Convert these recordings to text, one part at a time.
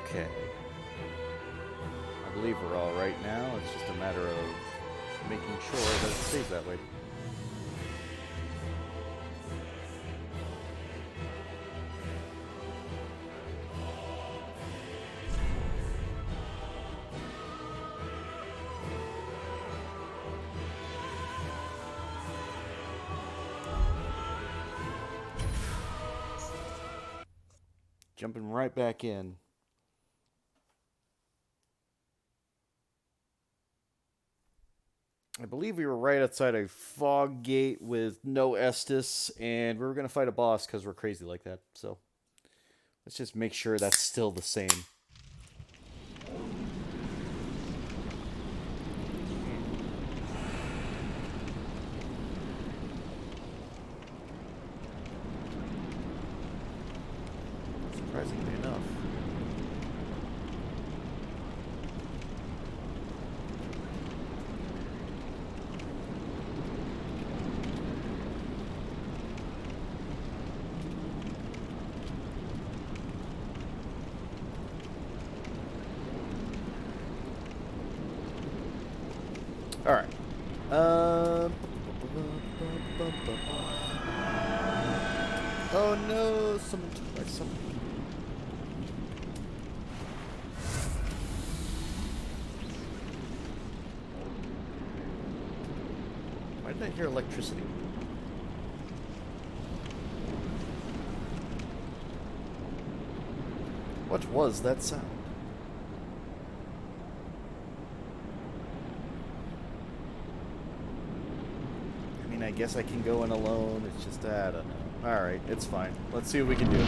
Okay. I believe we're all right now. It's just a matter of making sure that it stays that way. Jumping right back in. I believe we were right outside a fog gate with no Estus, and we were going to fight a boss because we're crazy like that. So let's just make sure that's still the same. Surprisingly enough. All right. Oh no! Someone took my something. Why did I hear electricity? What was that sound? I mean, I guess I can go in alone. It's just, I don't know. Alright, it's fine. Let's see what we can do.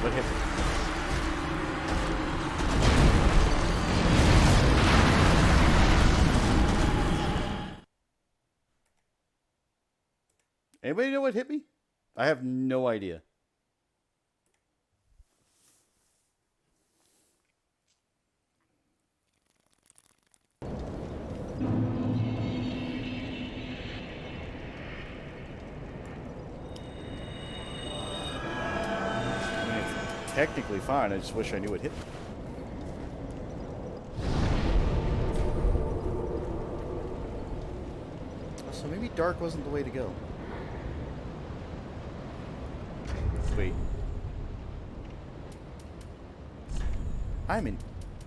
What hit me? Anybody know what hit me? I have no idea. Technically fine, I just wish I knew what hit me. So maybe dark wasn't the way to go. Wait. I'm in...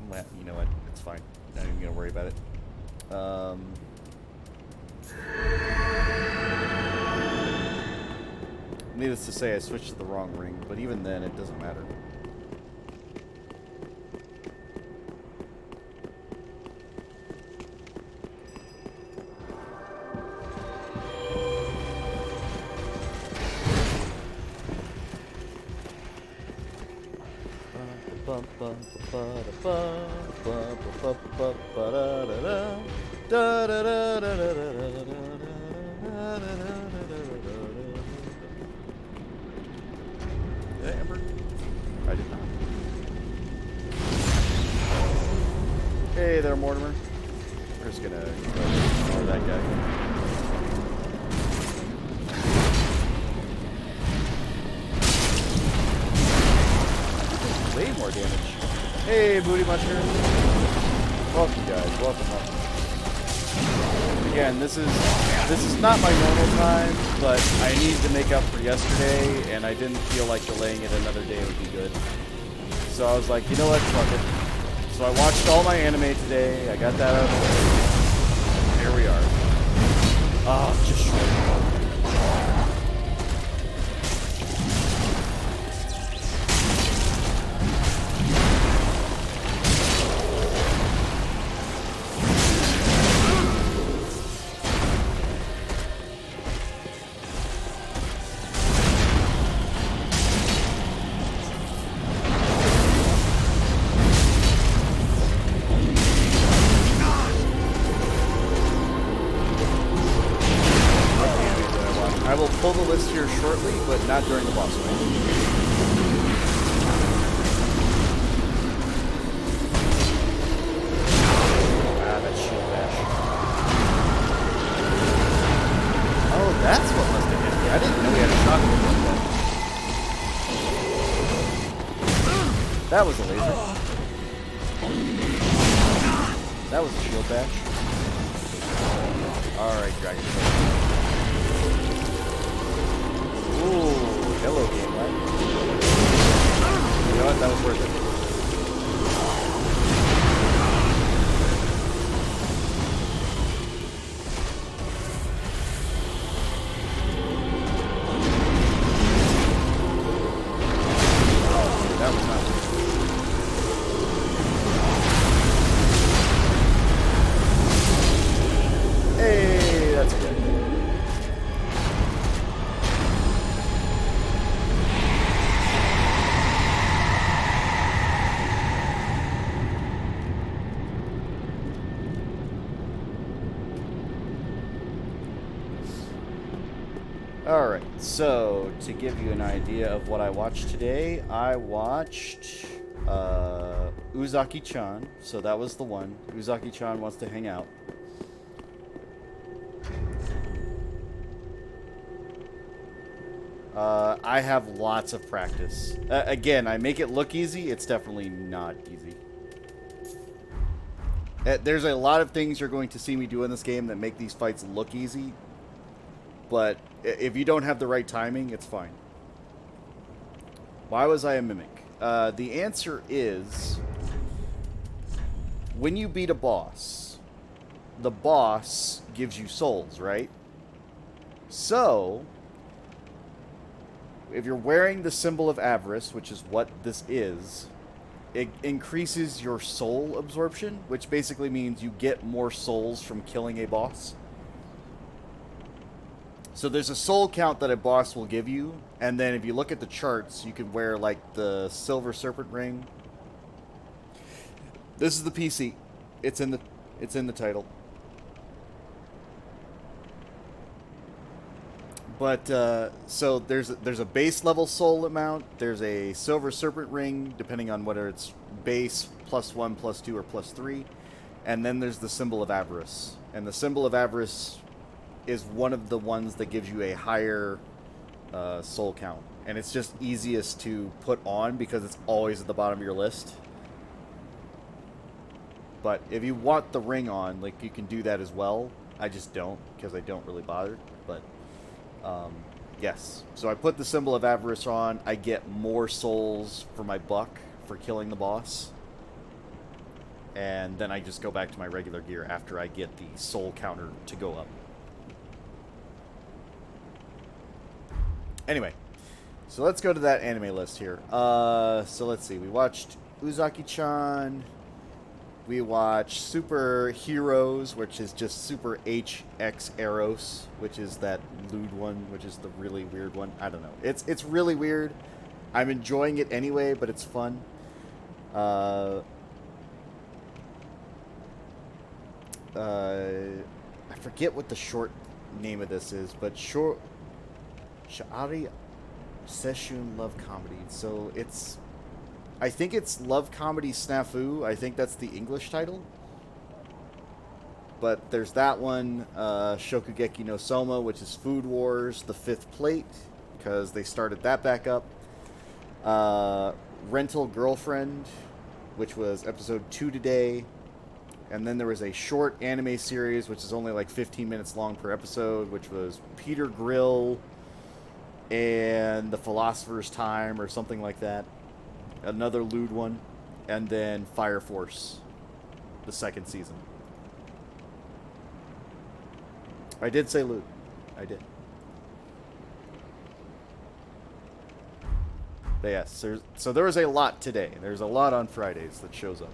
Well, you know what? It's fine. Not even gonna worry about it. Needless to say, I switched to the wrong ring, but even then, it doesn't matter. Did I Ember? I did not. Hey there, Mortimer. We're just gonna ignore that guy. Way more damage. Hey, Booty Muncher. Welcome, guys. Welcome. Again, this is not my normal time, but I need to make up for yesterday, and I didn't feel like delaying it another day would be good. So I was like, you know what, fuck it. So I watched all my anime today. I got that out of the way. Here we are. Oh, just short. I will pull the list here shortly, but not during the boss fight. Ah, that shield bash. Oh, that's what must have hit me. I didn't know he had a shotgun like that. That was a laser. That was a shield bash. Alright, Dragon Slayer. Ooh, hello game, right? You know what? That was worth it. That was not worth it. Hey, that's good. Alright, so to give you an idea of what I watched today, I watched Uzaki-chan, so that was the one. Uzaki-chan wants to hang out. I have lots of practice. Again, I make it look easy, it's definitely not easy. There's a lot of things you're going to see me do in this game that make these fights look easy, but if you don't have the right timing, it's fine. Why was I a mimic? The answer is, when you beat a boss, the boss gives you souls, right? So, if you're wearing the symbol of avarice, which is what this is, it increases your soul absorption, which basically means you get more souls from killing a boss. So there's a soul count that a boss will give you, and then if you look at the charts, you can wear like the silver serpent ring. This is the PC. It's in the title. But so there's a base level soul amount. There's a silver serpent ring, depending on whether it's base +1, +2, or +3, and then there's the symbol of avarice. And the symbol of avarice is one of the ones that gives you a higher soul count, and it's just easiest to put on because it's always at the bottom of your list. But if you want the ring on, like, you can do that as well. I just don't, because I don't really bother. But yes, so I put the symbol of avarice on. I get more souls for my buck for killing the boss, and then I just go back to my regular gear after I get the soul counter to go up. Anyway, so let's go to that anime list here. So let's see. We watched Uzaki-chan. We watched Super Heroes, which is just Super HX Eros, which is that lewd one, which is the really weird one. I don't know. It's really weird. I'm enjoying it anyway, but it's fun. Uh, I forget what the short name of this is, but short Sha'ari Session Love Comedy. So it's, I think it's Love Comedy Snafu. I think that's the English title. But there's that one, Shokugeki no Soma, which is Food Wars, The Fifth Plate, because they started that back up. Rental Girlfriend, which was episode 2 today. And then there was a short anime series, which is only like 15 minutes long per episode, which was Peter Grill and The Philosopher's Time or something like that. Another lewd one. And then Fire Force, the second season. I did say lewd. I did. But yes, so there was a lot today. There's a lot on Fridays that shows up.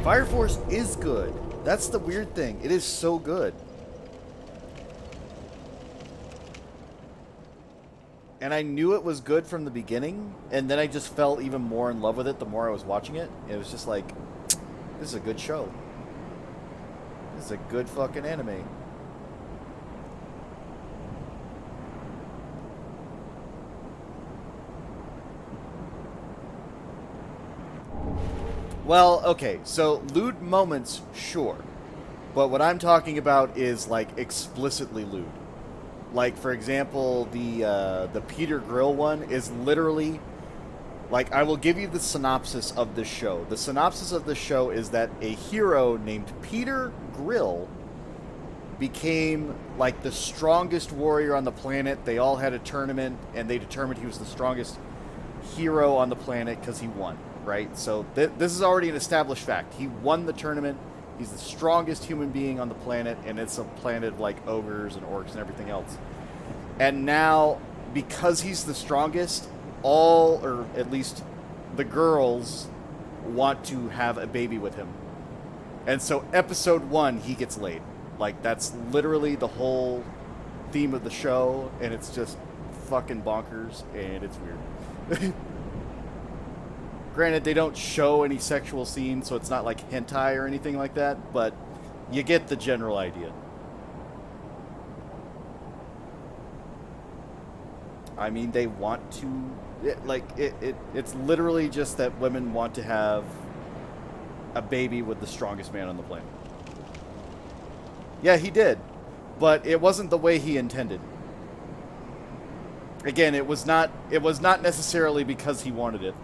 Fire Force is good. That's the weird thing. It is so good. And I knew it was good from the beginning, and then I just fell even more in love with it the more I was watching it. It was just like, this is a good show. This is a good fucking anime. Well, okay, so lewd moments, sure. But what I'm talking about is, like, explicitly lewd. Like, for example, the Peter Grill one is literally, like, I will give you the synopsis of this show. The synopsis of this show is that a hero named Peter Grill became, like, the strongest warrior on the planet. They all had a tournament, and they determined he was the strongest hero on the planet because he won, right? So this is already an established fact. He won the tournament. He's the strongest human being on the planet, and it's a planet of, like, ogres and orcs and everything else. And now, because he's the strongest, all, or at least the girls, want to have a baby with him. And so episode 1, he gets laid. Like, that's literally the whole theme of the show, and it's just fucking bonkers, and it's weird. Granted, they don't show any sexual scenes, so it's not like hentai or anything like that, but you get the general idea. I mean, they want to... it's literally just that women want to have a baby with the strongest man on the planet. Yeah, he did, but it wasn't the way he intended. Again, it was not necessarily because he wanted it.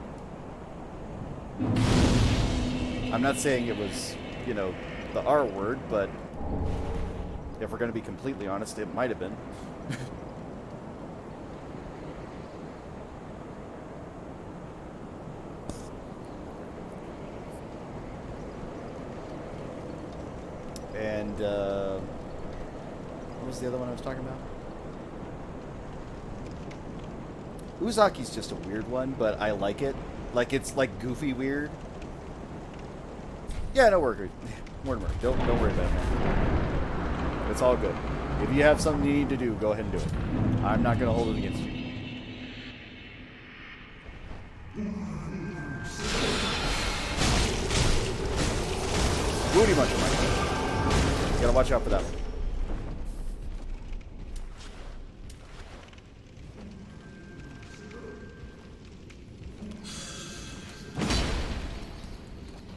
I'm not saying it was, you know, the R word, but if we're going to be completely honest, it might have been. And, what was the other one I was talking about? Uzaki's just a weird one, but I like it. Like, it's, like, goofy weird. Yeah, no worry. Mortimer, don't worry about it. It's all good. If you have something you need to do, go ahead and do it. I'm not going to hold it against you. Booty muncher, my friend. You gotta watch out for that one.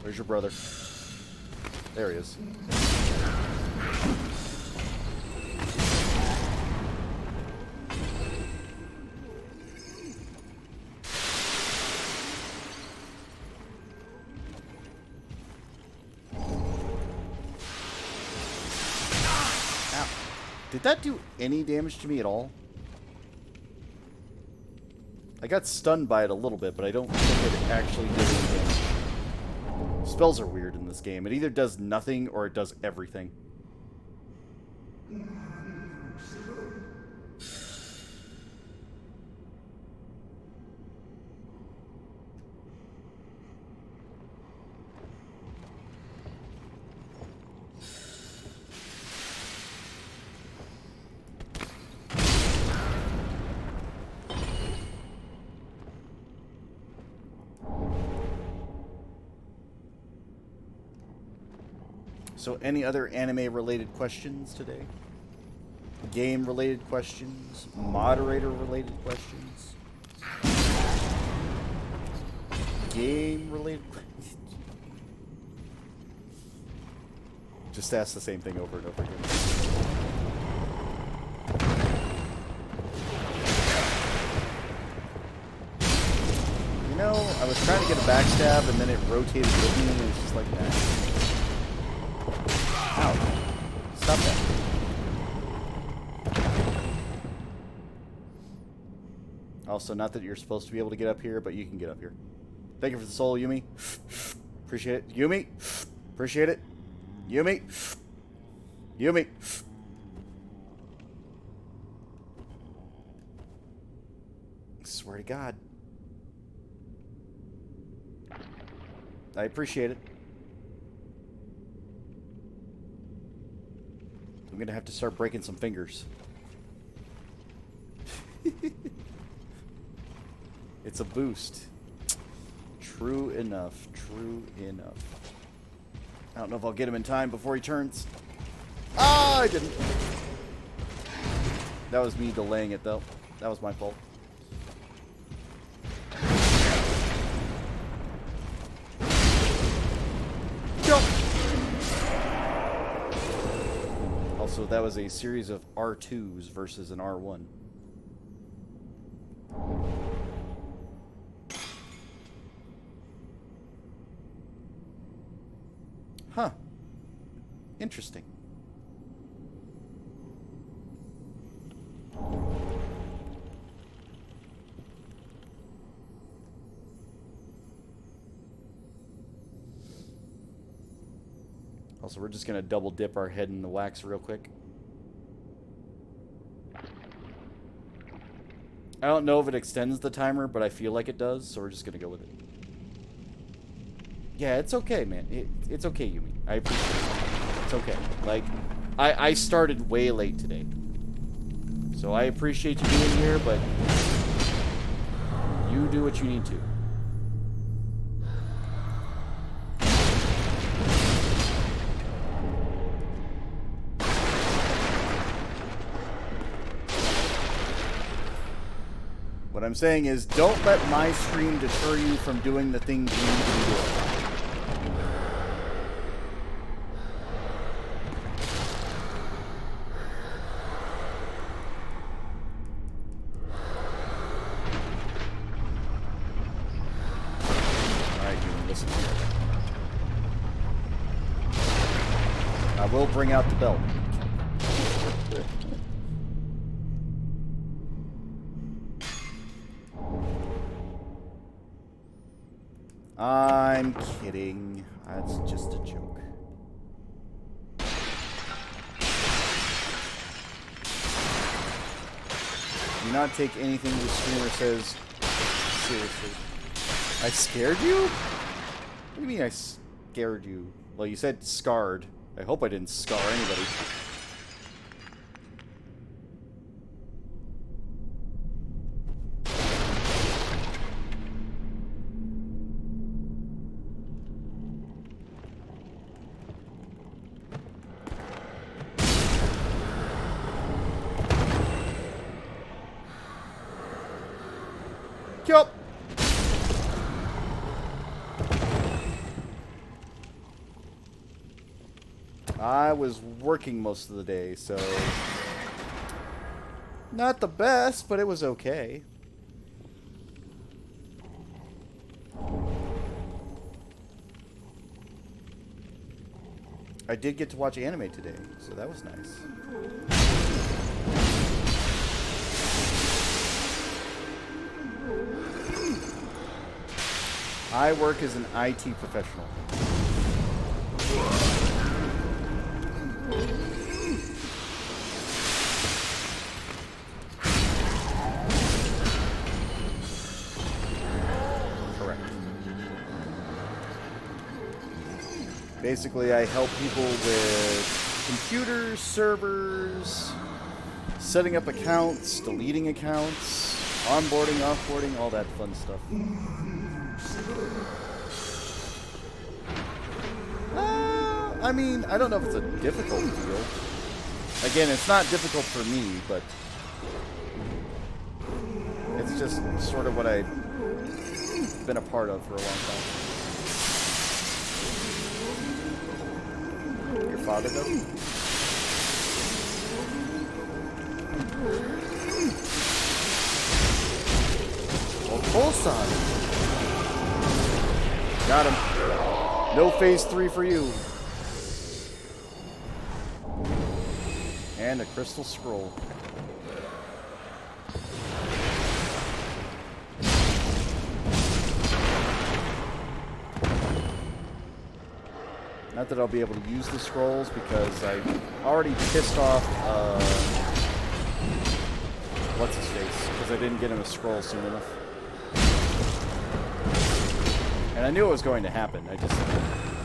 Where's your brother? There he is. Ow. Did that do any damage to me at all? I got stunned by it a little bit, but I don't think it actually did any damage. Spells are weird in this game. It either does nothing or it does everything. So any other anime-related questions today? Game-related questions? Moderator-related questions? Game-related questions? Just ask the same thing over and over again. You know, I was trying to get a backstab and then it rotated with me and it was just like that. Ow. Stop that. Also, not that you're supposed to be able to get up here, but you can get up here. Thank you for the soul, Yumi. Appreciate it. Yumi. Appreciate it. Yumi. Yumi. Swear to God. I appreciate it. I'm gonna have to start breaking some fingers. It's a boost. True enough. True enough. I don't know if I'll get him in time before he turns. Ah, I didn't. That was me delaying it, though. That was my fault. Jump! Also, that was a series of R2s versus an R1. Huh. Interesting. Also, we're just going to double dip our head in the wax real quick. I don't know if it extends the timer, but I feel like it does, so we're just going to go with it. Yeah, it's okay, man. It's okay, Yumi. I appreciate it. It's okay. Like, I started way late today. So I appreciate you being here, but you do what you need to. What I'm saying is, don't let my stream deter you from doing the things you need to be doing. Will bring out the belt. I'm kidding. That's just a joke. Do not take anything the streamer says seriously. I scared you? What do you mean I scared you? Well, you said scarred. I hope I didn't scar anybody. Yup. I was working most of the day, so not the best, but it was okay. I did get to watch anime today, so that was nice. I work as an IT professional. Correct. Basically, I help people with computers, servers, setting up accounts, deleting accounts, onboarding, offboarding, all that fun stuff. I mean, I don't know if it's a difficult field. Again, it's not difficult for me, but it's just sort of what I've been a part of for a long time. Your father does? Well, Pulsar. Got him. No phase 3 for you. And a crystal scroll. Not that I'll be able to use the scrolls because I already pissed off, what's his face? Because I didn't get him a scroll soon enough. And I knew it was going to happen. I just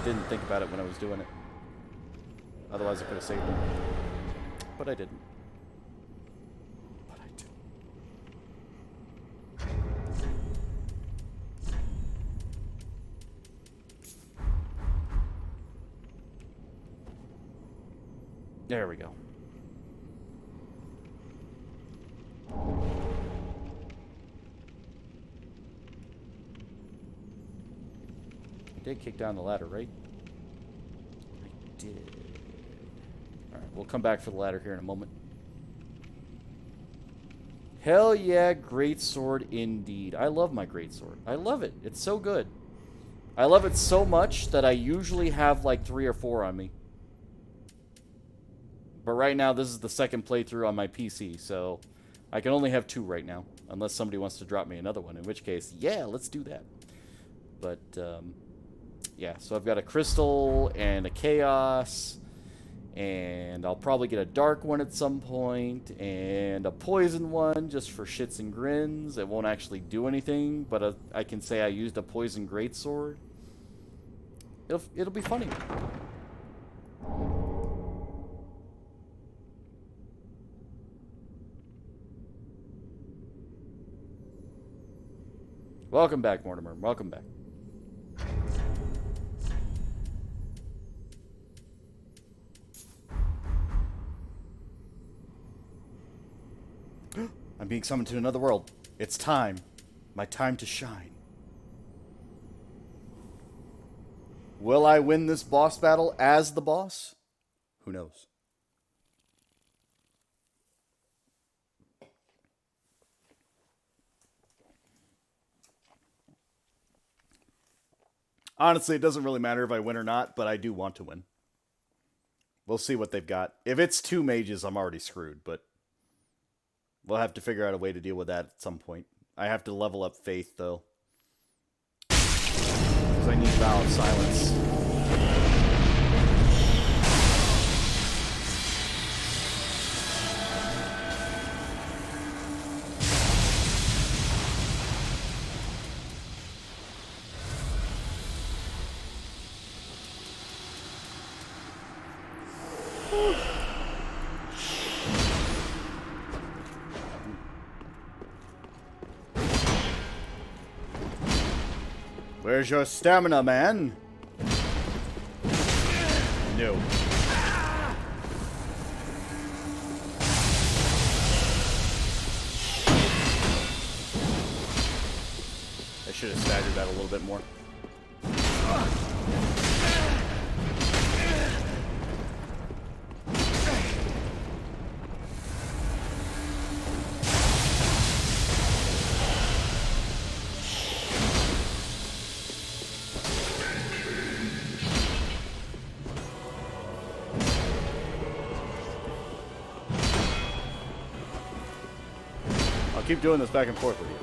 didn't think about it when I was doing it. Otherwise I could have saved him. But I didn't. But I didn't. There we go. I did kick down the ladder, right? I did. Alright, we'll come back for the ladder here in a moment. Hell yeah, greatsword indeed. I love my greatsword. I love it. It's so good. I love it so much that I usually have like 3 or 4 on me. But right now, this is the second playthrough on my PC, so I can only have 2 right now. Unless somebody wants to drop me another one, in which case, yeah, let's do that. But, yeah, so I've got a crystal and a chaos, and I'll probably get a dark one at some point, and a poison one just for shits and grins. It won't actually do anything, but I can say I used a poison greatsword. It'll be funny. Welcome back, Mortimer. Welcome back. I'm being summoned to another world. It's time. My time to shine. Will I win this boss battle as the boss? Who knows? Honestly, it doesn't really matter if I win or not, but I do want to win. We'll see what they've got. If it's 2 mages, I'm already screwed, but we'll have to figure out a way to deal with that at some point. I have to level up Faith, though. Because I need Vow of Silence. Where's your stamina, man? No. I should have staggered that a little bit more. Keep doing this back and forth with you.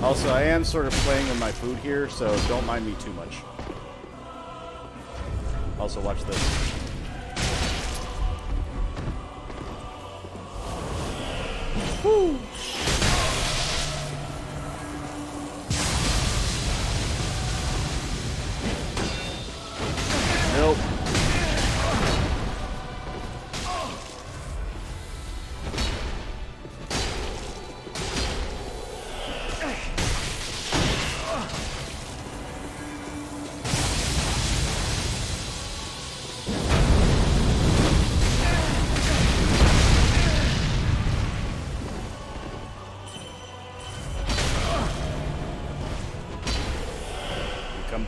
Also, I am sort of playing with my food here, so don't mind me too much. Also, watch this. Woo! Nope.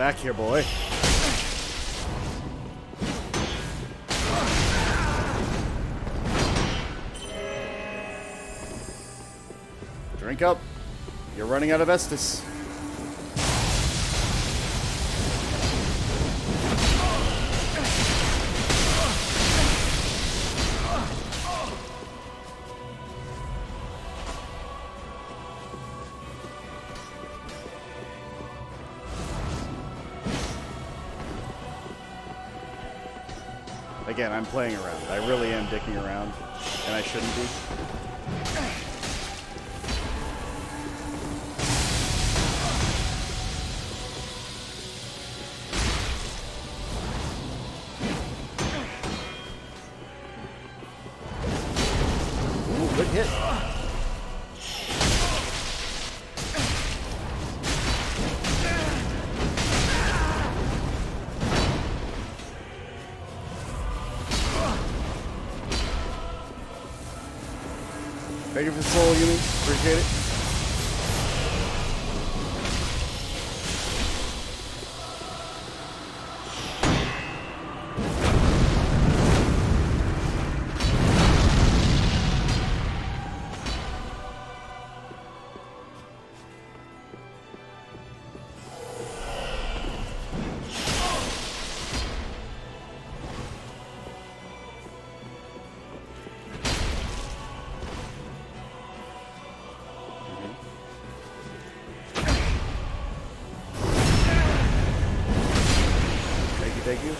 back here, boy. Drink up. You're running out of Estus. Again, I'm playing around. I really am dicking around, and I shouldn't be. Ooh, good hit. Thank you for the soul, Yumi. Appreciate it. Thank you.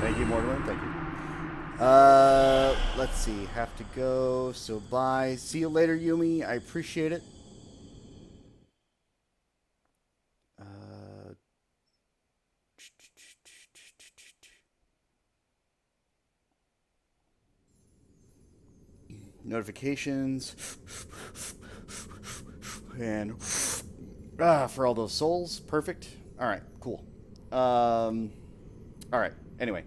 Thank you, Mortimer. Thank you. Let's see. Have to go. So bye. See you later, Yumi. I appreciate it. Notifications. And for all those souls. Perfect. All right, cool. All right. Anyway.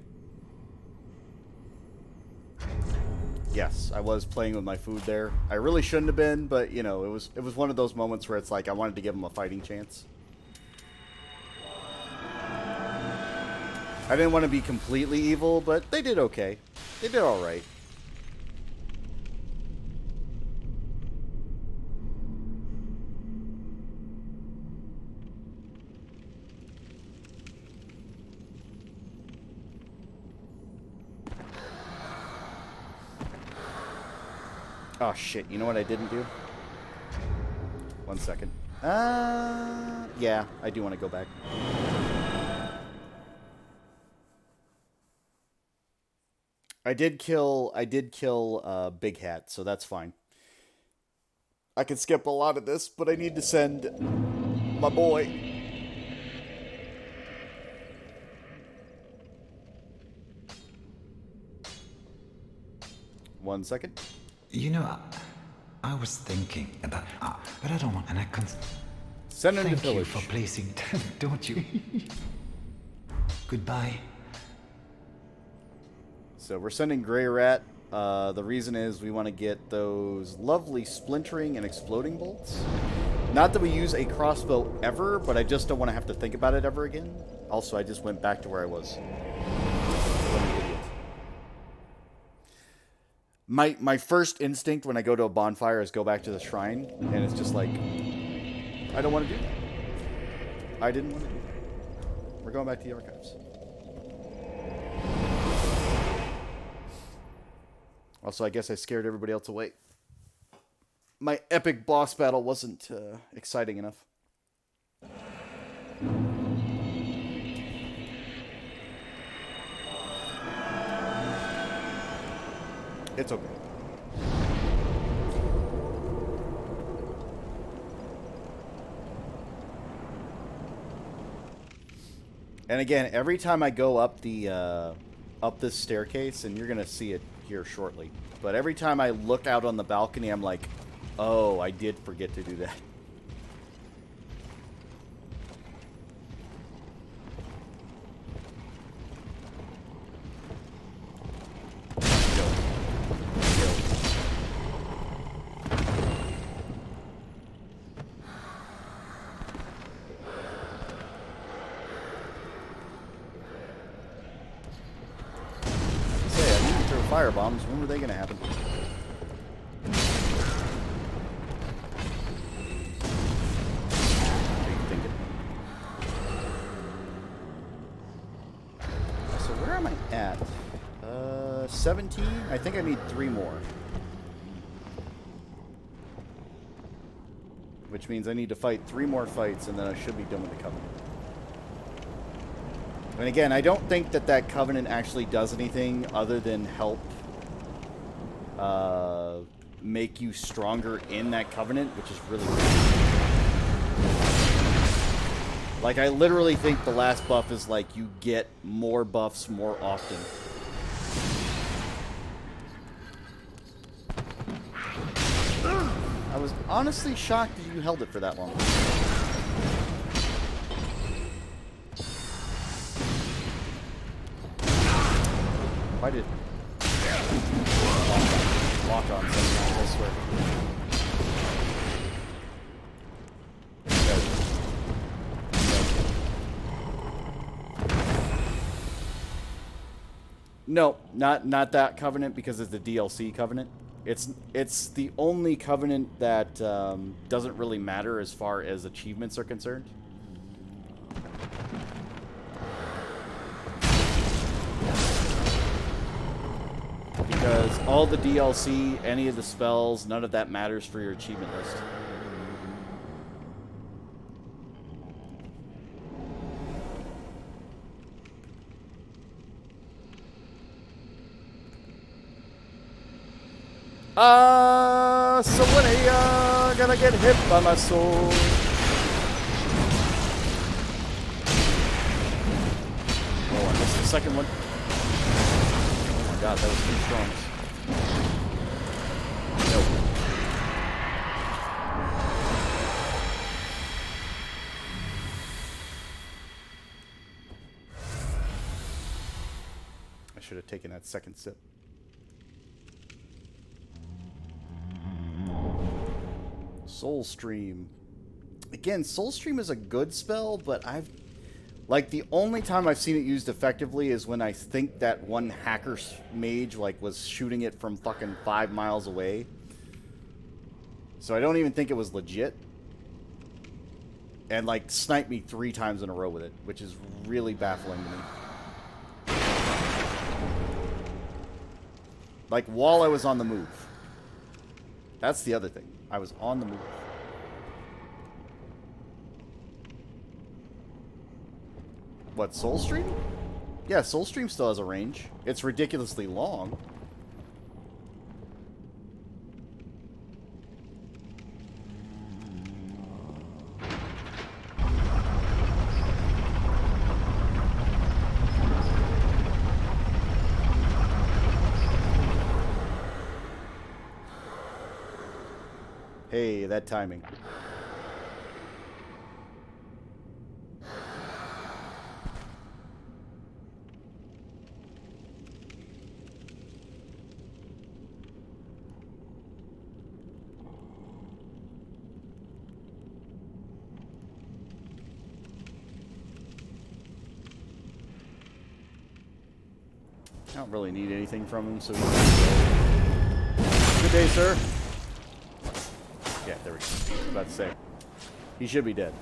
Yes, I was playing with my food there. I really shouldn't have been, but you know, it was one of those moments where it's like I wanted to give them a fighting chance. I didn't want to be completely evil, but they did okay. They did all right. Oh shit, you know what I didn't do? 1 second. Yeah, I do want to go back. I did kill Big Hat, so that's fine. I can skip a lot of this, but I need to send my boy. One second. You know, I was thinking about, but I don't want, and I can. Send him to Thank you village. for placing, don't you? Goodbye. So we're sending Grey Rat. The reason is we want to get those lovely splintering and exploding bolts. Not that we use a crossbow ever, but I just don't want to have to think about it ever again. Also, I just went back to where I was. My first instinct when I go to a bonfire is go back to the shrine, and it's just like, I don't want to do that. I didn't want to do that. We're going back to the archives. Also, I guess I scared everybody else away. My epic boss battle wasn't exciting enough. It's okay. And again, every time I go up the up this staircase, and you're gonna see it here shortly, but every time I look out on the balcony, I'm like, oh, I did forget to do that. fire bombs. When were they going to happen? What are you thinking? So where am I at? 17? I think I need 3 more. Which means I need to fight 3 more fights, and then I should be done with the Covenant. And again, I don't think that that Covenant actually does anything other than help make you stronger in that Covenant, which is really good. Like, I literally think the last buff is like you get more buffs more often. I was honestly shocked that you held it for that long. Why did... Lock on something, I swear. No, not that Covenant, because it's the DLC Covenant. It's the only Covenant that doesn't really matter as far as achievements are concerned. Because all the DLC, any of the spells, none of that matters for your achievement list. So when I gonna get hit by my sword. Oh, I missed the second one. Oh my god, that was too strong. Nope. I should have taken that second sip. Soul Stream. Again, Soul Stream is a good spell, but like, the only time I've seen it used effectively is when I think that one hacker mage, like, was shooting it from fucking 5 miles away. So I don't even think it was legit. And, like, sniped me 3 times in a row with it, which is really baffling to me. Like, while I was on the move. That's the other thing. I was on the move. What, Soulstream? Yeah, Soulstream still has a range. It's ridiculously long. Hey, that timing. I don't really need anything from him, so he's good day, sir. Yeah, there we go. I was about to say. He should be dead.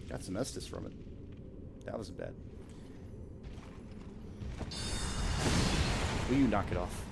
Got some Estus from it. That wasn't bad. Will you knock it off?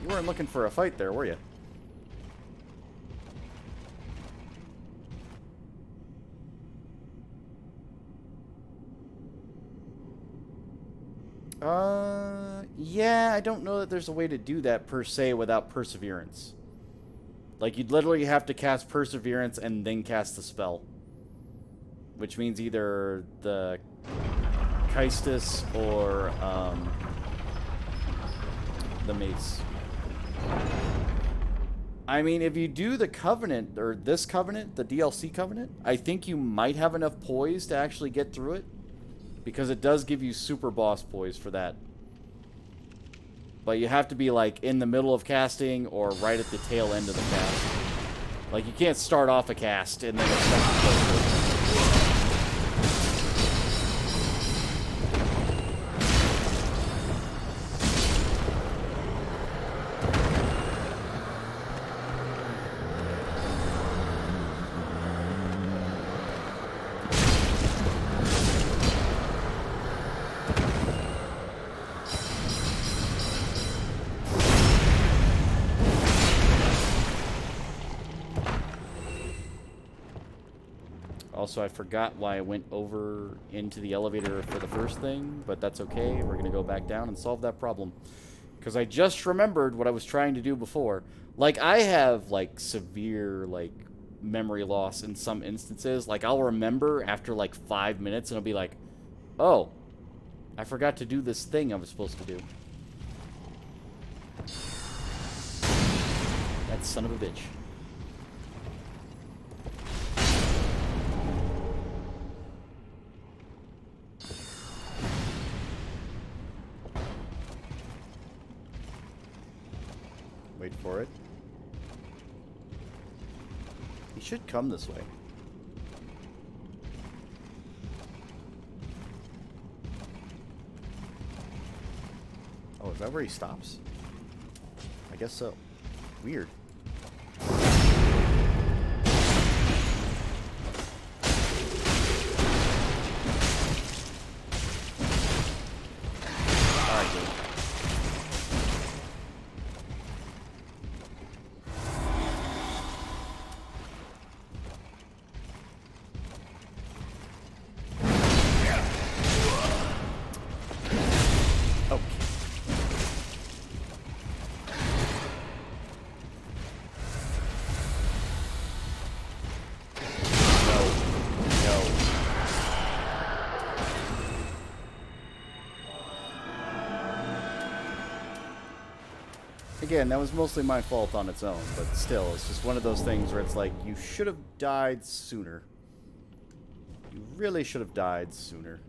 You weren't looking for a fight there, were you? Yeah, I don't know that there's a way to do that per se without perseverance. Like, you'd literally have to cast Perseverance and then cast the spell. Which means either the Keistis or the Mace. I mean, if you do the Covenant, or this Covenant, the DLC Covenant, I think you might have enough poise to actually get through it. Because it does give you super boss poise for that. But you have to be, like, in the middle of casting or right at the tail end of the cast. Like, you can't start off a cast and then expect to go through it. Also, I forgot why I went over into the elevator for the first thing, but that's okay. We're going to go back down and solve that problem. Because I just remembered what I was trying to do before. Like, I have, like, severe, like, memory loss in some instances. Like, I'll remember after, like, 5 minutes, and I'll be like, oh, I forgot to do this thing I was supposed to do. That son of a bitch. Wait for it. He should come this way. Oh, is that where he stops? I guess so. Weird. Alright, dude. Again, that was mostly my fault on its own, but still, it's just one of those things where it's like, you should have died sooner. You really should have died sooner.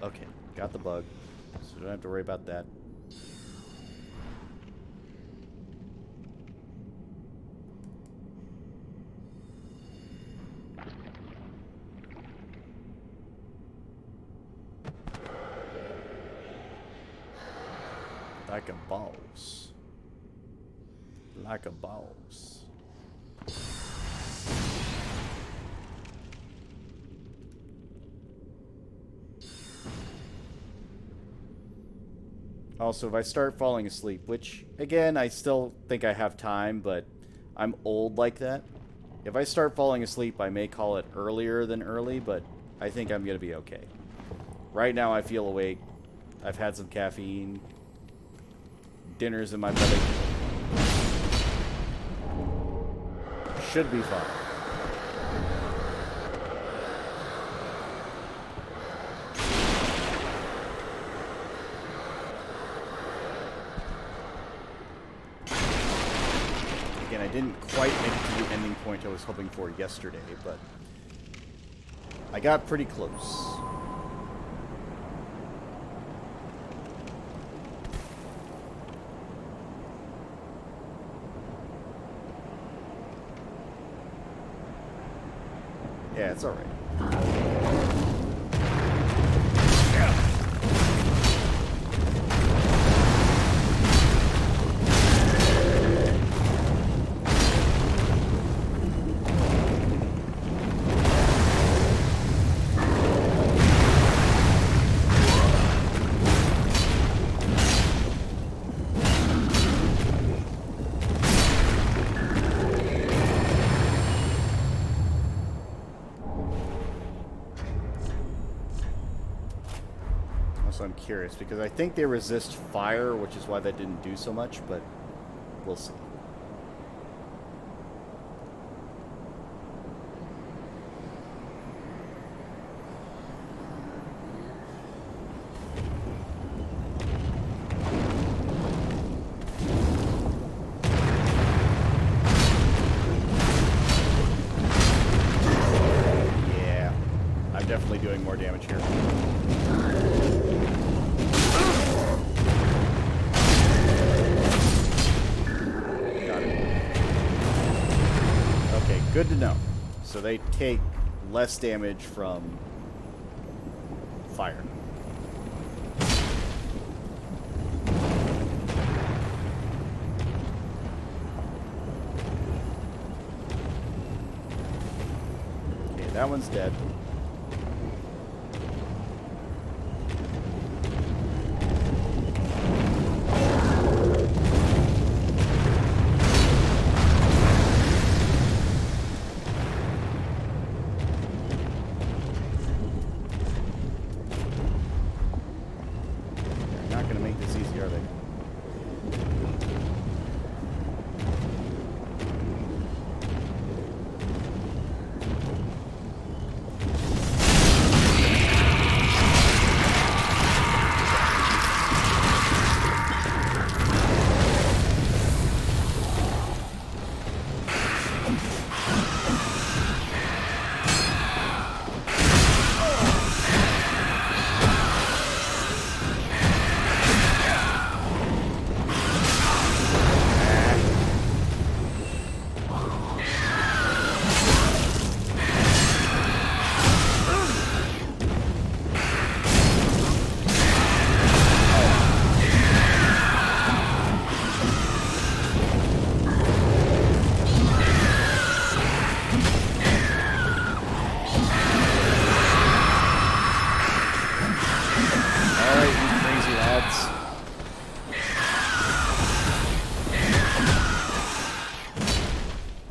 Okay, got the bug, so don't have to worry about that. Like a boss. Like a boss. Also, if I start falling asleep, which, again, I still think I have time, but I'm old like that. If I start falling asleep, I may call it earlier than early, but I think I'm going to be okay. Right now, I feel awake. I've had some caffeine. Dinner's in my belly. Should be fine. I didn't quite make it to the ending point I was hoping for yesterday, but I got pretty close. Yeah, it's alright. so I'm curious, because I think they resist fire, which is why that didn't do so much, but we'll see. Yeah, I'm definitely doing more damage here. Good to know. So they take less damage from fire. Okay, that one's dead.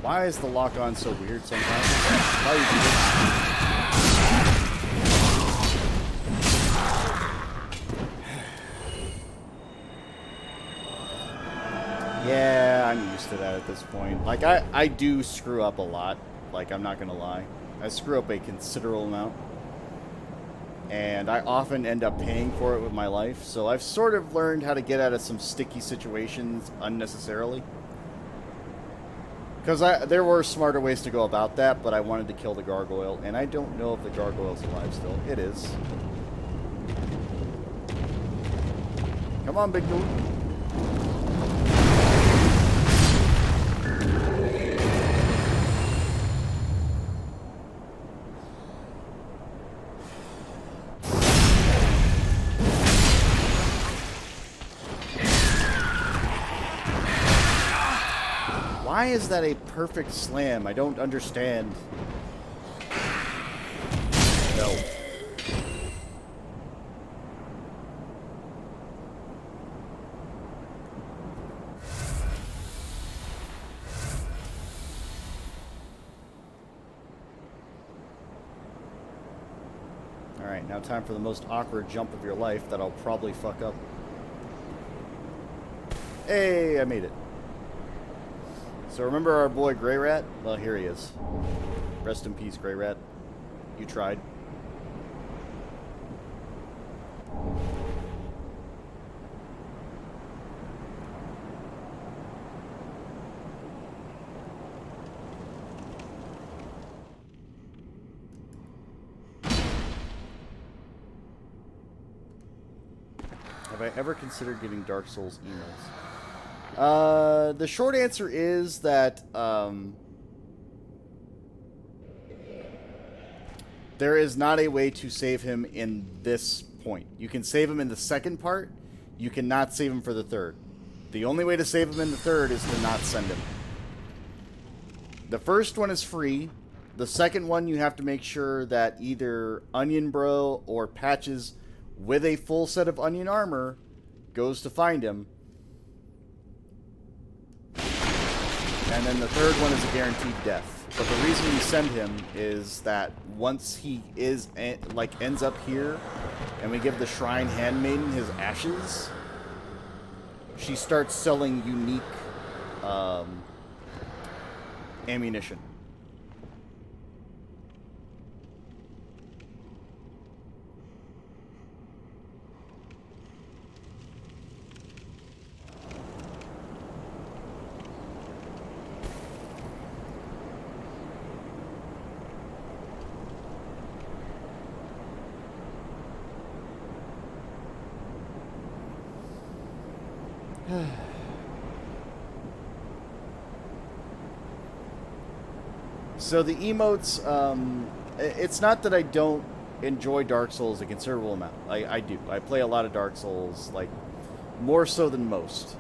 Why is the lock-on so weird sometimes? Why you do this? Yeah, I'm used to that at this point. Like, I do screw up a lot. Like, I'm not gonna lie. I screw up a considerable amount. And I often end up paying for it with my life. So I've sort of learned how to get out of some sticky situations unnecessarily. Because there were smarter ways to go about that, but I wanted to kill the gargoyle, and I don't know if the gargoyle's alive still. It is. Come on, big dude. Why is that a perfect slam? I don't understand. No. Alright, now time for the most awkward jump of your life that I'll probably fuck up. Hey, I made it. So remember our boy Grey Rat? Well, here he is. Rest in peace, Grey Rat. You tried. Have I ever considered getting Dark Souls emails? The short answer is that there is not a way to save him in this point. You can save him in the second part. You cannot save him for the third. The only way to save him in the third is to not send him. The first one is free. The second one, you have to make sure that either Onion Bro or Patches with a full set of Onion armor goes to find him. And then the third one is a guaranteed death. But the reason we send him is that once he is ends up here, and we give the Shrine Handmaiden his ashes, she starts selling unique ammunition. So the emotes, it's not that I don't enjoy Dark Souls a considerable amount. I do. I play a lot of Dark Souls, like, more so than most.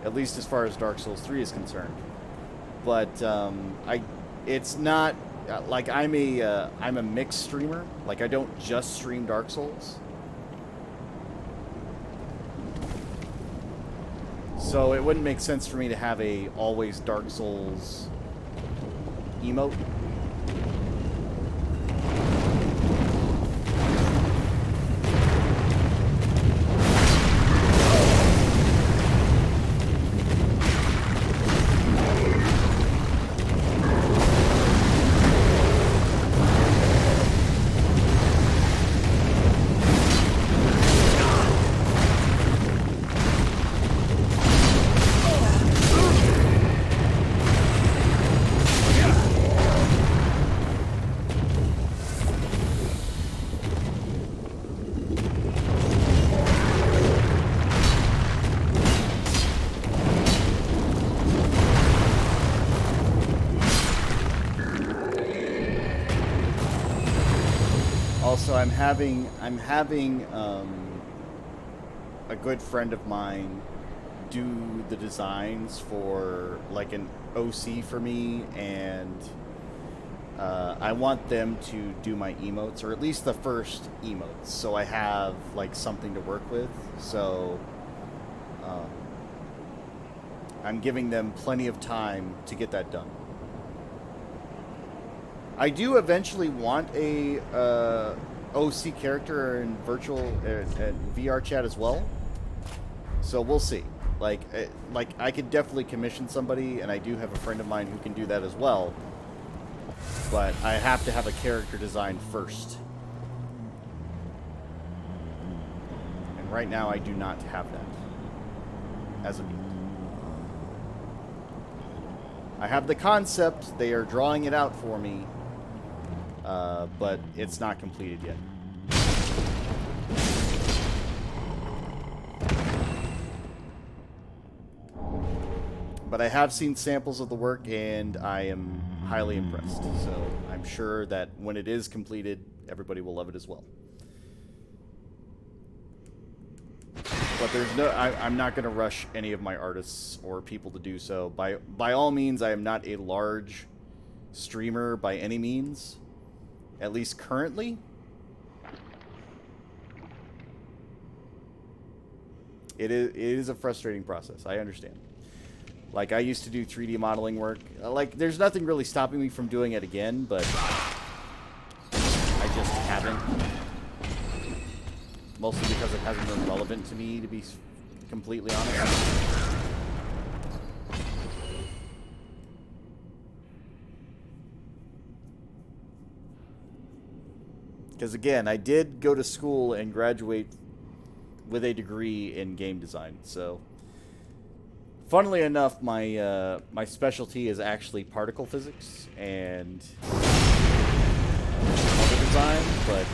At least as far as Dark Souls 3 is concerned. But, it's not, like, I'm a mixed streamer. Like, I don't just stream Dark Souls. So it wouldn't make sense for me to have a always Dark Souls emote. Also, I'm having a good friend of mine do the designs for like an OC for me, and I want them to do my emotes, or at least the first emotes, so I have like something to work with. So I'm giving them plenty of time to get that done. I do eventually want a OC character in virtual VR chat as well. So we'll see. Like I could definitely commission somebody, and I do have a friend of mine who can do that as well. But I have to have a character design first. And right now I do not have that as of yet. I have the concept. They are drawing it out for me. But it's not completed yet. But I have seen samples of the work, and I am highly impressed. So I'm sure that when it is completed, everybody will love it as well. But there's no, I'm not going to rush any of my artists or people to do so. By all means, I am not a large streamer by any means. At least currently. It is a frustrating process. I understand. Like, I used to do 3D modeling work. Like, there's nothing really stopping me from doing it again, but I just haven't. Mostly because it hasn't been relevant to me, to be completely honest. Because again, I did go to school and graduate with a degree in game design. So, funnily enough, my my specialty is actually particle physics and other design. But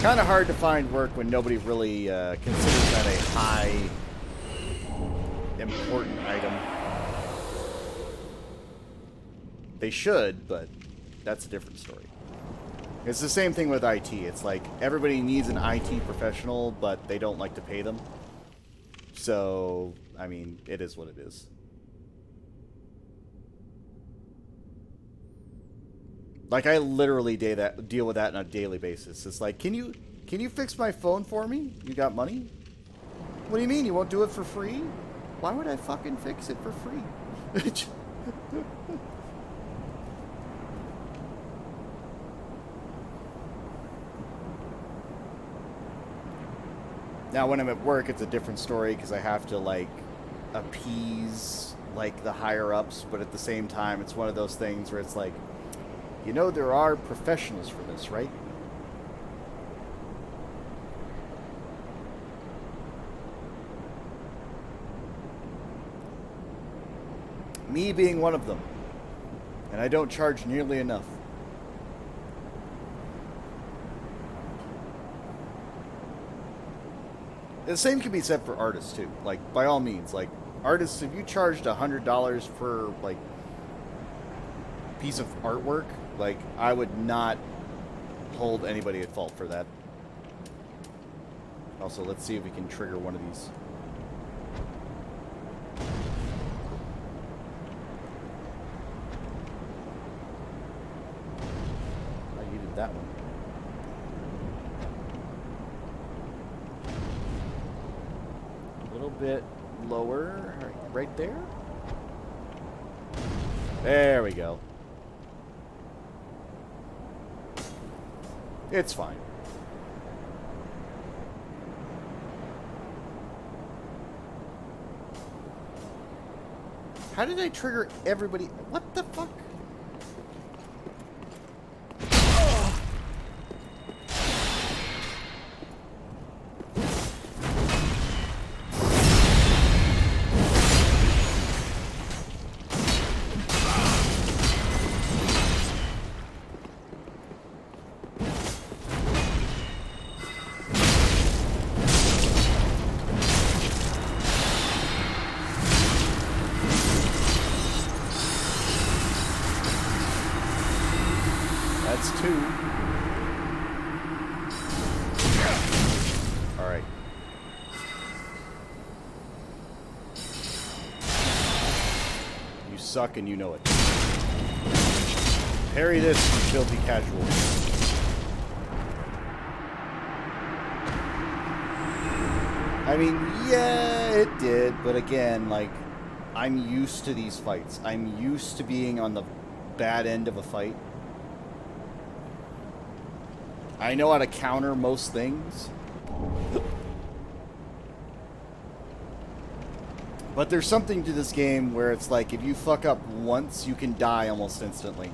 kind of hard to find work when nobody really considers that a high important item. They should, but that's a different story. It's the same thing with IT. It's like everybody needs an IT professional, but they don't like to pay them. So, I mean, it is what it is. Like, I literally deal with that on a daily basis. It's like, can you fix my phone for me? You got money? What do you mean? You won't do it for free? Why would I fucking fix it for free? Now, when I'm at work, it's a different story because I have to, like, appease, like, the higher-ups, but at the same time, it's one of those things where it's like, you know, there are professionals for this, right? Me being one of them. And I don't charge nearly enough. The same can be said for artists too. Like, by all means, like, artists, if you charged $100 per, like, piece of artwork, like, I would not hold anybody at fault for that. Also, let's see if we can trigger one of these. I needed that one. Bit lower, right there. There we go. It's fine. How did I trigger everybody? What the fuck? That's 2. Alright. You suck and you know it. Parry this, you filthy casual. I mean, yeah, it did, but again, like, I'm used to these fights. I'm used to being on the bad end of a fight. I know how to counter most things. But there's something to this game where it's like, if you fuck up once, you can die almost instantly.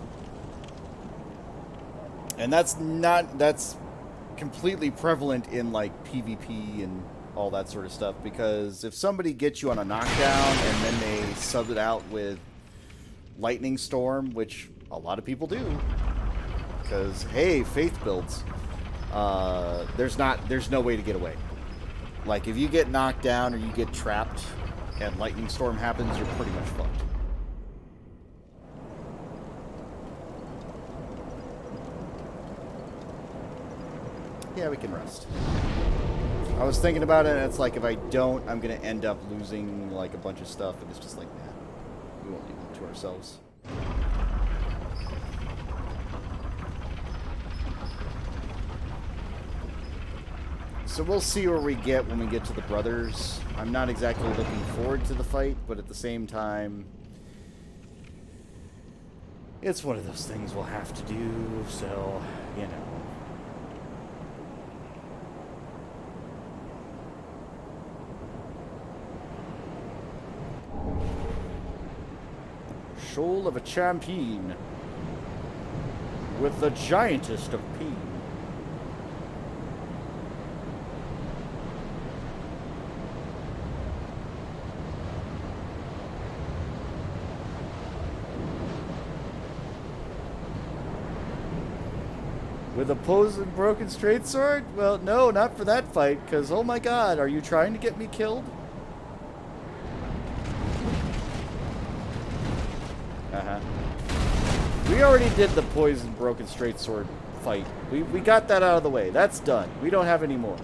And that's completely prevalent in, like, PvP and all that sort of stuff. Because if somebody gets you on a knockdown and then they sub it out with Lightning Storm, which a lot of people do, because, hey, faith builds. There's no way to get away. Like, if you get knocked down or you get trapped and Lightning Storm happens, you're pretty much fucked. Yeah, we can rest. I was thinking about it, and it's like, if I don't, I'm going to end up losing, like, a bunch of stuff, and it's just like, nah, we won't leave it to ourselves. So we'll see where we get when we get to the brothers. I'm not exactly looking forward to the fight, but at the same time, it's one of those things we'll have to do, so, you know. Shoal of a champion with the giantest of peen. With a posing broken straight sword? Well, no, not for that fight, because, oh my god, are you trying to get me killed? Uh-huh. We already did the poison broken straight sword fight. We got that out of the way. That's done. We don't have any more.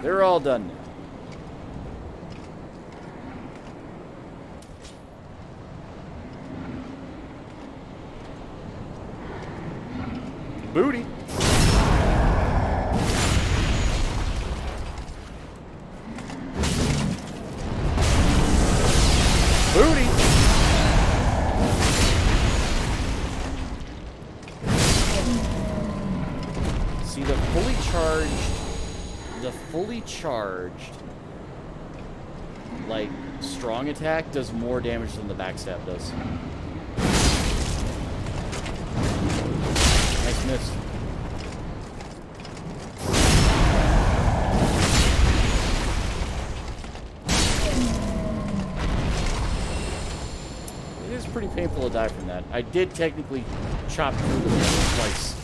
They're all done now. Booty. fully charged, like, strong attack does more damage than the backstab does. Nice miss. It is pretty painful to die from that. I did technically chop through the wall twice.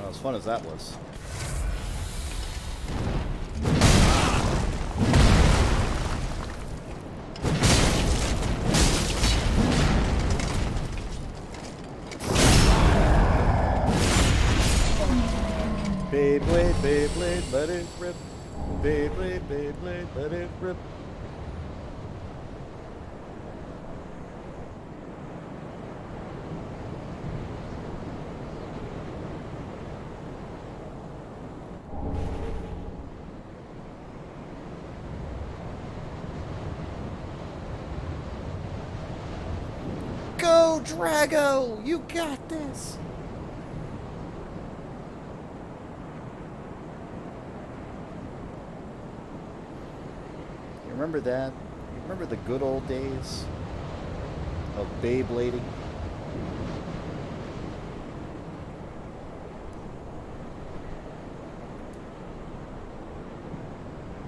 As fun as that was. Beyblade, Beyblade, let it rip. Beyblade, Beyblade, let it rip. Go, Drago! You got this! You remember that? You remember the good old days of Beyblading?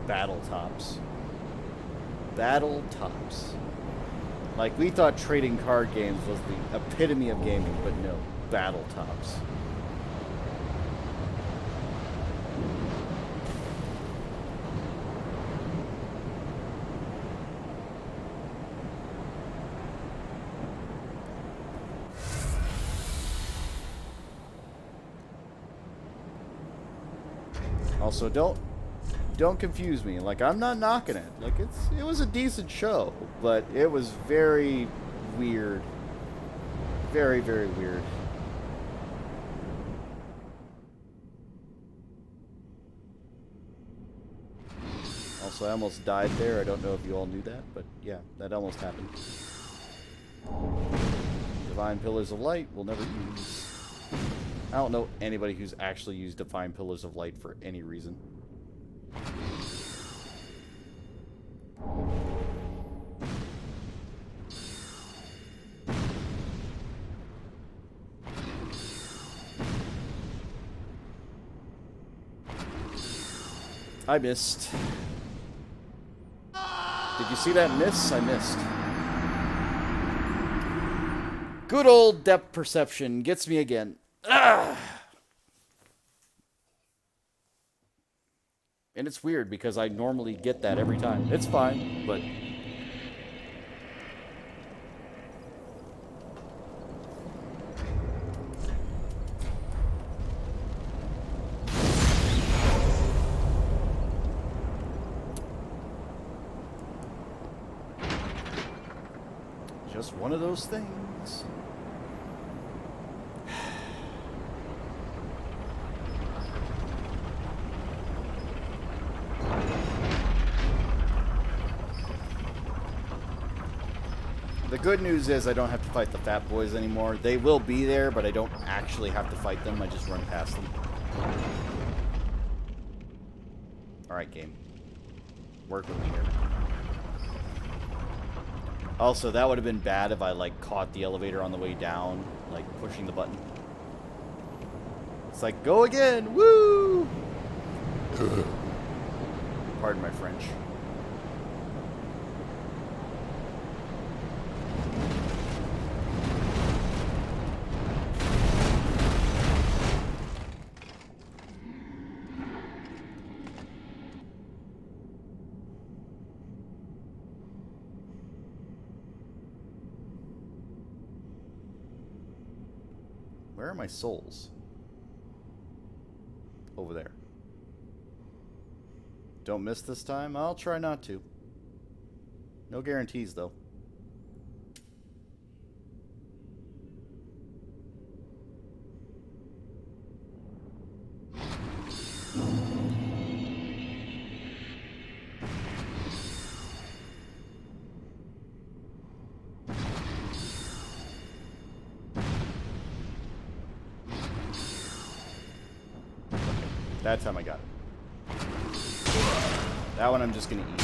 Battle tops. Battle tops. Like, we thought trading card games was the epitome of gaming, but no. Battle tops. Also, don't confuse me. Like, I'm not knocking it. Like, it was a decent show, but it was very weird. Very, very weird. Also, I almost died there. I don't know if you all knew that, but yeah, that almost happened. Divine Pillars of Light we'll never use. I don't know anybody who's actually used Divine Pillars of Light for any reason. I missed. Did you see that miss? I missed. Good old depth perception gets me again. Ah! And it's weird because I normally get that every time. It's fine, but... just one of those things. The good news is I don't have to fight the fat boys anymore. They will be there, but I don't actually have to fight them. I just run past them. Alright, game. Work with me here. Also, that would have been bad if I, like, caught the elevator on the way down, like, pushing the button. It's like, go again! Woo! Pardon my French. Where are my souls? Over there. Don't miss this time? I'll try not to. No guarantees, though. That time I got it. That one I'm just gonna eat.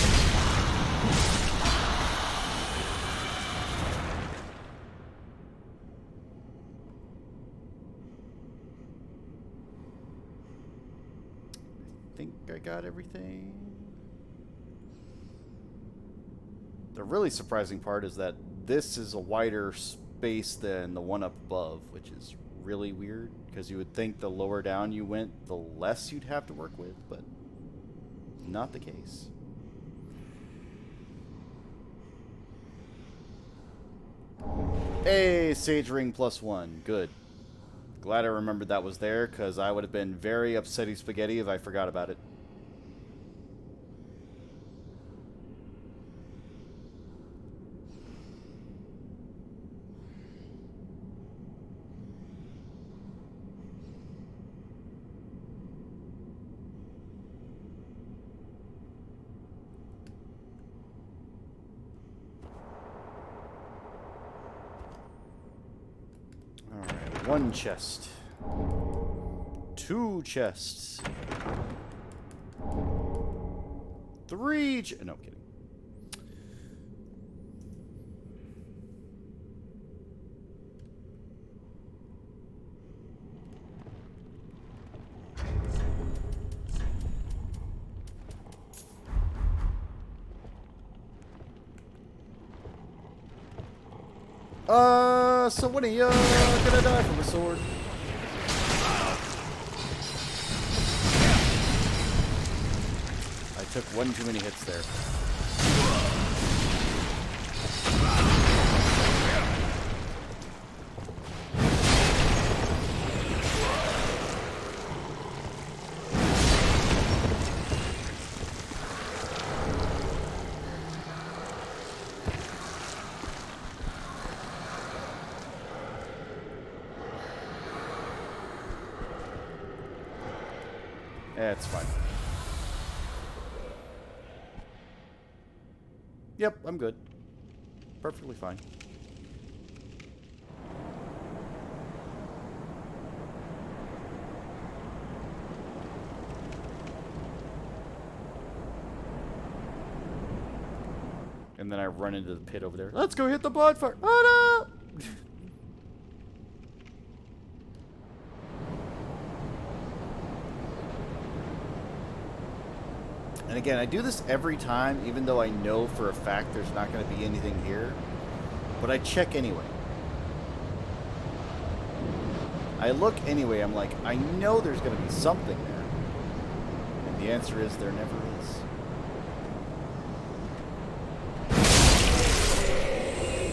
I think I got everything. The really surprising part is that this is a wider space than the one up above, which is really weird, because you would think the lower down you went, the less you'd have to work with, but not the case. Hey, Sage Ring +1. Good. Glad I remembered that was there, because I would have been very upsetty spaghetti if I forgot about it. Alright, 1 chest. 2 chests. 3 no, I'm kidding. So when are you gonna die from a sword? I took one too many hits there. Yeah, it's fine. Yep, I'm good. Perfectly fine. And then I run into the pit over there. Let's go hit the bonfire! Oh no! And again, I do this every time, even though I know for a fact there's not going to be anything here. But I check anyway. I look anyway, I'm like, I know there's going to be something there. And the answer is there never is.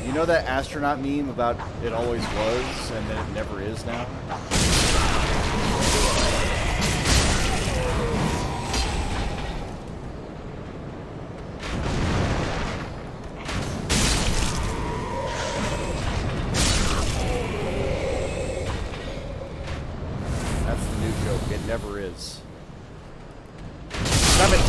You know that astronaut meme about it always was, and then it never is now? It never is. Stop it!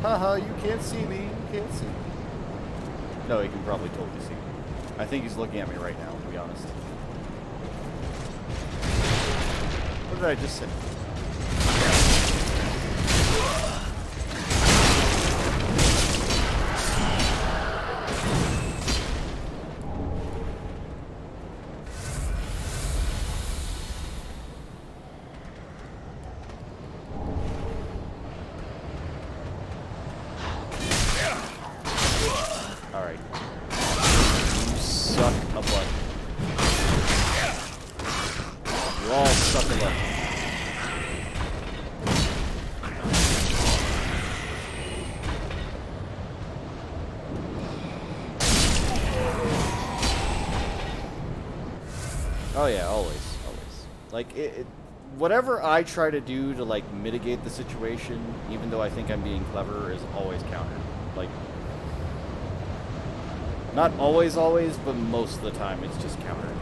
Haha, you can't see me. You can't see me. No, he can probably totally see me. I think he's looking at me right now, to be honest. What did I just say? Alright. You suck a butt. You all suck a butt. Oh yeah, always. Like, whatever I try to do to, like, mitigate the situation, even though I think I'm being clever, is always countered. Like, not always, but most of the time it's just countered.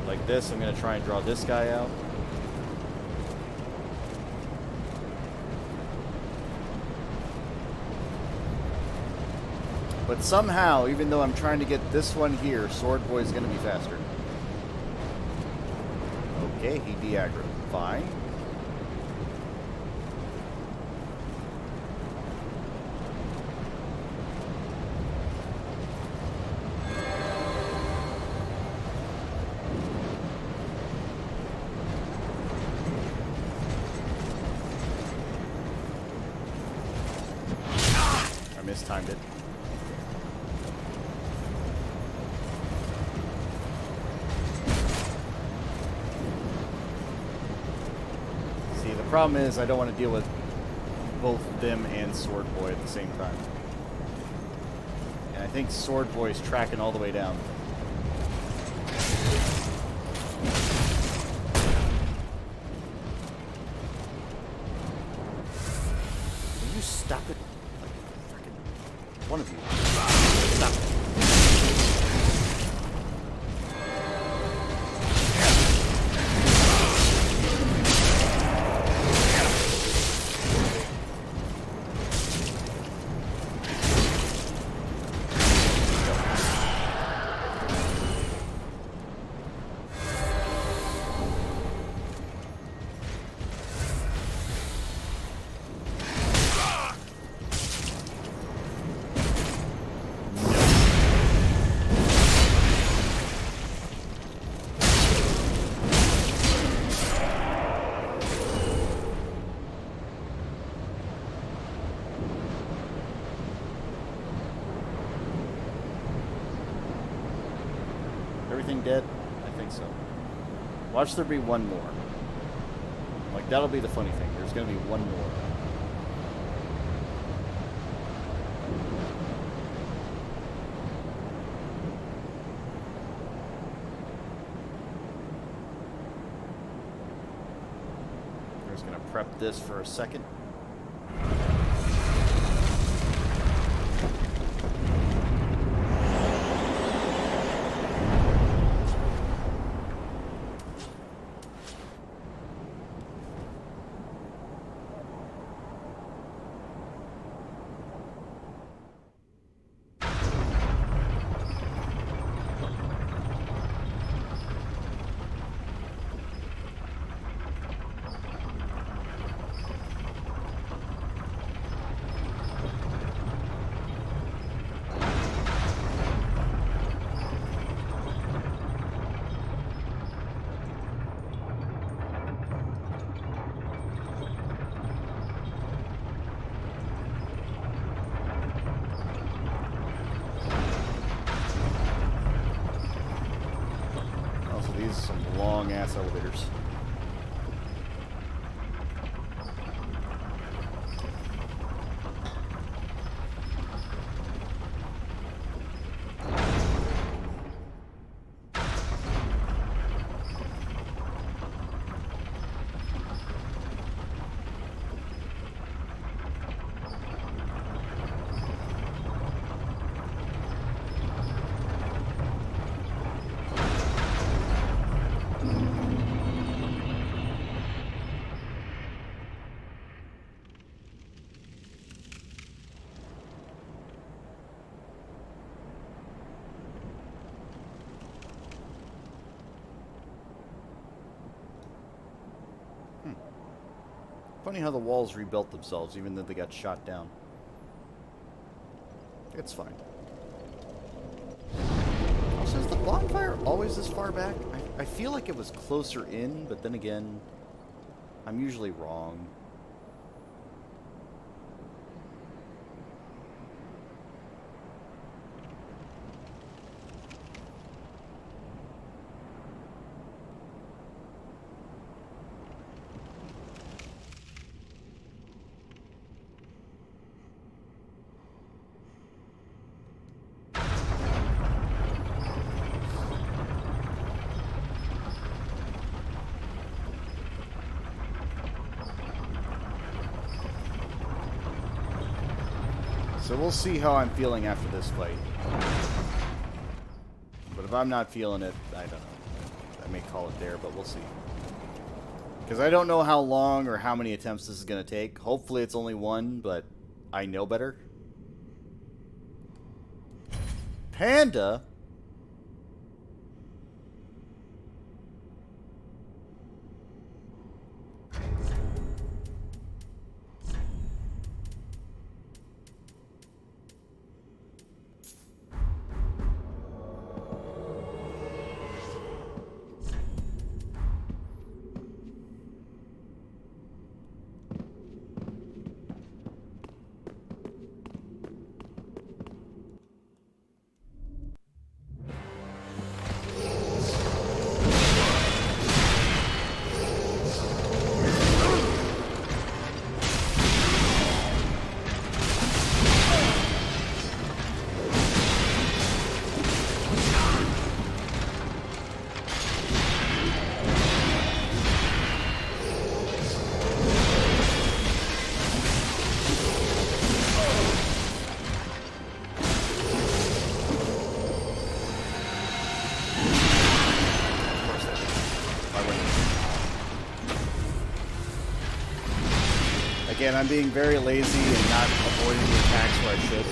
Like this, I'm going to try and draw this guy out. But somehow, even though I'm trying to get this one here, Sword Boy is going to be faster. Okay, he de-aggroed. Fine. I mistimed it. The problem is I don't want to deal with both them and Sword Boy at the same time. And I think Sword Boy's tracking all the way down. Will you stop it? Like, freaking one of you. Stop it. Everything dead? I think so. Watch there be one more. Like, that'll be the funny thing. There's gonna be one more. I'm just gonna prep this for a second. These are some long-ass elevators. Funny how the walls rebuilt themselves, even though they got shot down. It's fine. Also, is the bonfire always this far back? I feel like it was closer in, but then again, I'm usually wrong. So we'll see how I'm feeling after this fight. But if I'm not feeling it, I don't know. I may call it there, but we'll see. Because I don't know how long or how many attempts this is going to take. Hopefully it's only one, but I know better. Panda? Again, I'm being very lazy and not avoiding the attacks where I should.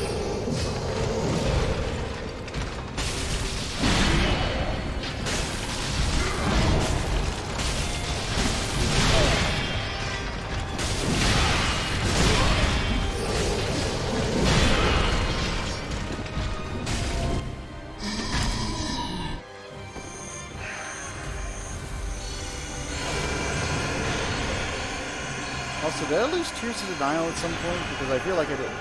Also, did I lose Tears of Denial at some point? Because I feel like I did.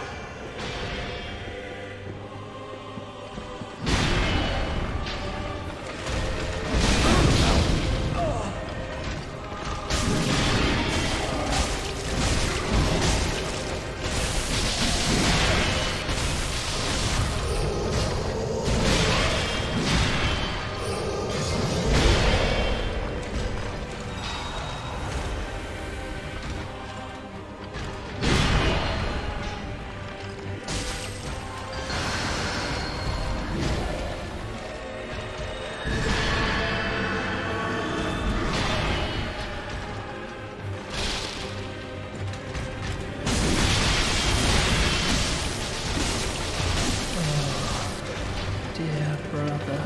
Dear brother.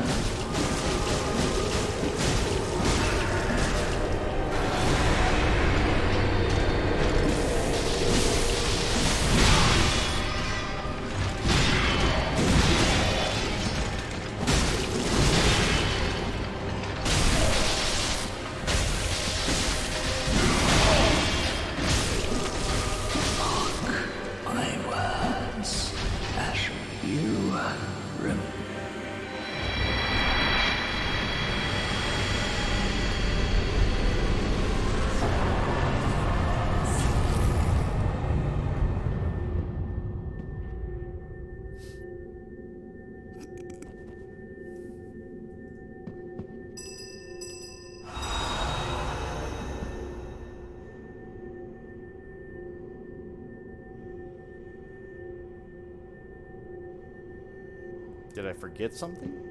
Did I forget something?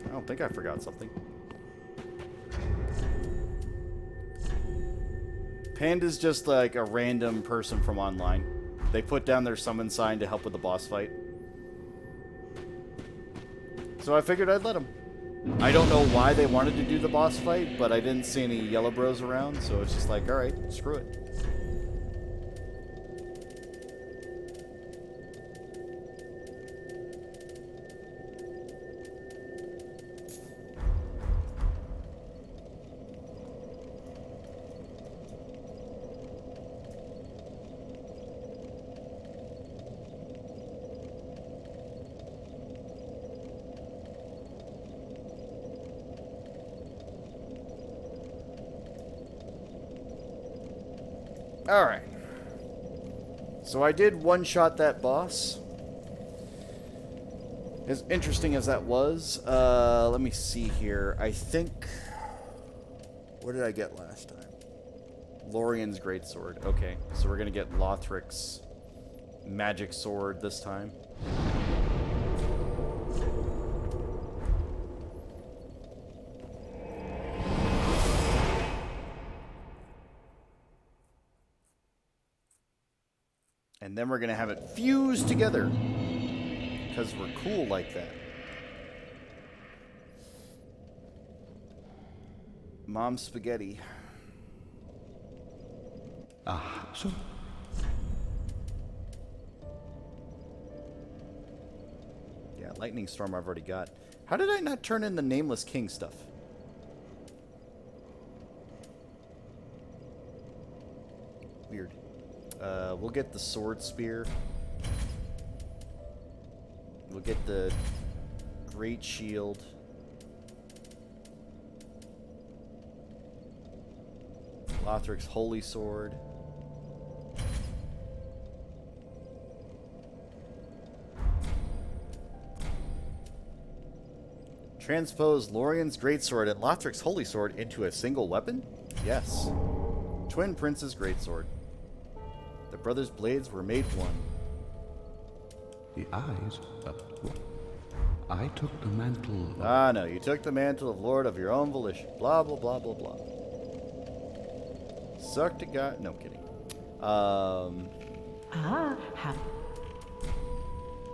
I don't think I forgot something. Panda's just like a random person from online. They put down their summon sign to help with the boss fight. So I figured I'd let them. I don't know why they wanted to do the boss fight, but I didn't see any yellow bros around, so it's just like, alright, screw it. Alright. So I did one-shot that boss. As interesting as that was, let me see here. I think... What did I get last time? Lorian's Greatsword. Okay, so we're gonna get Lothric's Magic Sword this time. And then we're going to have it fused together. Because we're cool like that. Mom's spaghetti. Ah, so Yeah, lightning storm I've already got. How did I not turn in the nameless king stuff? Weird. We'll get the sword spear. We'll get the great shield. Lothric's holy sword. Transpose Lorien's greatsword and Lothric's holy sword into a single weapon? Yes. Twin Prince's greatsword. The brothers' blades were made one. the eyes. I took the mantle. Ah, no, you took the mantle of Lord of your own volition. Blah, blah, blah, blah, blah. Sucked a guy. No, I'm kidding. Have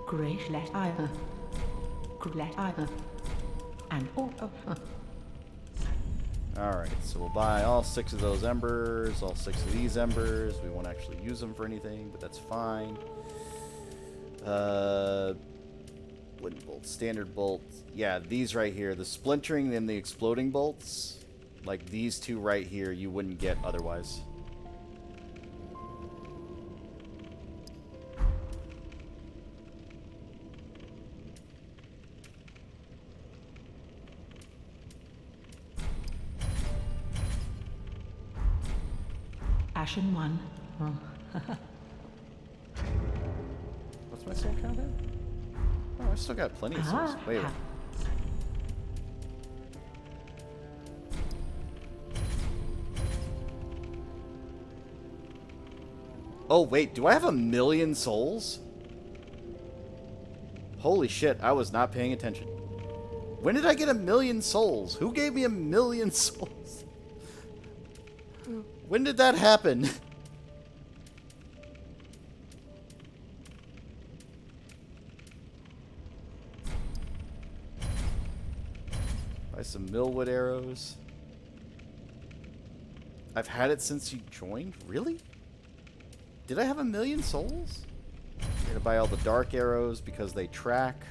great let either. Let either. And Alright, so we'll buy all 6 of those embers, all 6 of these embers. We won't actually use them for anything, but that's fine. Wooden bolts, standard bolts. Yeah, these right here. The splintering and the exploding bolts. Like these two right here, you wouldn't get otherwise. Ashen one. What's my soul count at? Oh, I still got plenty of souls. Wait. Oh, wait. Do I have 1,000,000 souls? Holy shit. I was not paying attention. When did I get 1,000,000 souls? Who gave me 1,000,000 souls? When did that happen? Buy some millwood arrows. I've had it since you joined? Really? Did I have 1,000,000 souls? I'm gonna buy all the dark arrows because they track.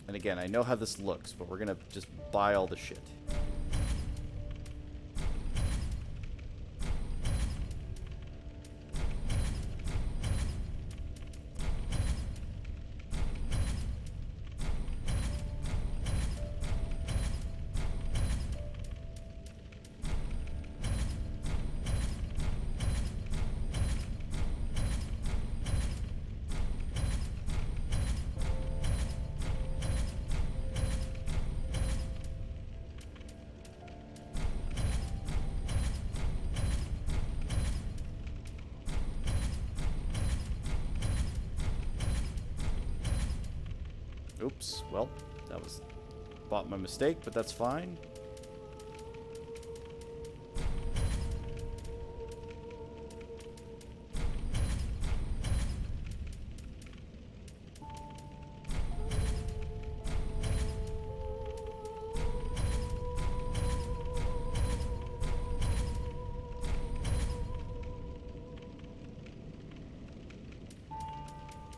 And again, I know how this looks, but we're gonna just buy all the shit. Oops, well, that was bought my mistake, but that's fine.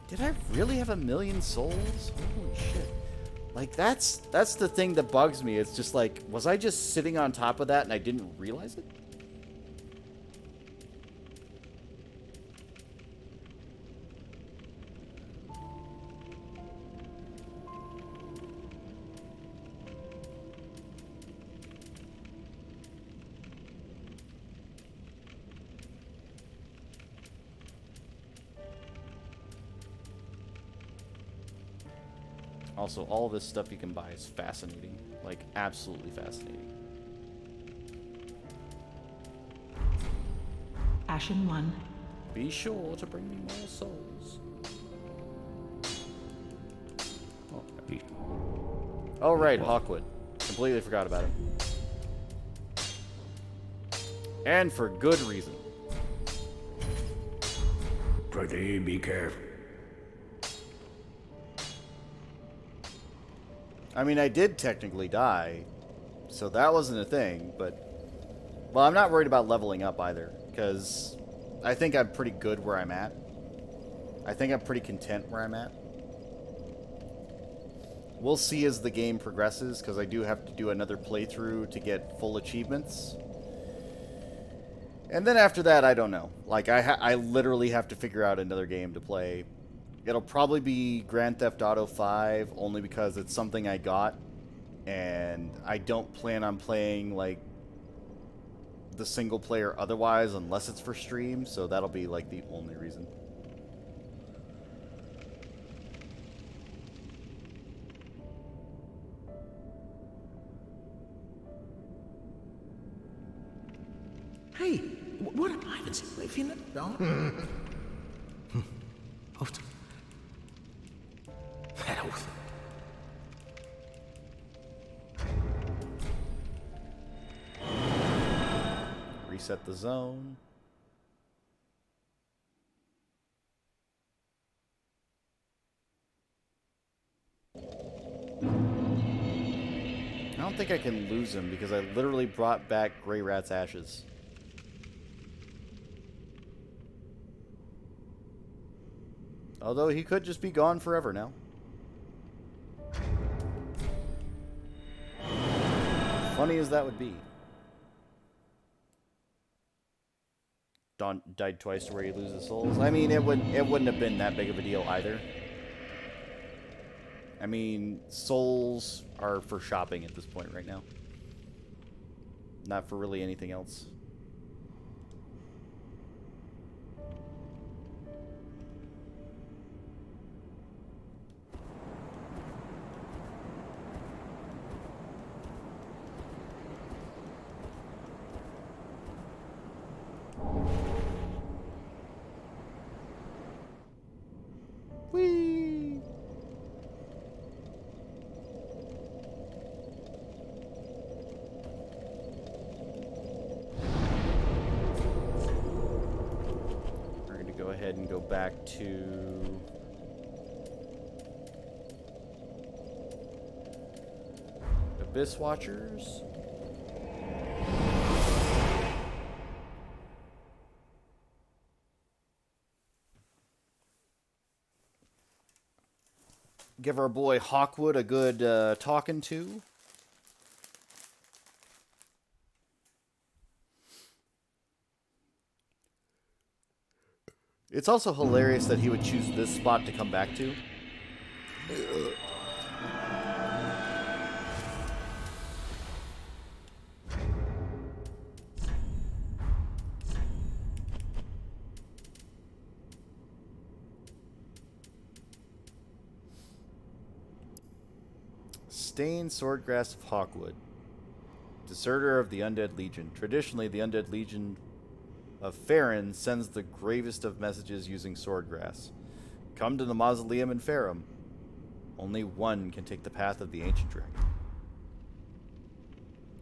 Did I really have 1,000,000 souls? Holy shit. Like, that's the thing that bugs me. It's just like, was I just sitting on top of that and I didn't realize it? Also, all this stuff you can buy is fascinating. Like, absolutely fascinating. Ashen one. Be sure to bring me more souls. Oh, right, Hawkwood. Completely forgot about him. And for good reason. Pretty be careful. I mean, I did technically die, so that wasn't a thing, but... Well, I'm not worried about leveling up either, because I think I'm pretty good where I'm at. I think I'm pretty content where I'm at. We'll see as the game progresses, because I do have to do another playthrough to get full achievements. And then after that, I don't know. Like, I literally have to figure out another game to play. It'll probably be Grand Theft Auto 5, only because it's something I got, and I don't plan on playing, like, the single player otherwise, unless it's for stream, so that'll be, like, the only reason. Hey, what am I even if you know? Hoofd. Health. Reset the zone. I don't think I can lose him because I literally brought back Grey Rat's ashes. Although he could just be gone forever now. Funny as that would be. Don died twice to where he loses souls. I mean, it wouldn't have been that big of a deal either. I mean, souls are for shopping at this point right now. Not for really anything else. Whee! We're going to go ahead and go back to Abyss Watchers. Give our boy Hawkwood a good talking to. It's also hilarious that he would choose this spot to come back to. Stained Swordgrass of Hawkwood. Deserter of the Undead Legion. Traditionally, the Undead Legion of Farron sends the gravest of messages using swordgrass. Come to the mausoleum in Farum. Only one can take the path of the ancient dragon.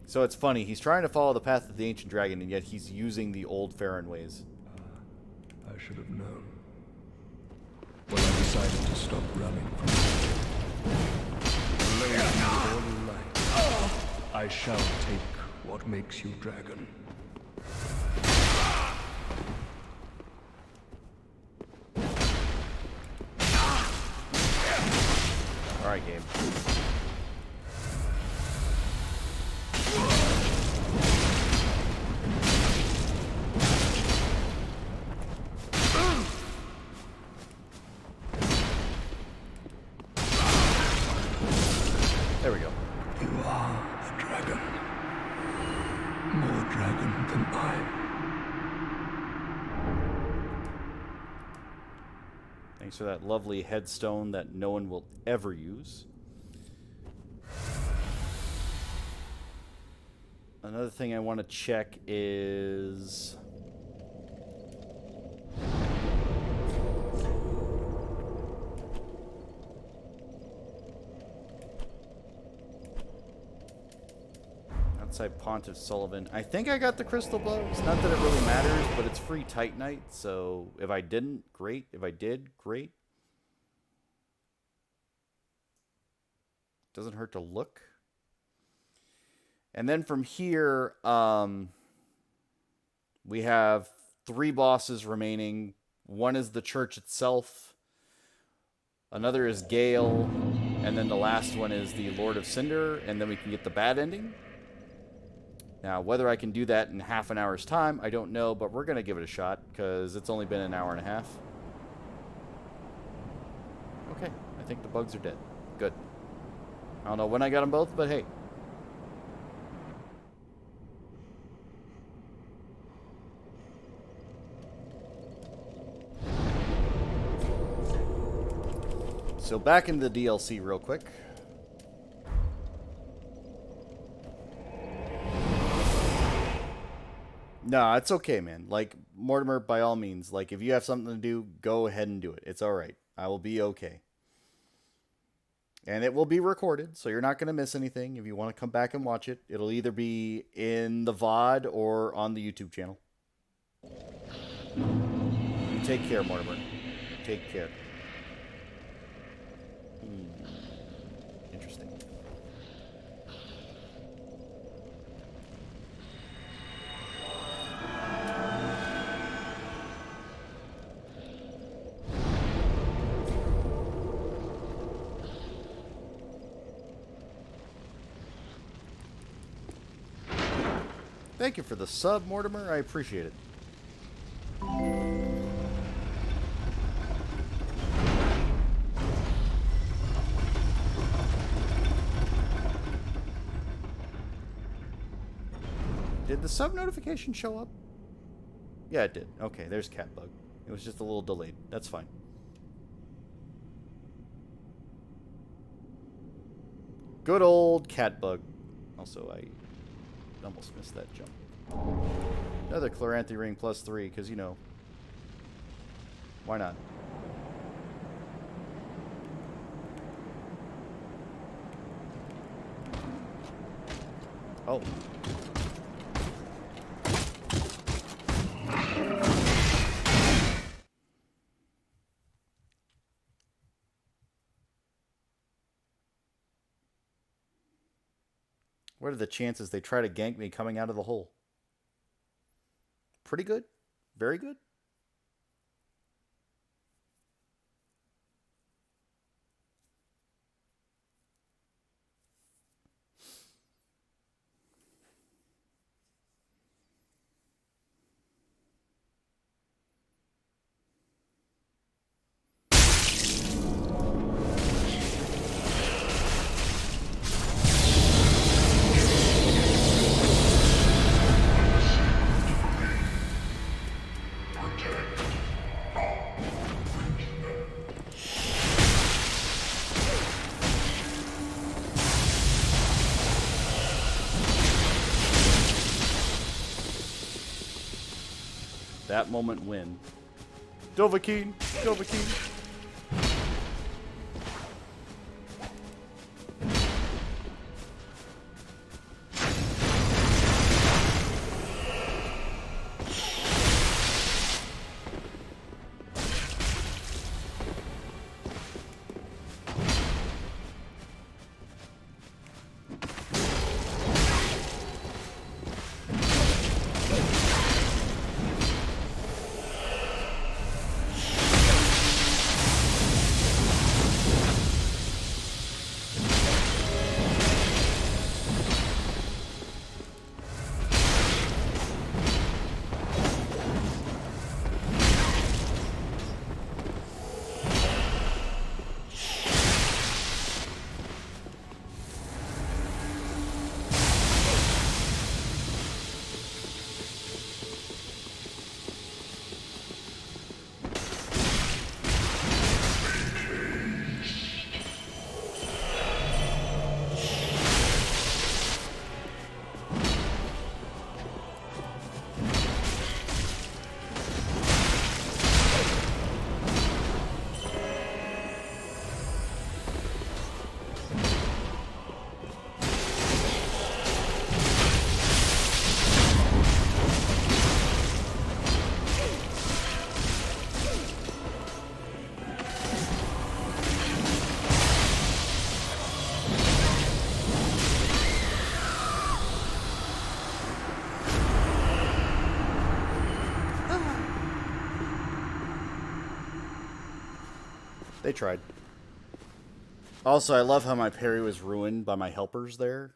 So it's funny, he's trying to follow the path of the ancient dragon, and yet he's using the old Farron ways. I should have known. When I decided to stop running from all light, I shall take what makes you dragon. Alright, game. There we go. You are a dragon. More dragon than I. Thanks for that lovely headstone that no one will ever use. Another thing I want to check is... outside Pontiff Sullivan. I think I got the crystal bugs. Not that it really matters, but it's free Titanite. So if I didn't, great. If I did, great. Doesn't hurt to look. And then from here, we have 3 bosses remaining. One is the church itself. Another is Gale. And then the last one is the Lord of Cinder. And then we can get the bad ending. Now, whether I can do that in half an hour's time, I don't know. But we're going to give it a shot because it's only been an hour and a half. Okay, I think the bugs are dead. Good. I don't know when I got them both, but hey. So back into the DLC real quick. No, it's okay, man. Like, Mortimer, by all means, like, if you have something to do, go ahead and do it. It's alright. I will be okay. And it will be recorded, so you're not going to miss anything. If you want to come back and watch it, it'll either be in the VOD or on the YouTube channel. You take care, Mortimer. Take care. Interesting. Thank you for the sub, Mortimer. I appreciate it. Did the sub notification show up? Yeah, it did. Okay, there's Catbug. It was just a little delayed. That's fine. Good old Catbug. Also, I almost missed that jump. Another Chloranthy ring +3, because, you know, why not? Oh. What are the chances they try to gank me coming out of the hole? Pretty good. Very good. That moment win. Dovahkiin! Dovahkiin! They tried. Also, I love how my parry was ruined by my helpers there.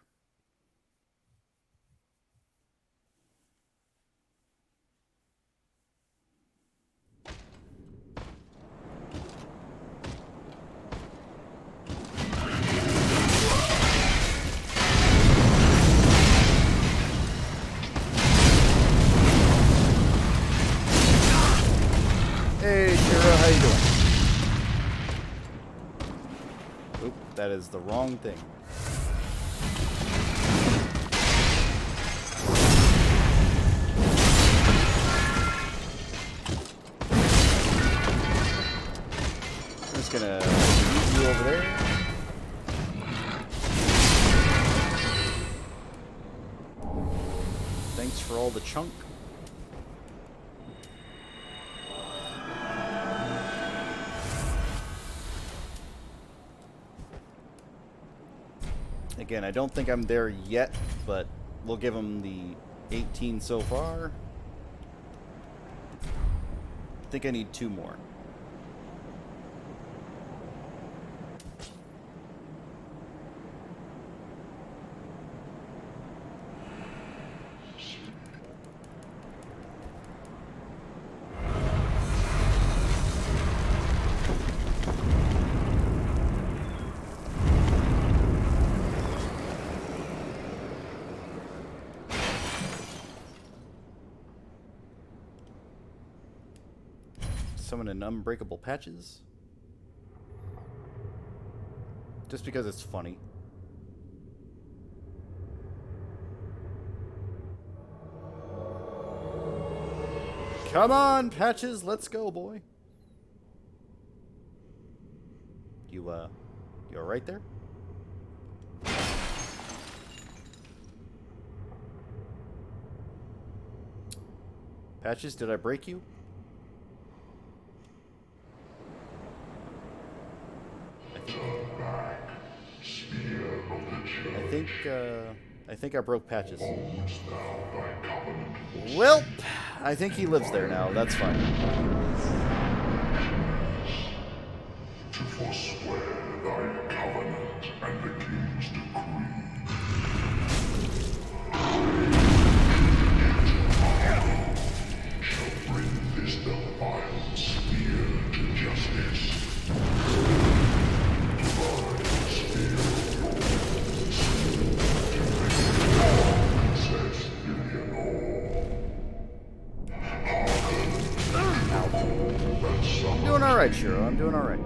Hey, Kira, how you doing? Oop, that is the wrong thing. I'm just gonna move you over there. Thanks for all the chunk. Again, I don't think I'm there yet, but we'll give him the 18 so far. I think I need 2 more. Summon an unbreakable patches. Just because it's funny. Come on, patches, let's go, boy. You alright there? Patches, did I break you? I think I broke Patches. Well, I think he lives there now. That's fine. To forswear thy covenant and the king's decree. Shall bring this defiled spear to justice. I'm doing alright, Shiro. I'm doing alright.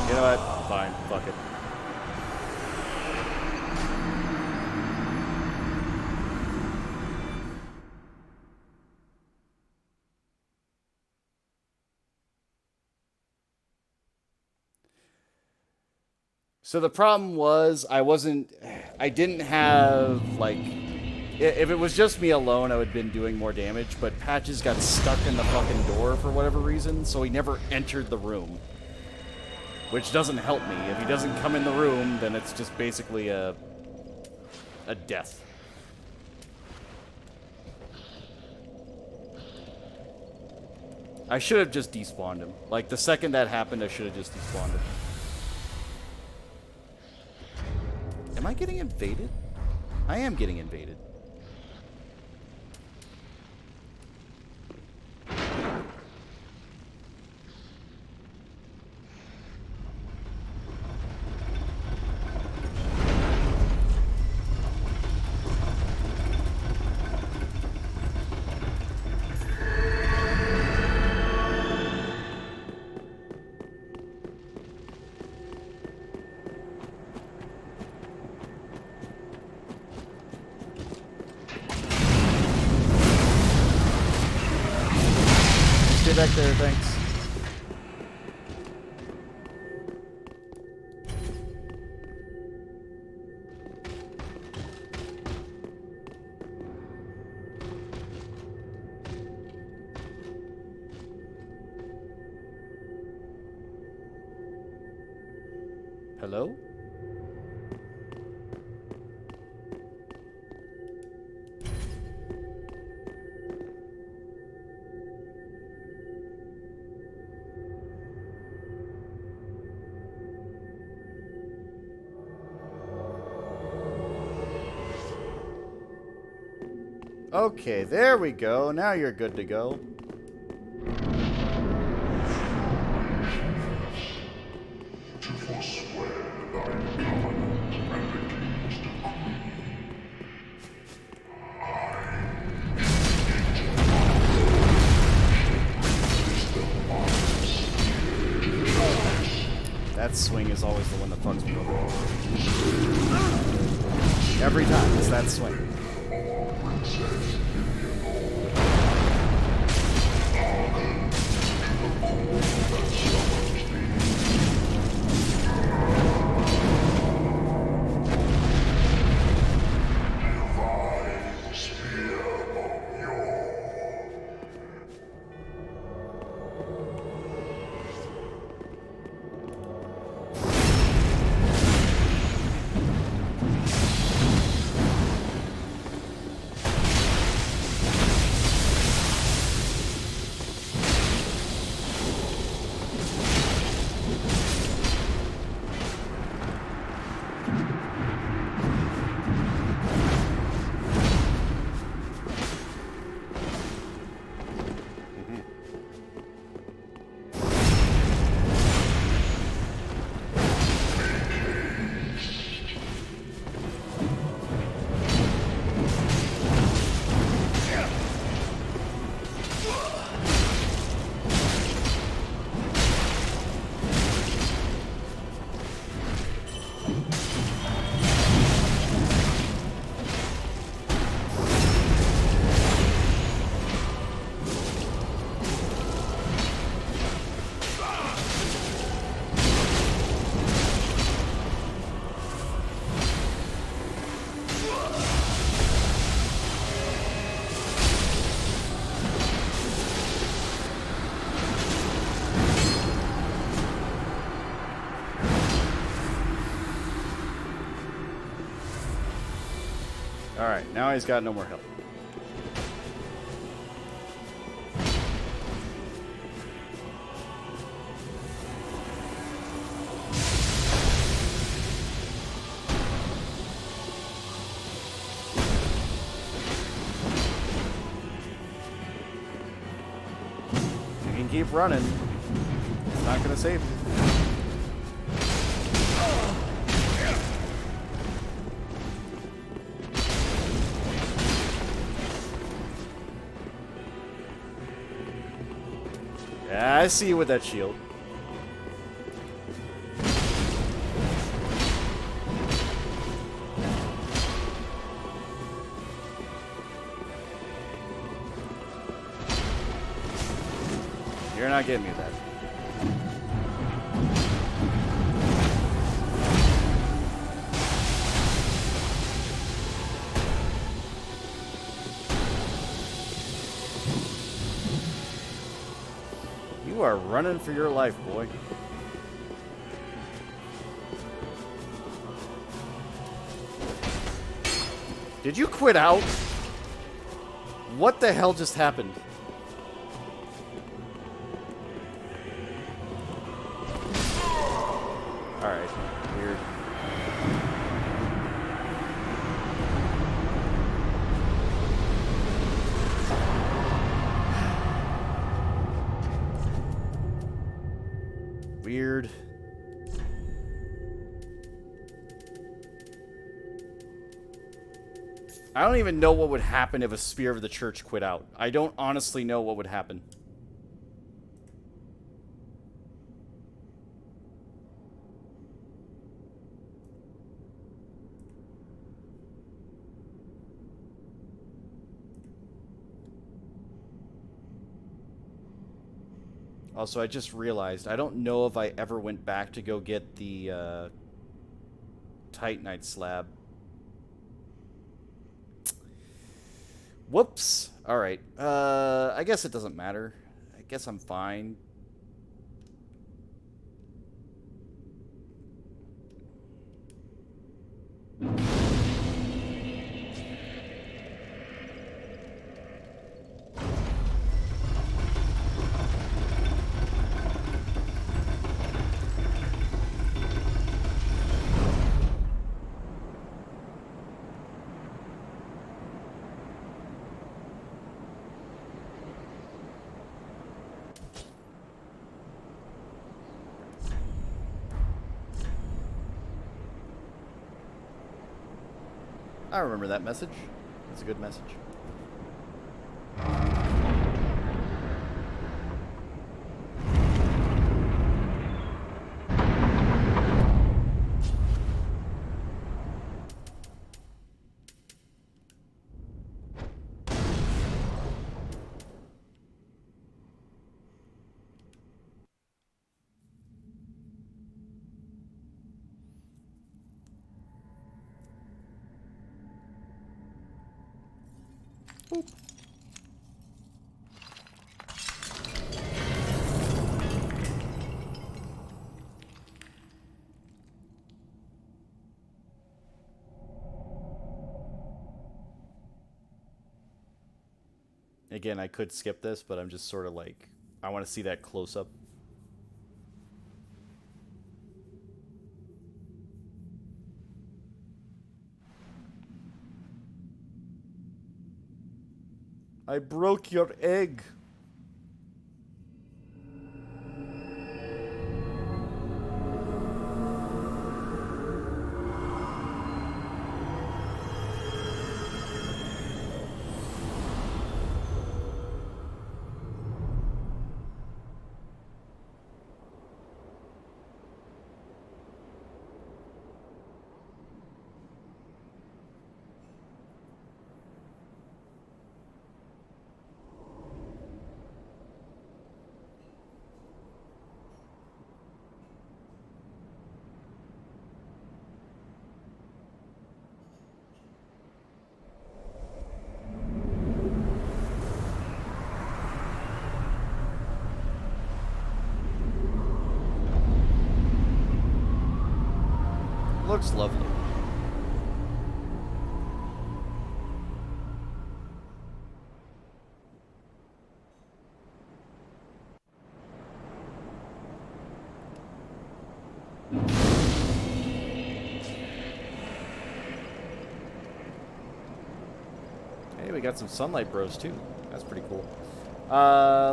You know what? Fine. Fuck it. So the problem was I didn't have, like, if it was just me alone, I would have been doing more damage, but Patches got stuck in the fucking door for whatever reason, so he never entered the room. Which doesn't help me. If he doesn't come in the room, then it's just basically a death. I should have just despawned him. Like, the second that happened, I should have just despawned him. Am I getting invaded? I am getting invaded. Stay back there, thanks. Hello? Okay, there we go. Now you're good to go. To forswear thy covenant and the king's decree. That swing is always the one that fucks me over. Every time, it's that swing. Alright, now he's got no more health. You can keep running. It's not going to save you. Yeah, I see you with that shield. You're not getting me that. You are running for your life, boy. Did you quit out? What the hell just happened? Alright, weird. Weird. I don't even know what would happen if a Spear of the Church quit out. I don't honestly know what would happen. Also, I just realized, I don't know if I ever went back to go get the Titanite slab. Whoops. Alright. I guess it doesn't matter. I guess I'm fine. I remember that message. It's a good message. Boop. Again, I could skip this, but I'm just sort of like, I want to see that close-up. I broke your egg. Looks lovely. Hey, we got some Sunlight Bros too. That's pretty cool.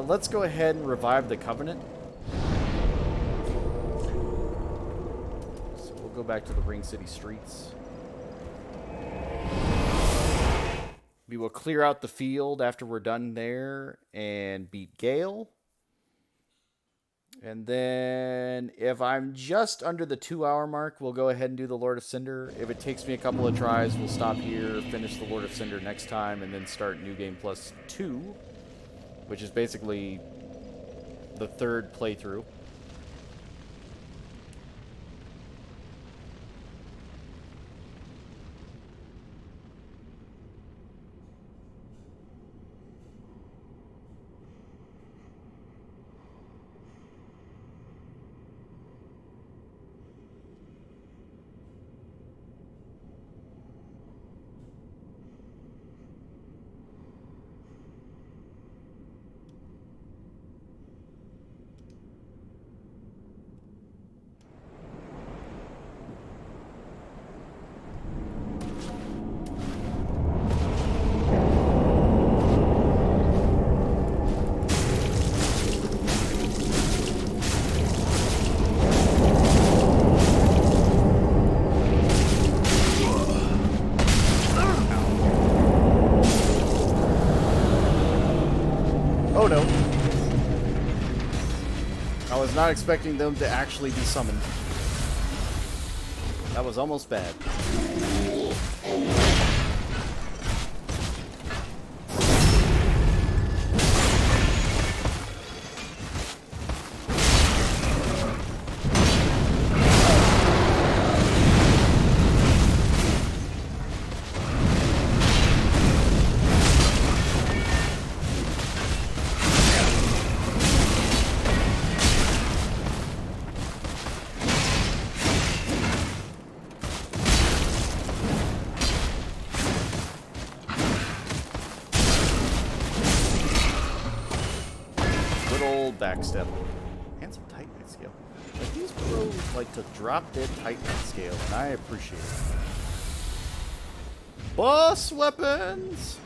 Let's go ahead and revive the Covenant. So we'll go back to the Ring City streets. We will clear out the field after we're done there and beat Gale. And then if I'm just under the 2-hour mark, we'll go ahead and do the Lord of Cinder. If it takes me a couple of tries, we'll stop here, finish the Lord of Cinder next time, and then start New Game Plus 2, which is basically the third playthrough. was not expecting them to actually be summoned. That was almost bad. Backstep. And some Titanite scale. Like, these pros like to drop their Titanite scale, and I appreciate it. Boss weapons!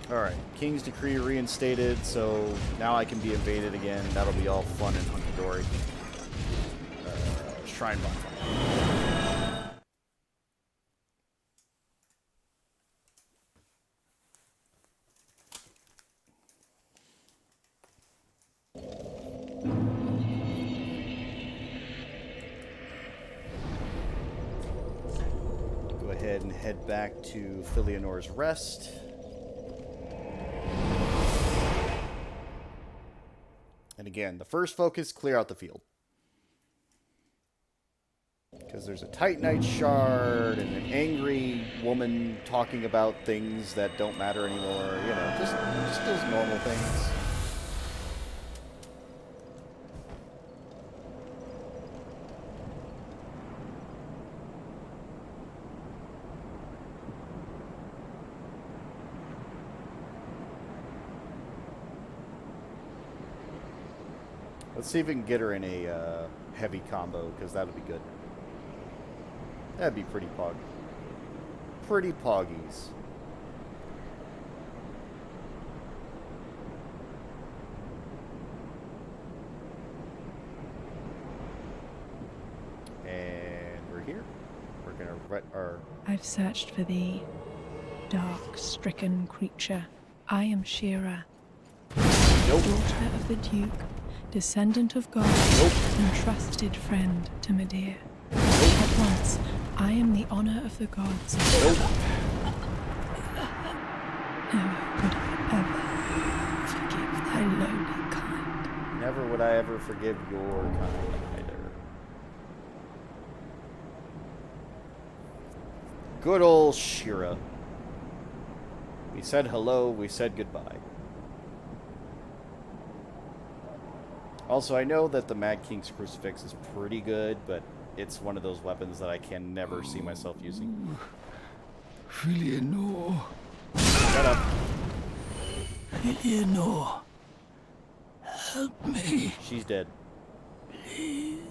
Alright, King's Decree reinstated, so now I can be invaded again. That'll be all fun and hunky-dory. Shrine bonfire. Go ahead and head back to Philionor's Rest. And again, the first focus, clear out the field. Because there's a Titanite shard and an angry woman talking about things that don't matter anymore. You know, just those normal things. Let's see if we can get her in a heavy combo, because that would be good. That'd be pretty pog. Pretty poggies. And we're here. We're gonna write our... I've searched for thee, dark, stricken creature. I am Shira, Nope. daughter of the Duke, descendant of God, Nope. and trusted friend to Medea. At once, I am the honor of the gods. Nope. Never would I ever forgive thy lowly kind. Never would I ever forgive your kind either. Good old Shira. We said hello, we said goodbye. Also, I know that the Mad King's Crucifix is pretty good, but it's one of those weapons that I can never see myself using. Philionor. Shut up. Philionor. Help me. She's dead. Please.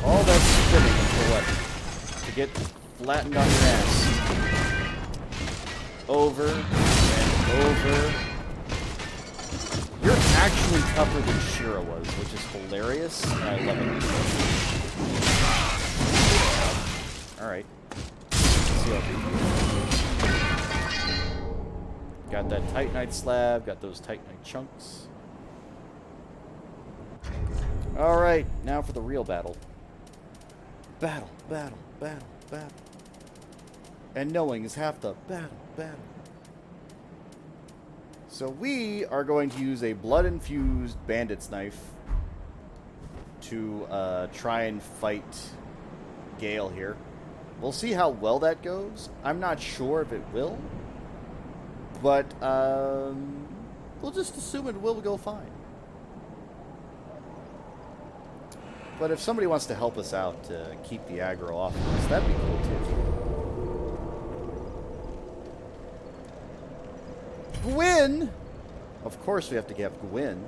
All that spinning for what? To get flattened on your ass. Over and over. You're actually tougher than Shira was, which is hilarious, and I love it. Alright. Let's see what we do. Got that Titanite slab, got those Titanite chunks. Alright, now for the real battle. Battle, battle, battle, battle. And knowing is half the battle, battle. So we are going to use a blood-infused bandit's knife to try and fight Gale here. We'll see how well that goes. I'm not sure if it will. But we'll just assume it will go fine. But if somebody wants to help us out to keep the aggro off of us, that'd be cool too. Gwyn! Of course we have to get Gwyn.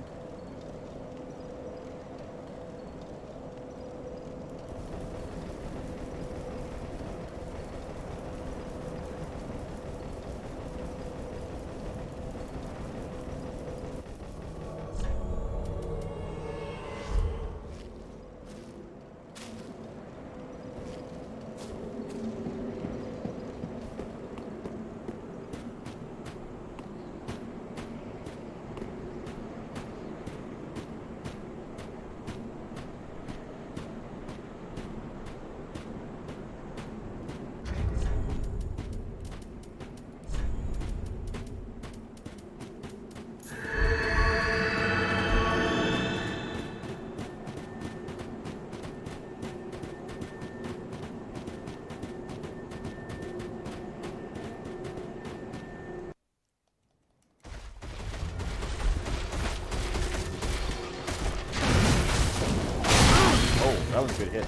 That was a good hit.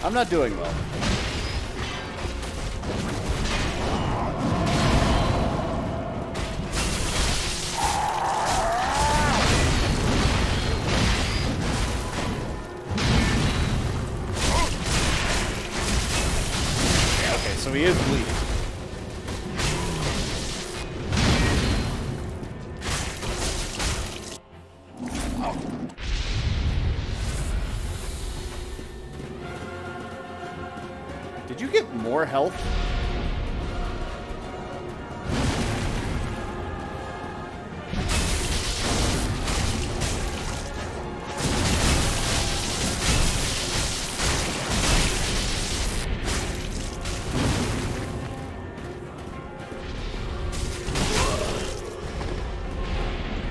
I'm not doing well. Okay, so he is bleeding. Did you get more health?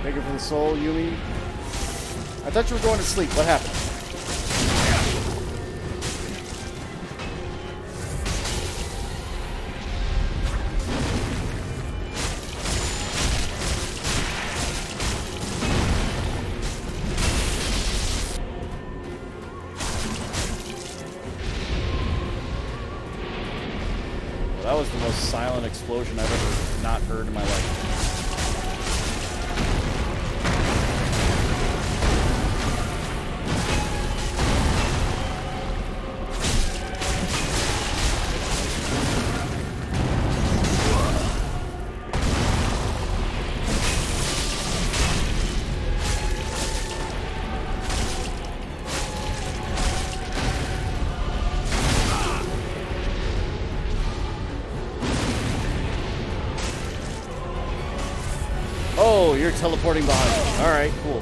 Thank you for the soul, Yumi. I thought you were going to sleep. What happened? That was the most silent explosion I've ever not heard in my life. Oh, you're teleporting behind me. Alright, cool.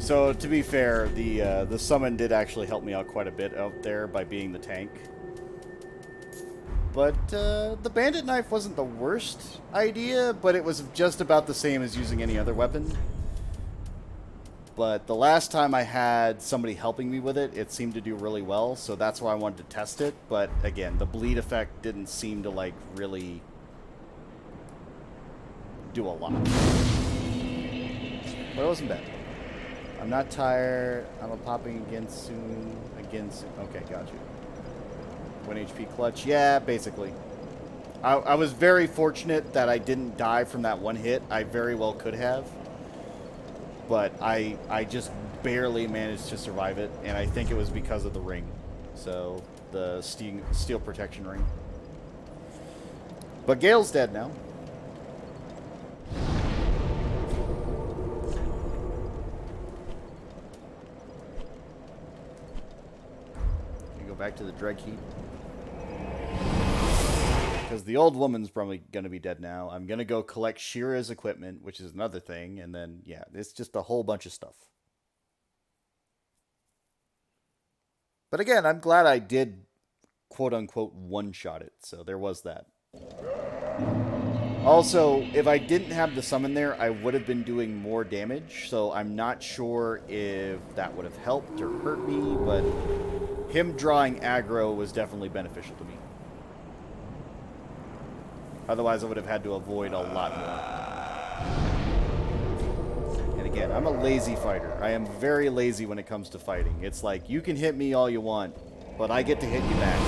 So to be fair, the summon did actually help me out quite a bit out there by being the tank. But the bandit knife wasn't the worst idea, but it was just about the same as using any other weapon. But the last time I had somebody helping me with it, it seemed to do really well, so that's why I wanted to test it. But again, the bleed effect didn't seem to like really do a lot. But it wasn't bad. I'm not tired. I'm popping again soon. Okay, got you. 1 HP clutch. Yeah, basically. I was very fortunate that I didn't die from that one hit. I very well could have. But I just barely managed to survive it, and I think it was because of the ring. So, the steel protection ring. But Gale's dead now. Back to the dreg heap. Because the old woman's probably going to be dead now. I'm going to go collect Shira's equipment, which is another thing. And then, yeah, it's just a whole bunch of stuff. But again, I'm glad I did, quote-unquote, one-shot it. So there was that. Also, if I didn't have the summon there, I would have been doing more damage. So I'm not sure if that would have helped or hurt me, but him drawing aggro was definitely beneficial to me. Otherwise, I would have had to avoid a lot more. And again, I'm a lazy fighter. I am very lazy when it comes to fighting. It's like, you can hit me all you want, but I get to hit you back.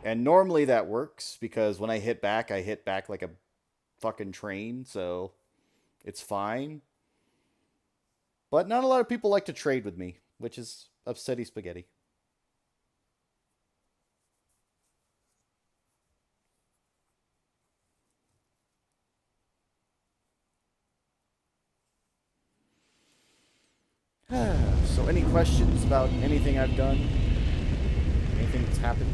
And normally that works, because when I hit back like a fucking train, so it's fine. But not a lot of people like to trade with me, which is upsetty spaghetti. So any questions about anything I've done? Anything that's happened?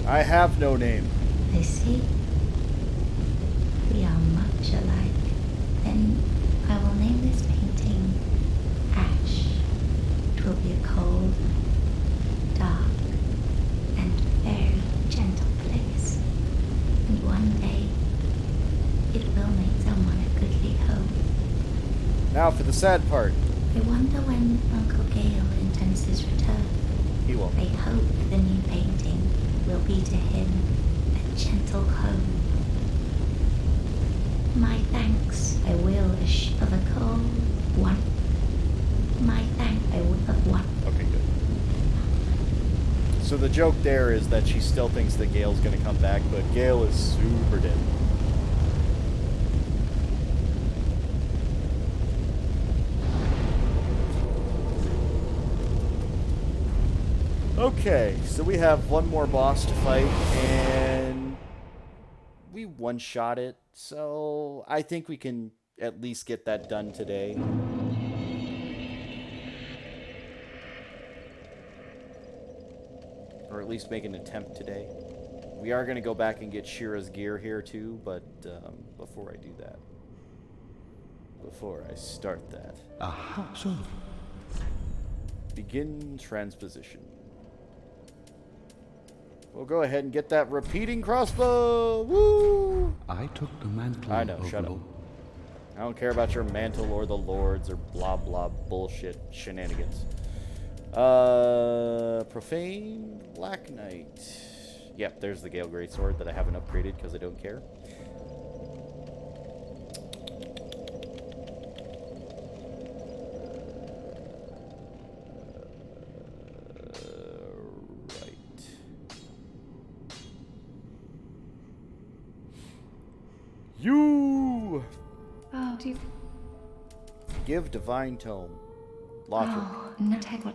I have no name. I see. We are much alike. Then I will name this painting Ash. It will be a cold, dark, and very gentle place. And one day, it will make someone a goodly home. Now for the sad part. I wonder when Uncle Gale intends his return. He won't. I hope the new painting will be to him a gentle home. My thanks I will of a cold one. My thank I will of one. Okay, good. So the joke there is that she still thinks that Gale's gonna come back, but Gale is super dead. Okay, so we have one more boss to fight, and we one-shot it, so I think we can at least get that done today. Or at least make an attempt today. We are going to go back and get Shira's gear here too, but before I do that, before I start that, Aha, so begin transposition. We'll go ahead and get that repeating crossbow. Woo! I took the mantle. I know, shut up. I don't care about your mantle or the lords or blah blah bullshit shenanigans. Profane Black Knight. Yep, there's the Gale Greatsword that I haven't upgraded because I don't care. You Oh, do you... give divine tome. Lothric. Oh, no, take one.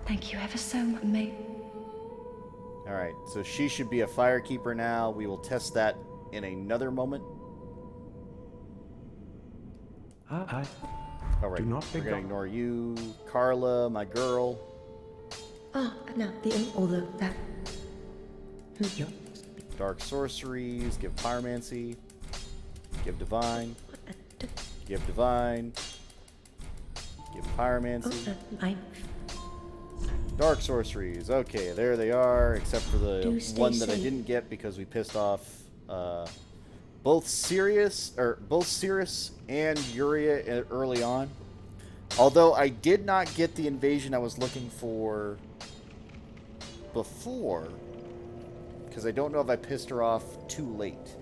Thank you ever so much, mate. Alright, so she should be a firekeeper now. We will test that in another moment. I Alright, Do not we're gonna think- ignore you. Carla, my girl. Oh, no, although that... Yeah. Dark sorceries, give pyromancy. Give divine. Give divine. Give pyromancy. I... Dark sorceries. Okay, there they are, except for the Do stay one that I safe. didn't get because we pissed off both Sirius and Uria early on. Although I did not get the invasion I was looking for before, because I don't know if I pissed her off too late.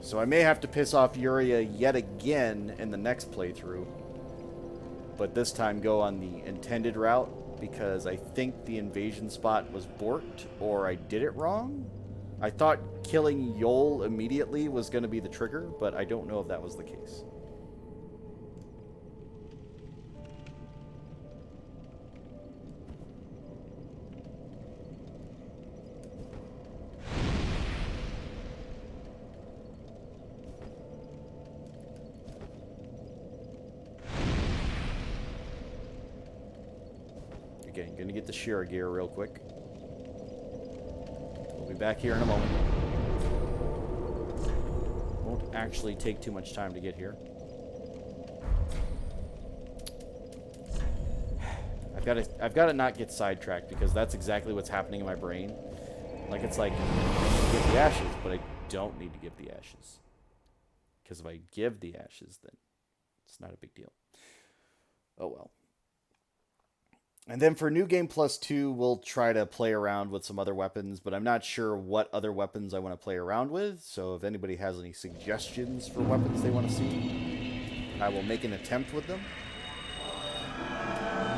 So I may have to piss off Uria yet again in the next playthrough, but this time go on the intended route, because I think the invasion spot was borked, or I did it wrong. I thought killing Yol immediately was going to be the trigger, but I don't know if that was the case. Again, gonna get the Shira gear real quick. We'll be back here in a moment. Won't actually take too much time to get here. I've got to not get sidetracked, because that's exactly what's happening in my brain. Like, it's like, give the ashes, but I don't need to give the ashes. Because if I give the ashes, then it's not a big deal. Oh well. And then for New Game Plus 2, we'll try to play around with some other weapons, but I'm not sure what other weapons I want to play around with, so if anybody has any suggestions for weapons they want to see, I will make an attempt with them.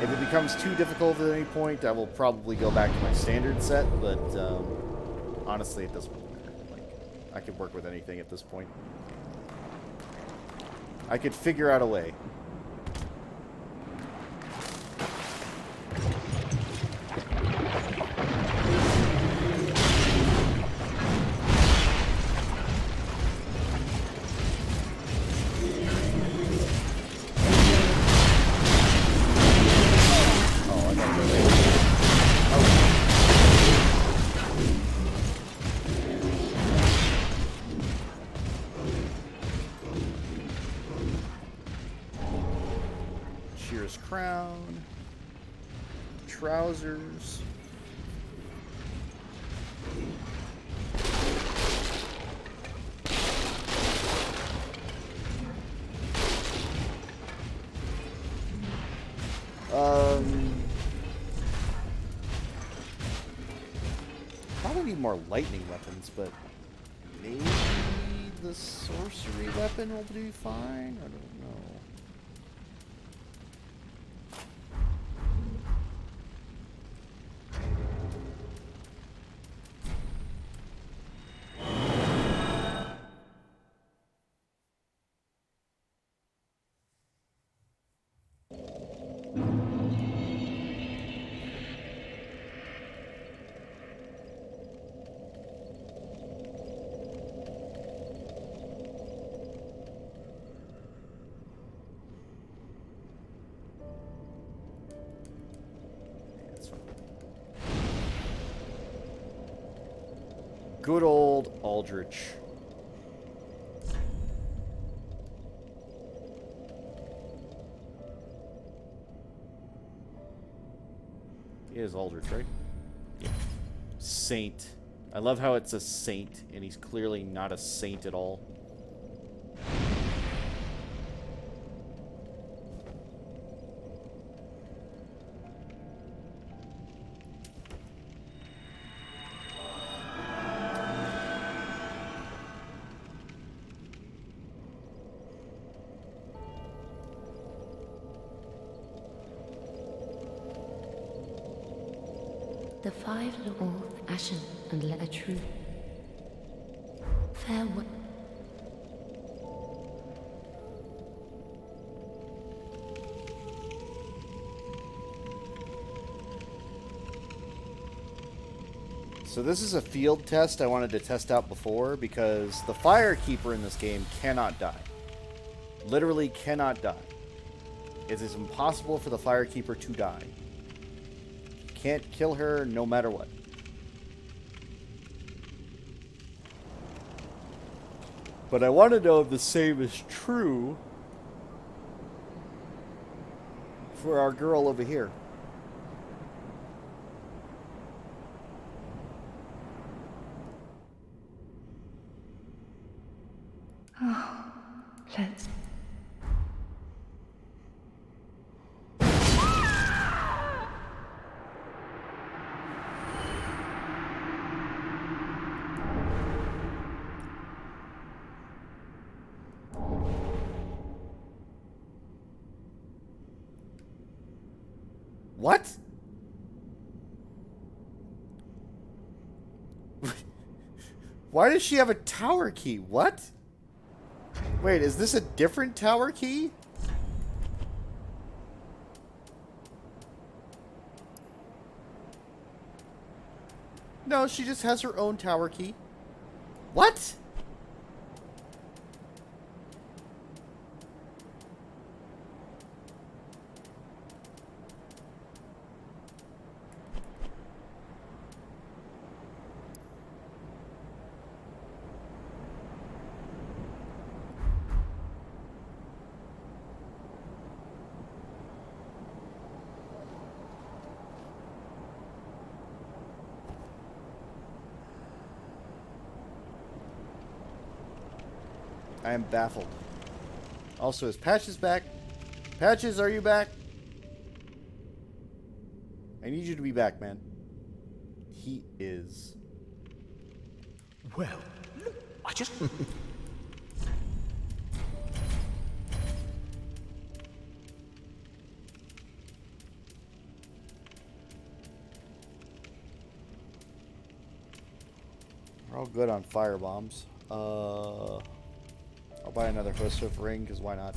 If it becomes too difficult at any point, I will probably go back to my standard set, but honestly, it doesn't really matter. Like, I could work with anything at this point. I could figure out a way. Shira's crown, trousers. Probably need more lightning weapons, but maybe the sorcery weapon will do fine. I don't know. Good old Aldrich. He is Aldrich, right? Yeah. Saint. I love how it's a saint, and he's clearly not a saint at all. The five little ashen and let a true. Farewell. So this is a field test I wanted to test out before because the Firekeeper in this game cannot die. Literally cannot die. It is impossible for the Firekeeper to die. You can't kill her no matter what. But I want to know if the same is true for our girl over here. Let's. What? Why does she have a tower key? What? Wait, is this a different tower key? No, she just has her own tower key. What? I am baffled. Also, is Patches back? Patches, are you back? I need you to be back, man. He is. Well, look, I just... We're all good on fire bombs. I'll buy another Hosthof ring, because why not?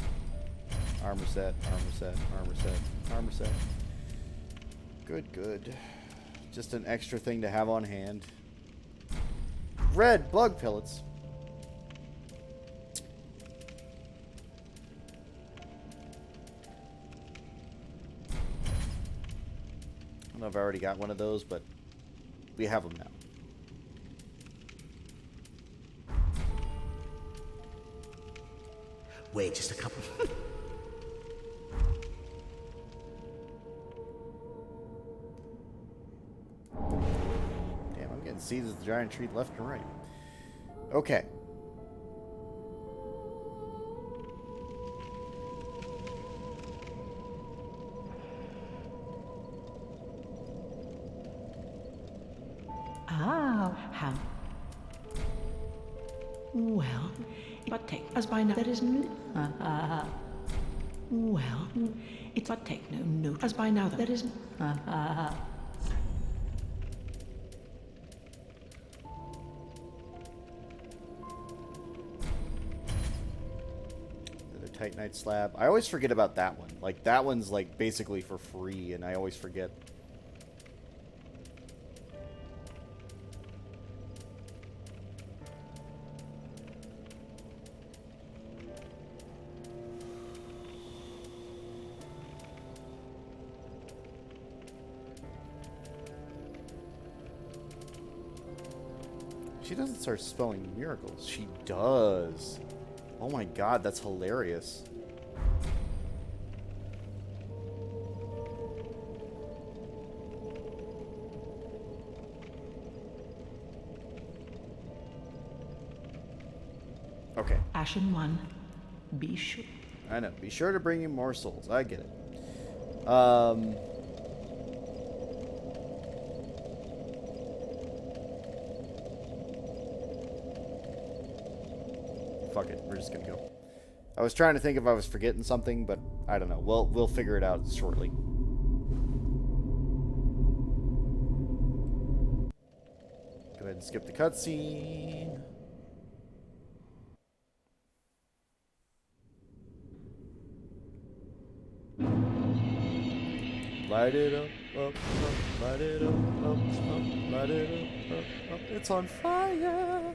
Armor set, armor set, armor set, armor set. Good, good. Just an extra thing to have on hand. Red bug pellets. I don't know if I already got one of those, but we have them now. Wait just a couple. Damn, I'm getting seeds of the giant tree left and right. Okay. Ah, how? Well, but take as by now there is no. Well, it's but take no note as by now there is. The Titanite slab. I always forget about that one. Like, that one's, like, basically for free, and I always forget. She doesn't start spelling miracles. She does. Oh my god, that's hilarious. Okay. Ashen one, be sure. I know. Be sure to bring you more souls. I get it. Fuck it. We're just gonna go. I was trying to think if I was forgetting something, but I don't know. We'll figure it out shortly. and skip the cutscene. Light it up, up, up, light it up, up, up, light it up, up, it's on fire.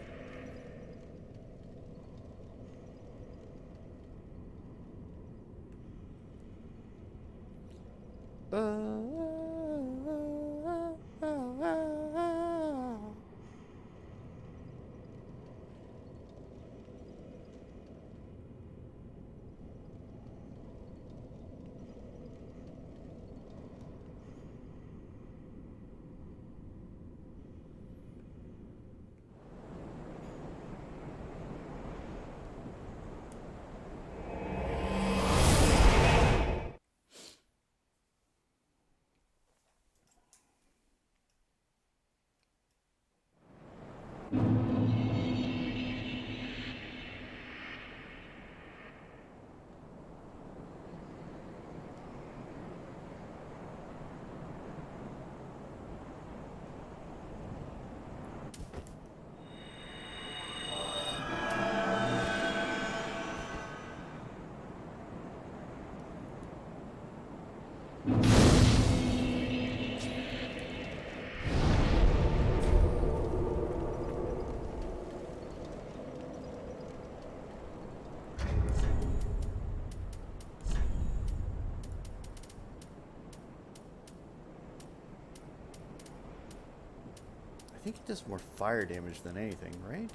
I think it does more fire damage than anything, right?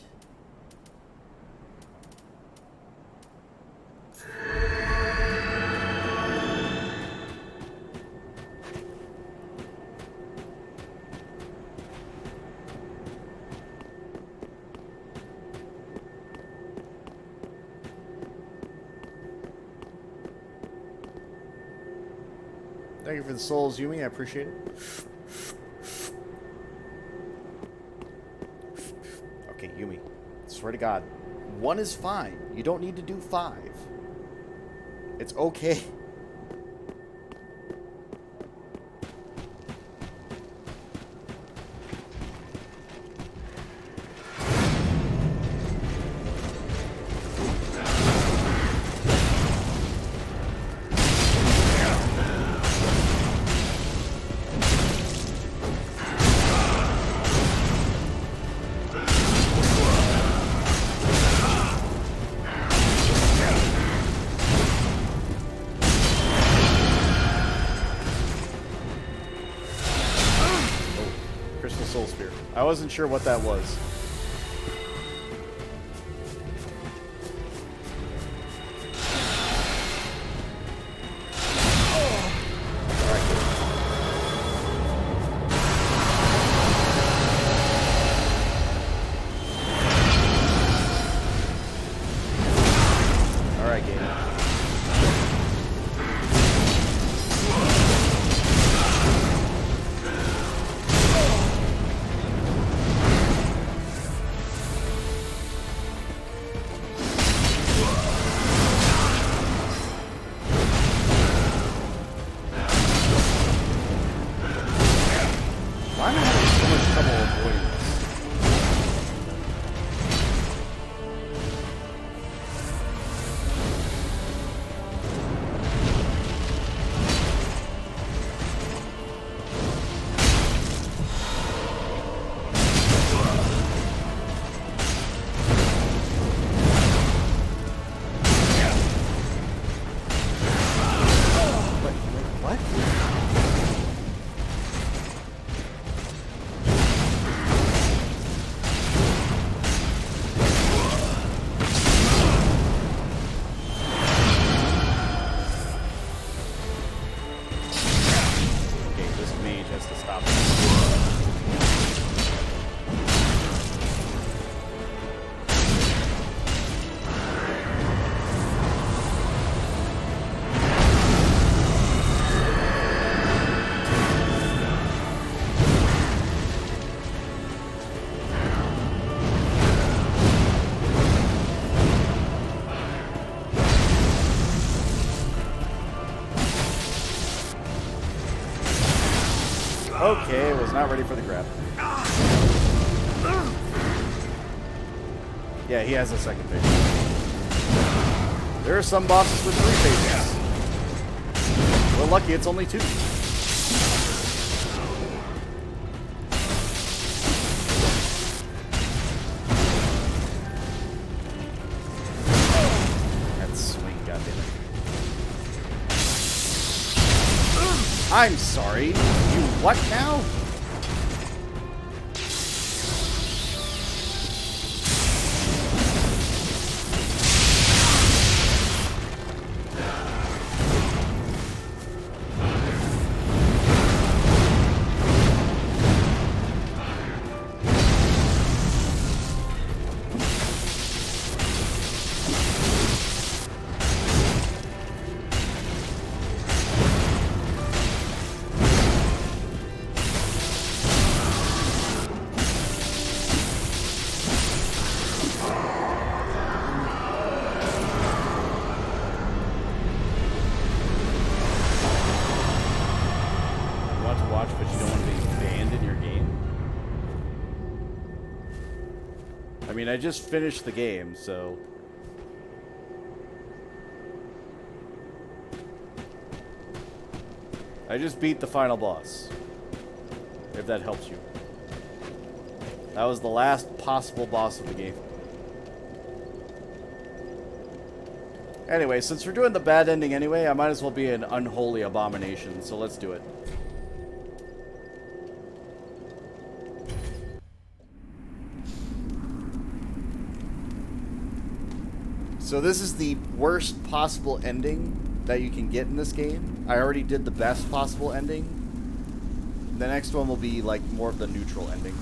Thank you for the souls, Yumi. I appreciate it. Okay, Yumi. Swear to God. 1 is fine. You don't need to do 5. It's okay. Soul Spear. I wasn't sure what that was. Alright, game. Why am I having so much trouble avoiding this? What? To stop it. Okay, was not ready for the grab. Yeah, he has a second phase. There are some bosses with 3 phases. We're lucky it's only 2. That's sweet, goddammit. I'm sorry. You what now? I mean, I just finished the game, so... I just beat the final boss. If that helps you. That was the last possible boss of the game. Anyway, since we're doing the bad ending anyway, I might as well be an unholy abomination, so let's do it. So this is the worst possible ending that you can get in this game. I already did the best possible ending. The next one will be like more of the neutral ending.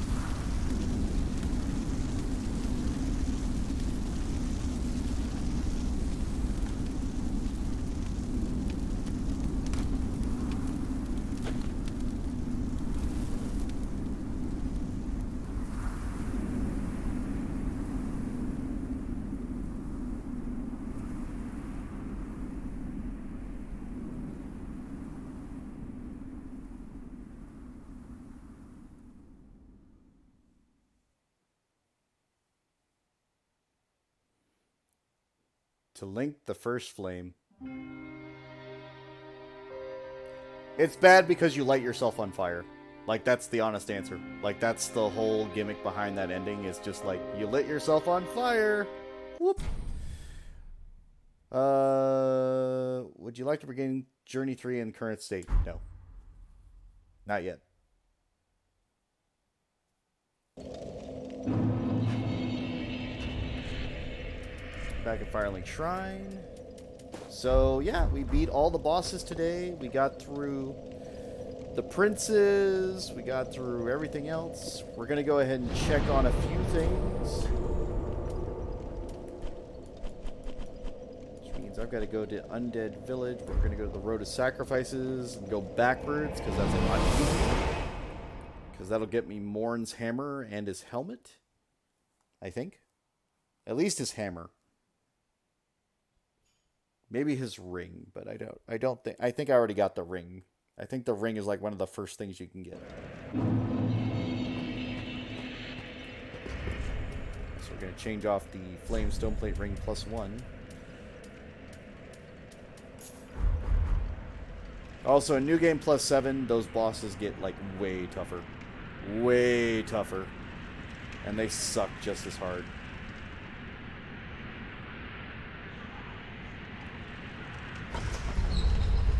To link the first flame. It's bad because you light yourself on fire. Like, that's the honest answer. Like, that's the whole gimmick behind that ending. Is just like, you lit yourself on fire. Whoop. Would you like to regain Journey 3 in current state? No. Not yet. Back at Firelink Shrine. So, yeah, we beat all the bosses today. We got through the princes. We got through everything else. We're going to go ahead and check on a few things. Which means I've got to go to Undead Village. We're going to go to the Road of Sacrifices and go backwards because that's a lot easier. Because that'll get me Morn's hammer and his helmet. I think. At least his hammer. Maybe his ring, but I don't think... I think I already got the ring. I think the ring is like one of the first things you can get. So we're going to change off the Flame Stoneplate Ring +1. Also, in New Game +7, those bosses get like way tougher. Way tougher. And they suck just as hard.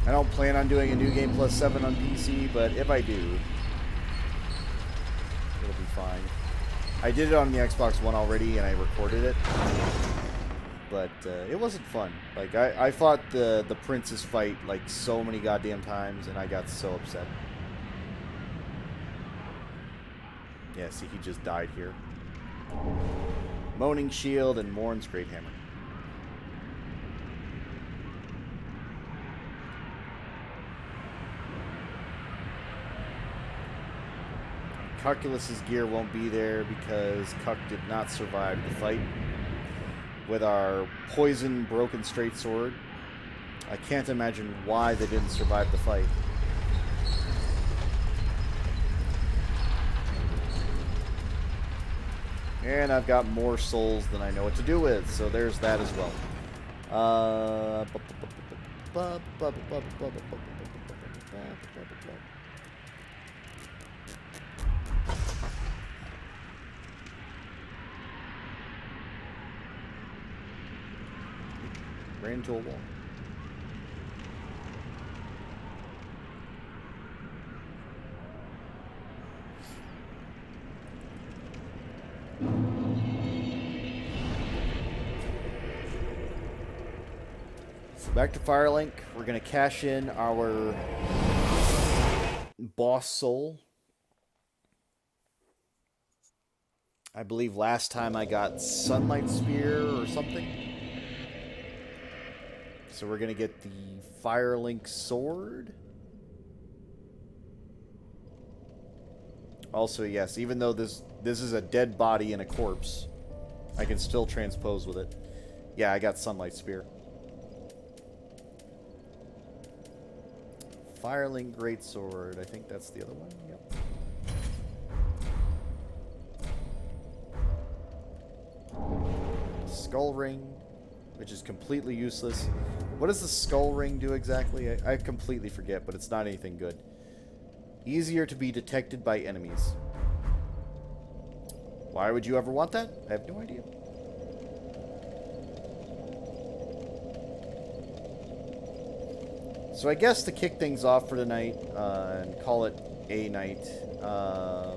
I don't plan on doing a New Game +7 on PC, but if I do, it'll be fine. I did it on the Xbox One already, and I recorded it, but it wasn't fun. Like, I fought the Princess fight like so many goddamn times, and I got so upset. Yeah, see, he just died here. Moaning Shield and Morn's Great Hammer. Cuculus's gear won't be there because Cuck did not survive the fight with our poison broken straight sword. I can't imagine why they didn't survive the fight. And I've got more souls than I know what to do with, so there's that as well. Ran into a wall. Back to Firelink. We're going to cash in our boss soul. I believe last time I got Sunlight Spear or something. So we're going to get the Firelink Sword. Also, yes, even though this is a dead body and a corpse, I can still transpose with it. Yeah, I got Sunlight Spear. Firelink Greatsword. I think that's the other one. Yep. Skull Ring, which is completely useless. What does the Skull Ring do exactly? I completely forget, but it's not anything good. Easier to be detected by enemies. Why would you ever want that? I have no idea. So I guess to kick things off for tonight and call it a night. I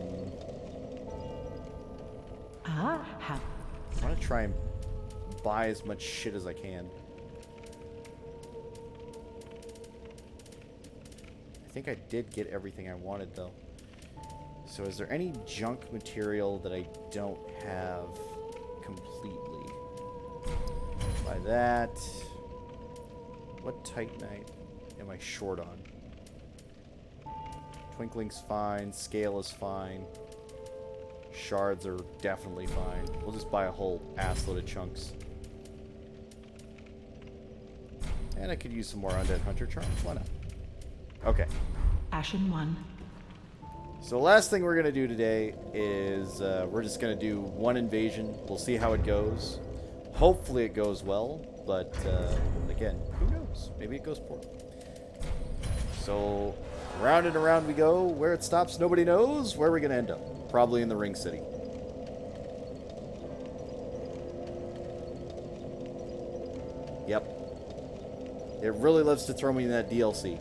want to try and buy as much shit as I can. I think I did get everything I wanted, though. So is there any junk material that I don't have completely? Buy that. What Titanite am I short on? Twinkling's fine. Scale is fine. Shards are definitely fine. We'll just buy a whole assload of chunks. And I could use some more Undead Hunter Charms. Why not? Okay. Ashen 1. So the last thing we're going to do today is we're just going to do one invasion. We'll see how it goes. Hopefully it goes well. But, again, who knows? Maybe it goes poorly. So, round and around we go. Where it stops, nobody knows. Where are we going to end up? Probably in the Ring City. Yep. It really loves to throw me in that DLC.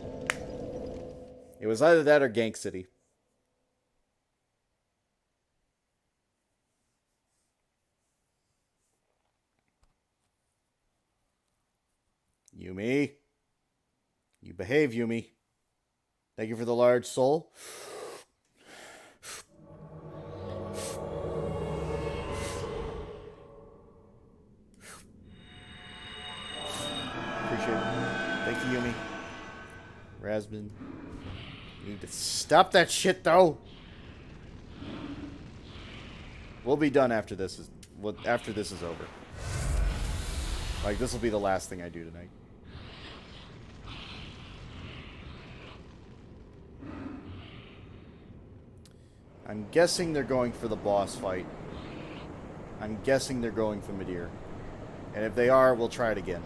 It was either that or Gank City. Yumi. You behave, Yumi. Thank you for the large soul. Appreciate it. Thank you, Yumi. Rasmin. You need to stop that shit, though. We'll be done after this is over. Like, this will be the last thing I do tonight. I'm guessing they're going for the boss fight. I'm guessing they're going for Midir. And if they are, we'll try it again.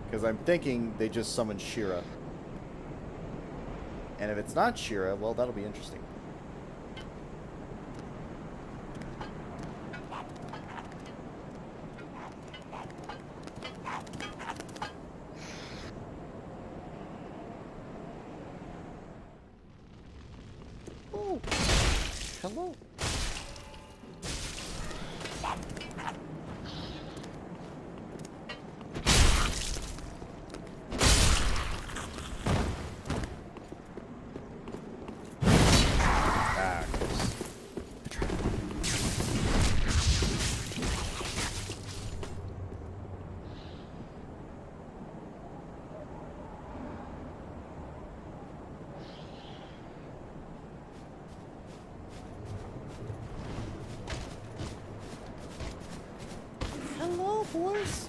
Because I'm thinking they just summoned Shira. And if it's not Shira, well, that'll be interesting. Oh, hello. Hello, boys.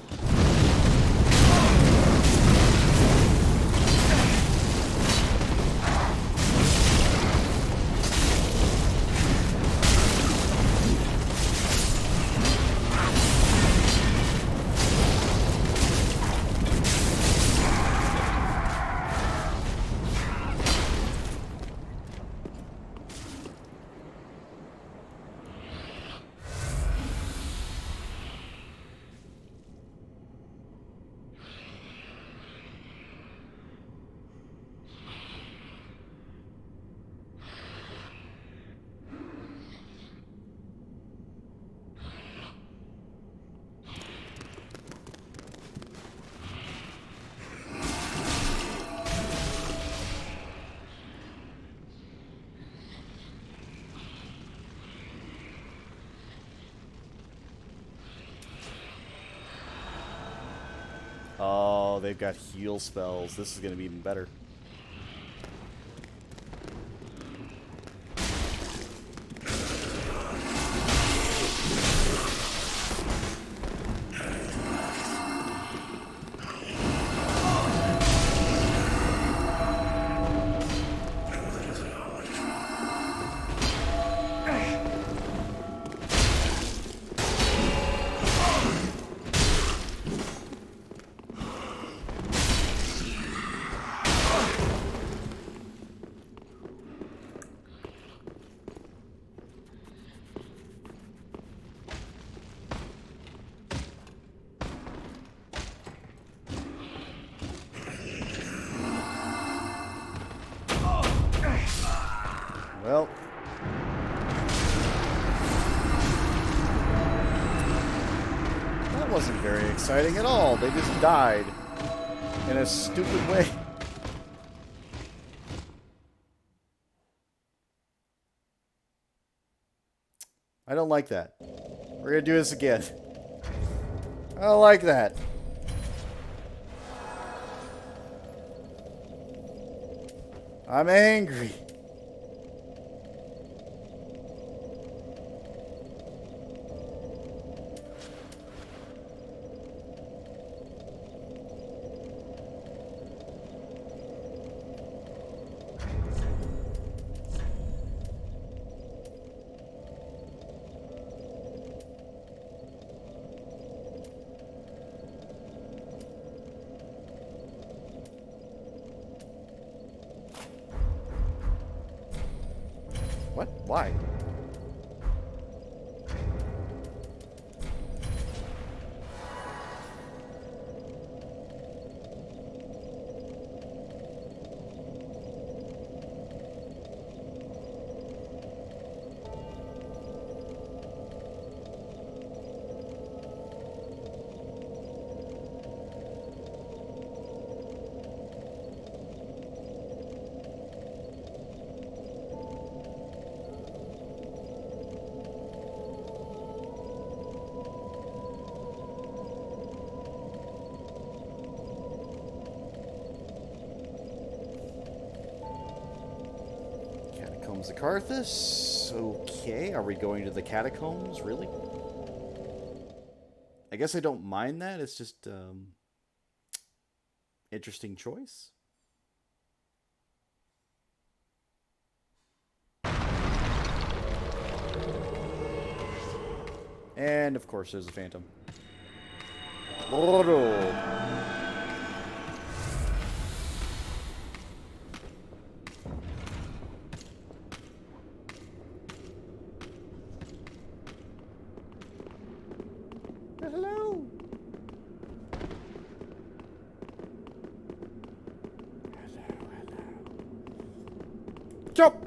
Oh, they've got heal spells. This is going to be even better. Well, that wasn't very exciting at all. They just died in a stupid way. I don't like that. We're gonna do this again. I don't like that. I'm angry. What? Why? Catacombs of Carthus. Okay, are we going to the catacombs? Really? I guess I don't mind that. It's just interesting choice. And of course, there's a phantom. Loro. Hello. Hello. Jump.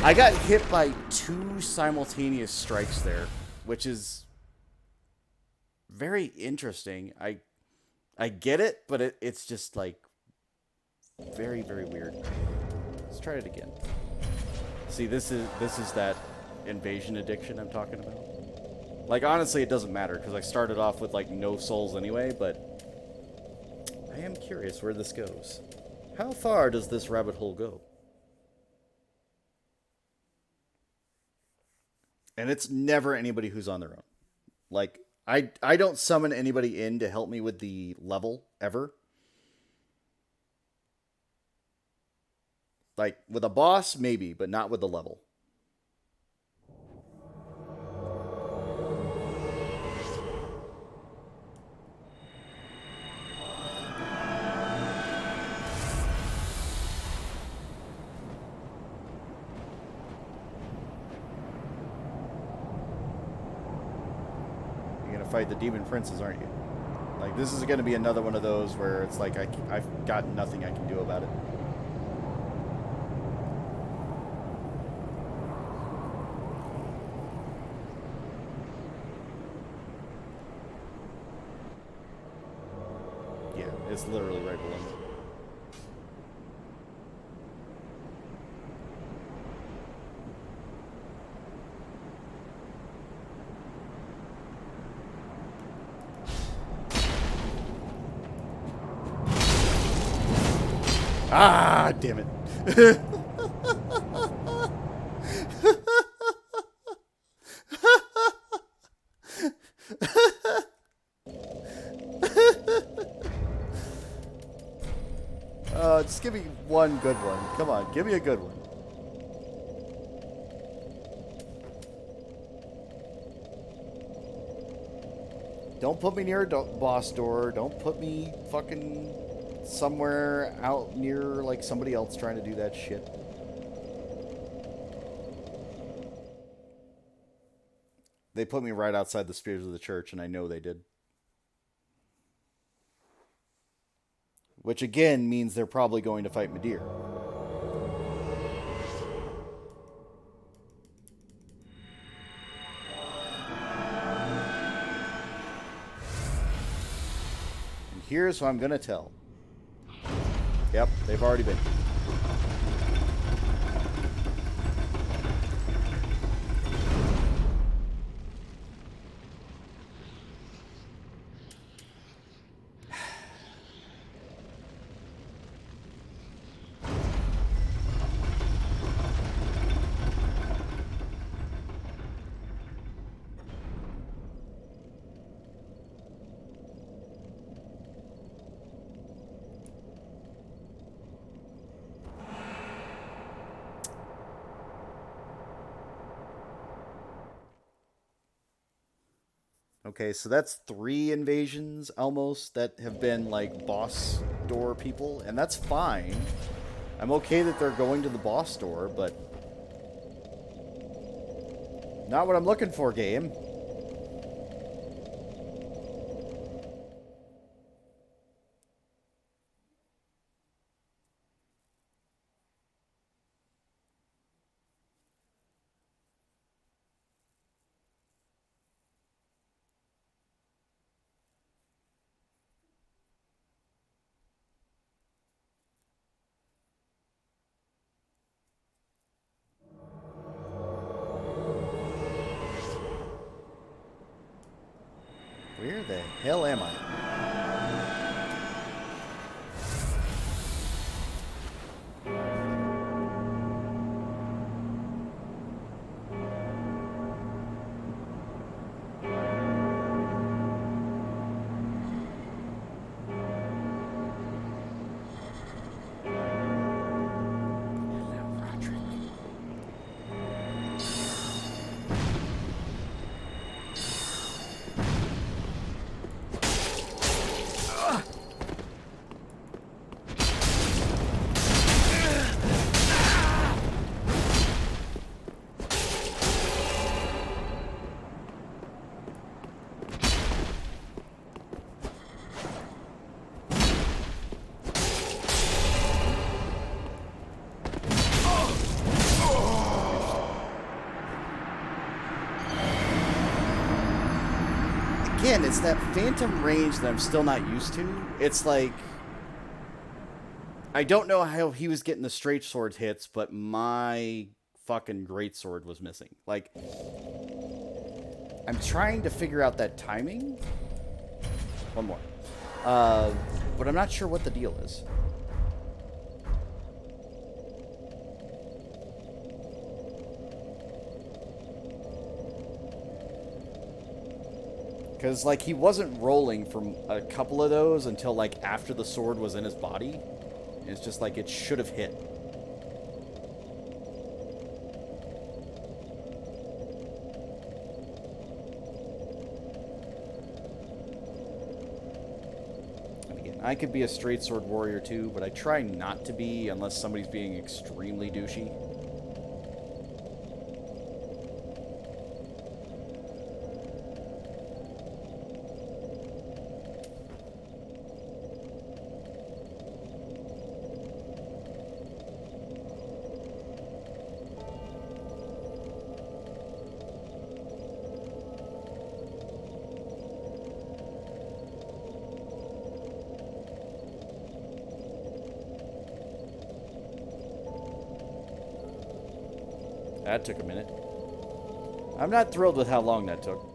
I got hit by 2 simultaneous strikes there, which is very interesting. I get it, but it's just like very, very weird. Let's try it again. See, this is that invasion addiction I'm talking about. Like, honestly, it doesn't matter because I started off with like no souls anyway, but I am curious where this goes. How far does this rabbit hole go? And it's never anybody who's on their own. Like, I don't summon anybody in to help me with the level, ever. Like, with a boss, maybe, but not with the level. fight the demon princes, aren't you? Like, this is going to be another one of those where it's like I've got nothing I can do about it. Yeah, it's literally right below me. Ah, damn it. Just give me one good one. Come on, give me a good one. Don't put me near a boss door. Don't put me fucking somewhere out near, like, somebody else trying to do that shit. They put me right outside the spears of the church, and I know they did. Which, again, means they're probably going to fight Midir. And here's who I'm going to tell. Yep, they've already been. Okay, so that's 3 invasions almost that have been like boss door people, and that's fine. I'm okay that they're going to the boss door, but not what I'm looking for, game. Where the hell am I? Again, it's that phantom range that I'm still not used to. It's like, I don't know how he was getting the straight sword hits, but my fucking greatsword was missing. Like, I'm trying to figure out that timing. One more. But I'm not sure what the deal is. Because, like, he wasn't rolling from a couple of those until, like, after the sword was in his body. It's just like it should have hit. And again, I could be a straight sword warrior too, but I try not to be unless somebody's being extremely douchey. That took a minute. I'm not thrilled with how long that took.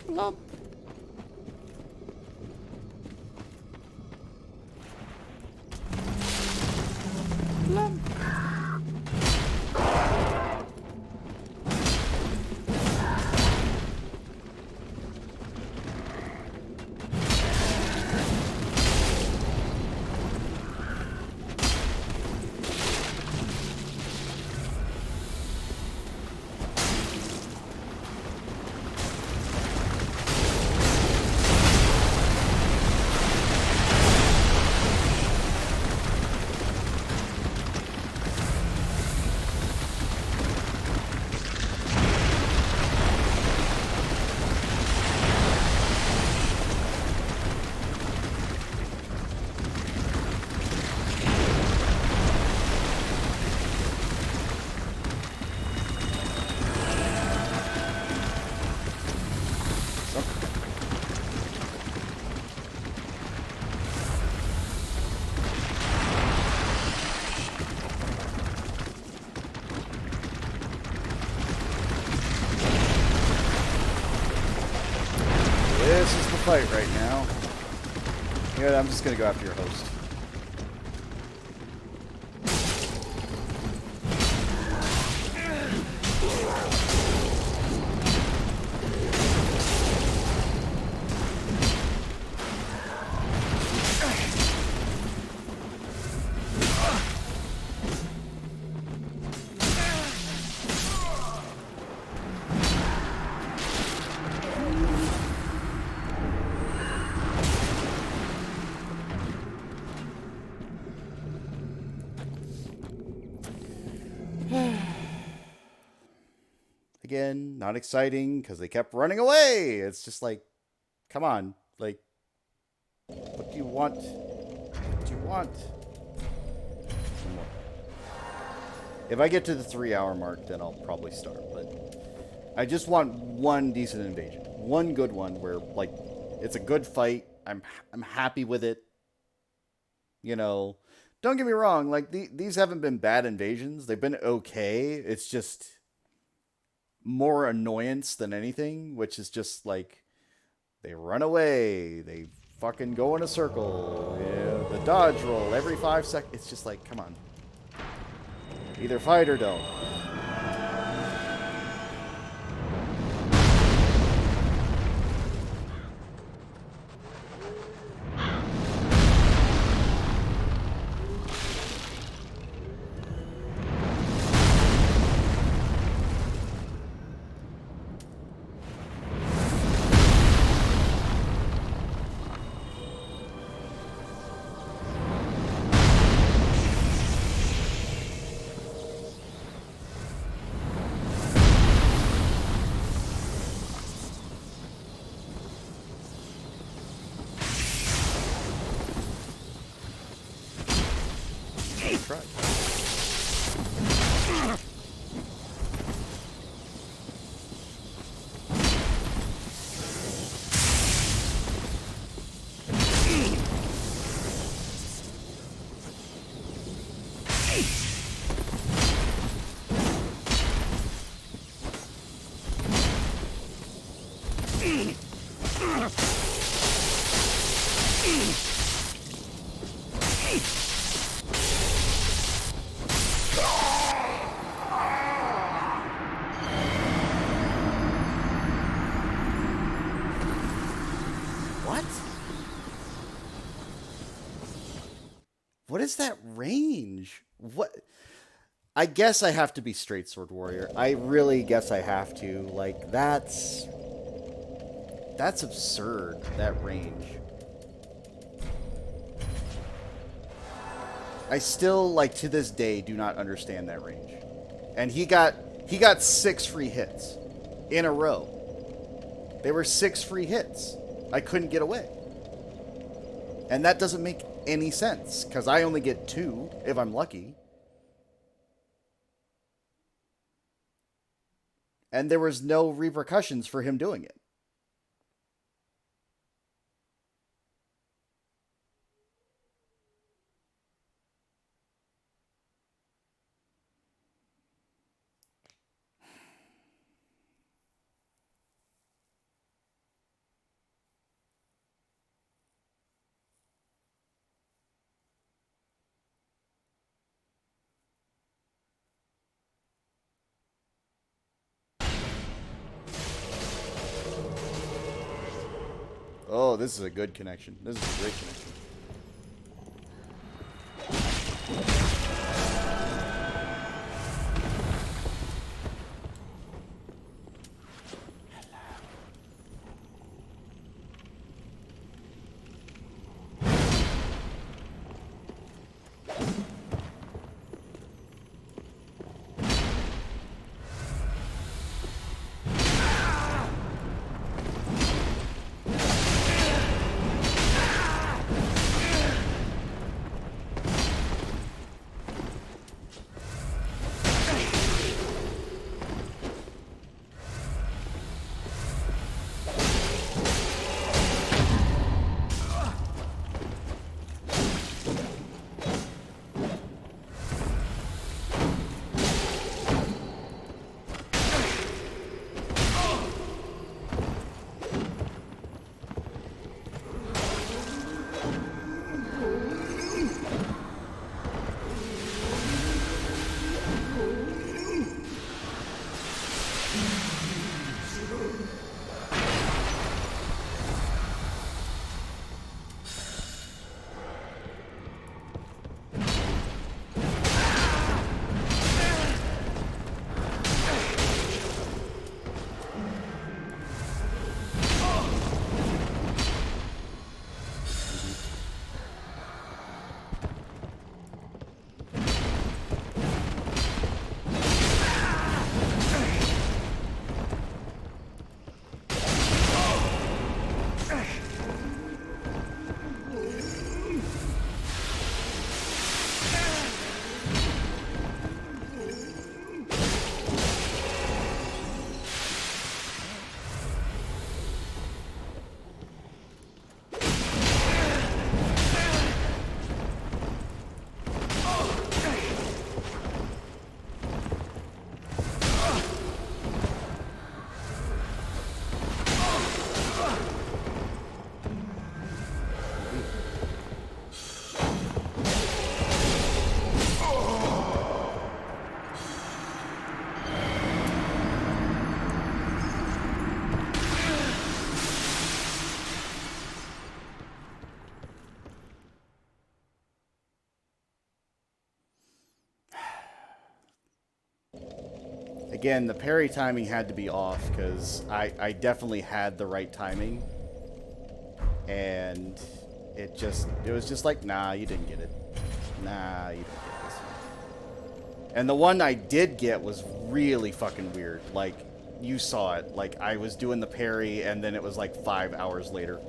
Lump. Lump. This is the fight right now. Yeah, I'm just gonna go after your host. Again, not exciting because they kept running away. It's just like, come on. Like, what do you want? What do you want? Some more. If I get to the 3-hour mark, then I'll probably start. But I just want one decent invasion. One good one where, like, it's a good fight. I'm happy with it. You know, don't get me wrong. Like, these haven't been bad invasions. They've been okay. It's just more annoyance than anything, which is just like they run away, they fucking go in a circle, yeah, the dodge roll every 5 seconds. It's just like, come on, either fight or don't. Try. What is that range? What? I guess I have to be straight sword warrior. I really guess I have to. Like, that's absurd, that range. I still, like, to this day, do not understand that range. And he got 6 free hits in a row. They were 6 free hits. I couldn't get away. And that doesn't make any sense, because I only get 2 if I'm lucky. And there was no repercussions for him doing it. Oh, this is a good connection. This is a great connection. Again, the parry timing had to be off because I definitely had the right timing. And it was just like, nah, you didn't get it. Nah, you didn't get this one. And the one I did get was really fucking weird. Like, you saw it. Like, I was doing the parry and then it was like 5 hours later.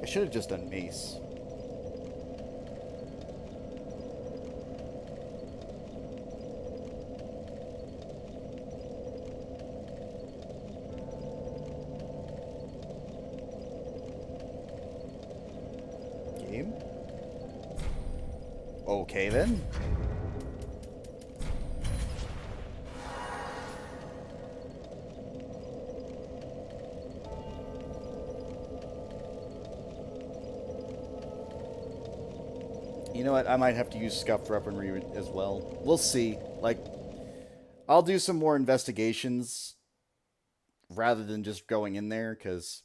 I should have just done mace. Game? Okay then. You know what? I might have to use scuffed weaponry as well. We'll see. Like, I'll do some more investigations rather than just going in there, because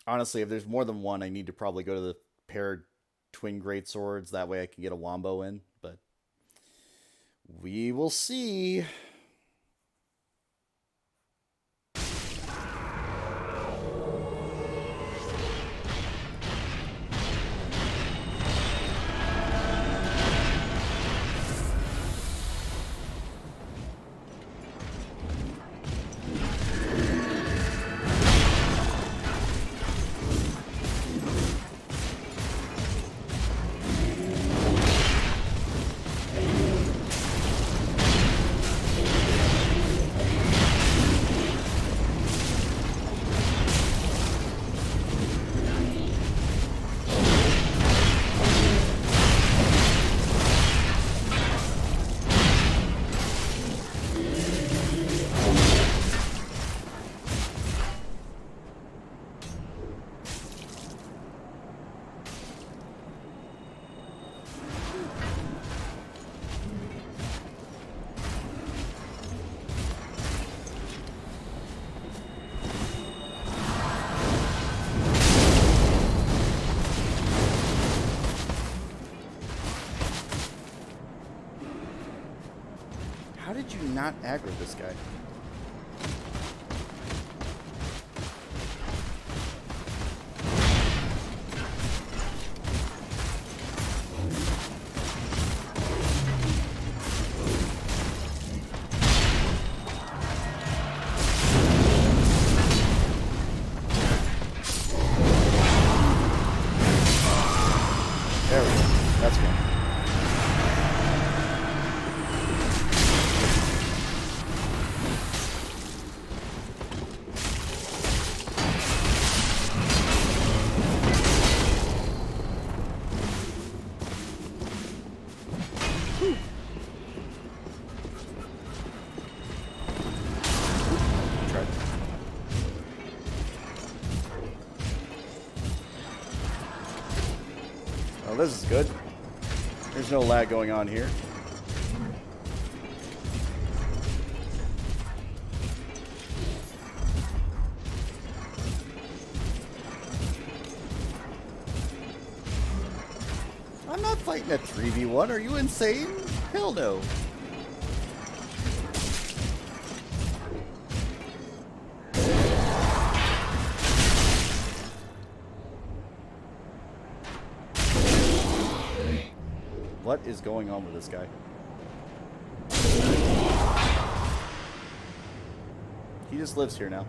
honestly, if there's more than one, I need to probably go to the paired twin great swords. That way I can get a wombo in, but we will see. How did you not aggro this guy? There we go. That's one. Try. Oh, this is good. There's no lag going on here. I'm not fighting a 3v1. Are you insane? Hell no. What is going on with this guy? He just lives here now.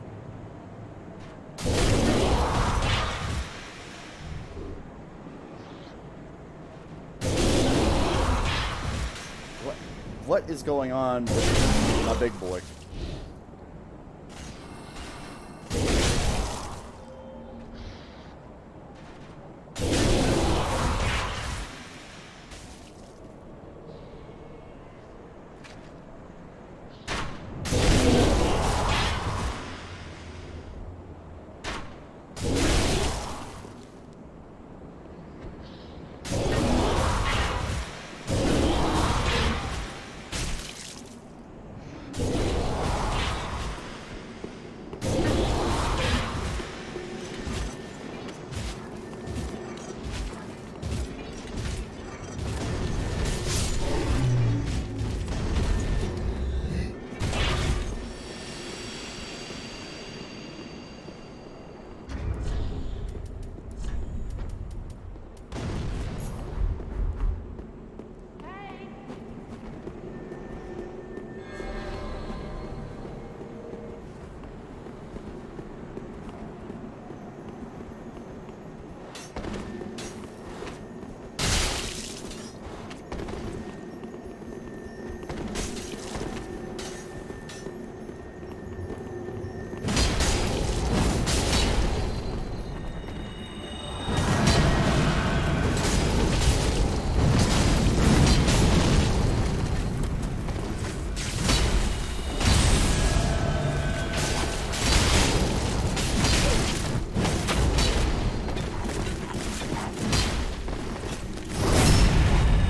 What is going on with my big boy?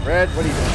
Red, what are you doing?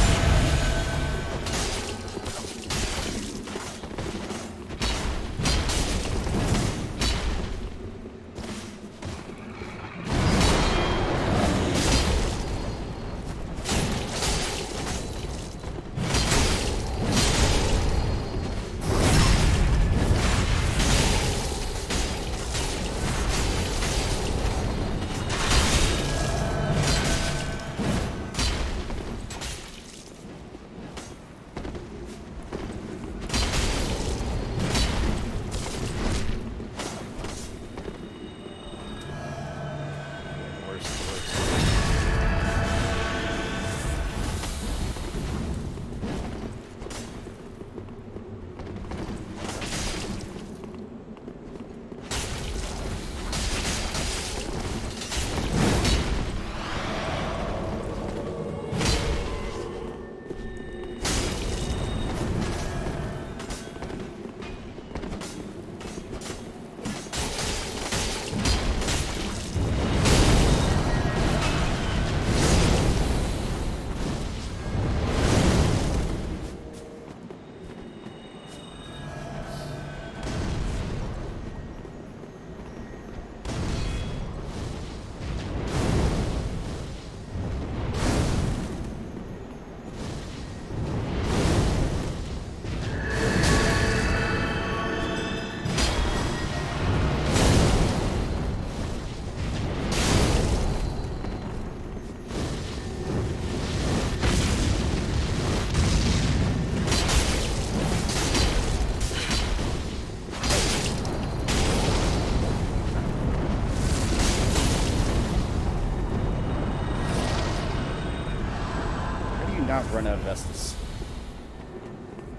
run out of Estus.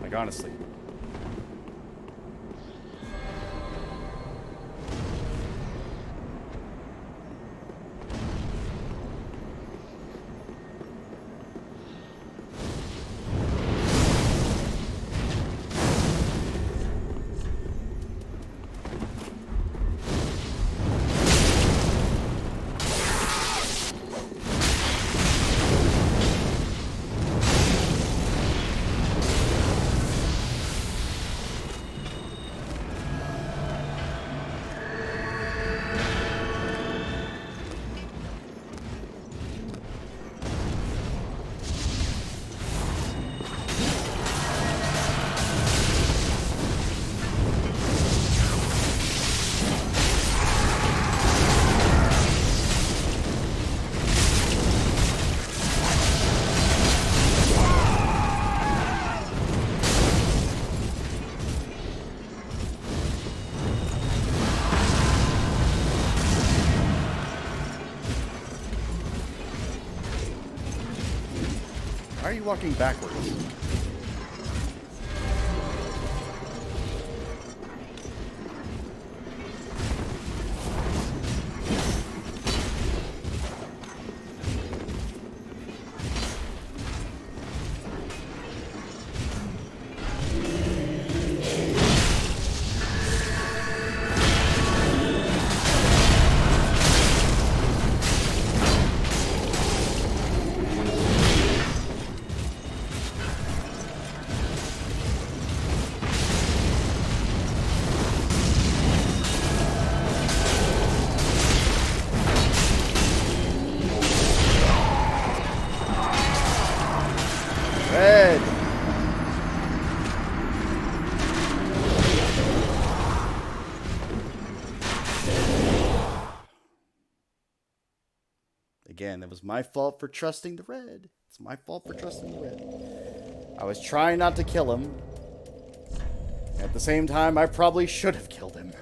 Like, honestly. Why are you walking backwards? Red! Again, it was my fault for trusting the red. It's my fault for trusting the red. I was trying not to kill him. At the same time, I probably should have killed him.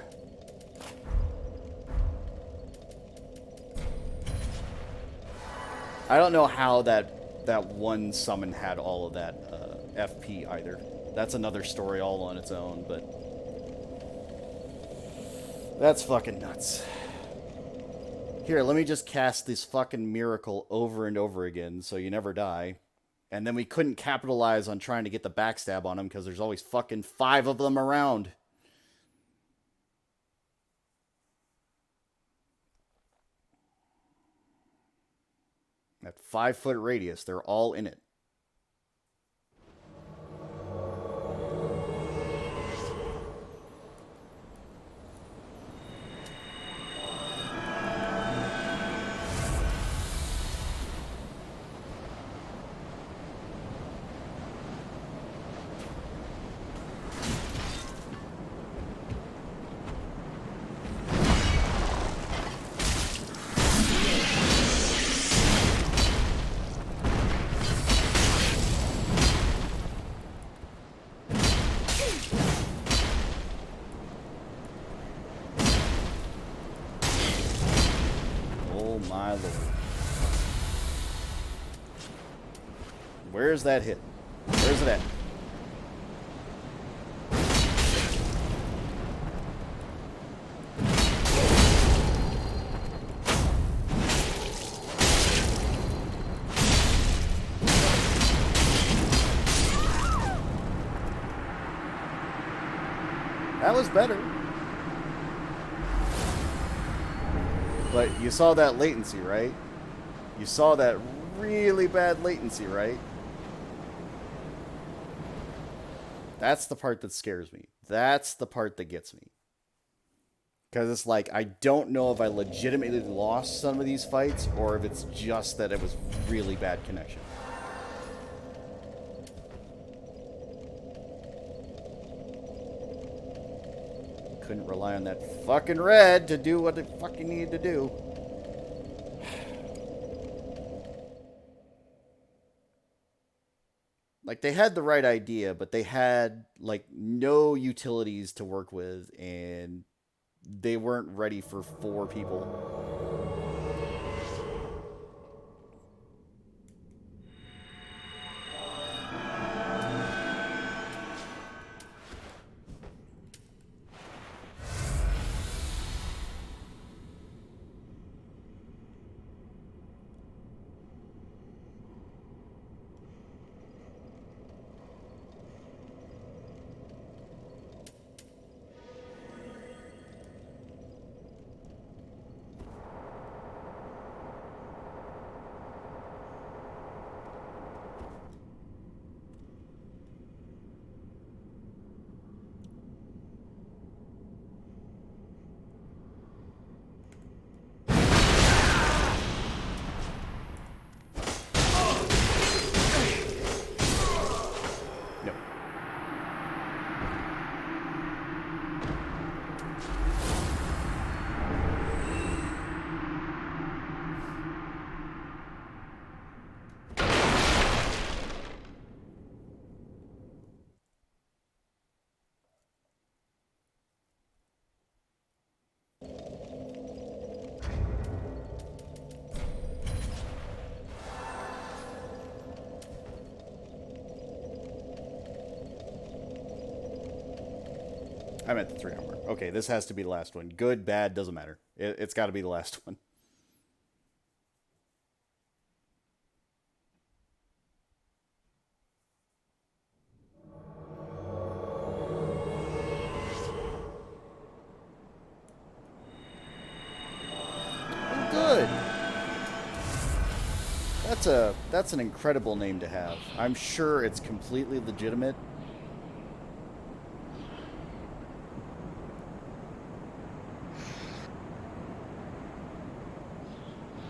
I don't know how that one summon had all of that FP either. That's another story all on its own, but that's fucking nuts. Here, let me just cast this fucking miracle over and over again so you never die. And then we couldn't capitalize on trying to get the backstab on him because there's always fucking 5 of them around. That 5-foot radius, they're all in it. My lord. Where's that hit? Where's it at? That was better. But you saw that latency, right? You saw that really bad latency, right? That's the part that scares me. That's the part that gets me. Because it's like, I don't know if I legitimately lost some of these fights, or if it's just that it was really bad connection. Couldn't rely on that fucking red to do what it fucking needed to do. Like, they had the right idea, but they had, like, no utilities to work with, and they weren't ready for 4 people. I'm at the 3 hour mark. Okay, this has to be the last one. Good, bad, doesn't matter. It's got to be the last one. Oh, good. That's an incredible name to have. I'm sure it's completely legitimate.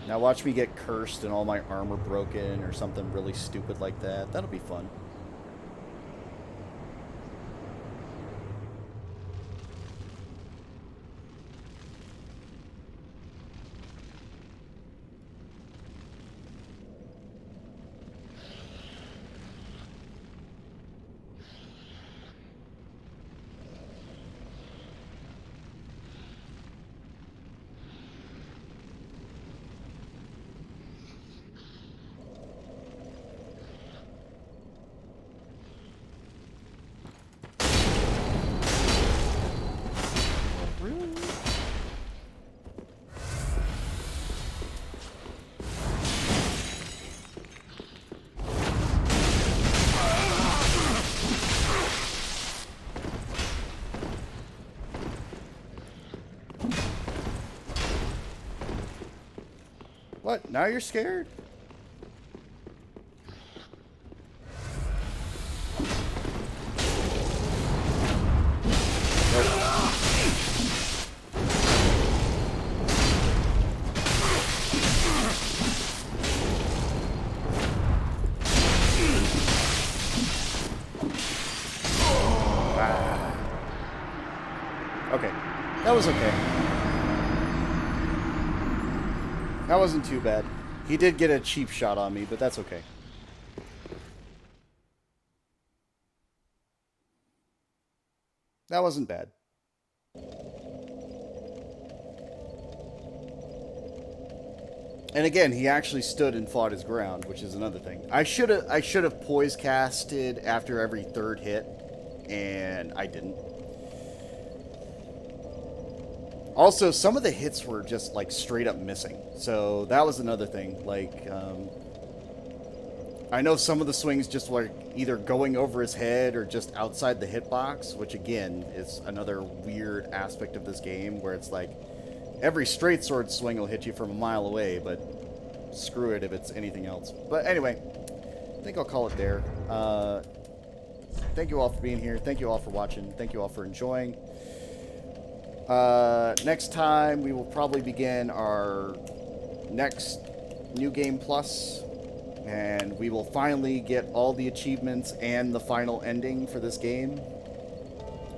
Now watch me get cursed and all my armor broken or something really stupid like that. That'll be fun. What? Now you're scared? Okay. That was okay. That wasn't too bad. He did get a cheap shot on me, but that's okay. That wasn't bad. And again, he actually stood and fought his ground, which is another thing. I should have poise casted after every third hit, and I didn't. Also, some of the hits were just like straight up missing. So that was another thing. Like, I know some of the swings just were either going over his head or just outside the hitbox, which again is another weird aspect of this game where it's like every straight sword swing will hit you from a mile away, but screw it if it's anything else. But anyway, I think I'll call it there. Thank you all for being here. Thank you all for watching. Thank you all for enjoying. Next time we will probably begin our next New Game Plus, and we will finally get all the achievements and the final ending for this game,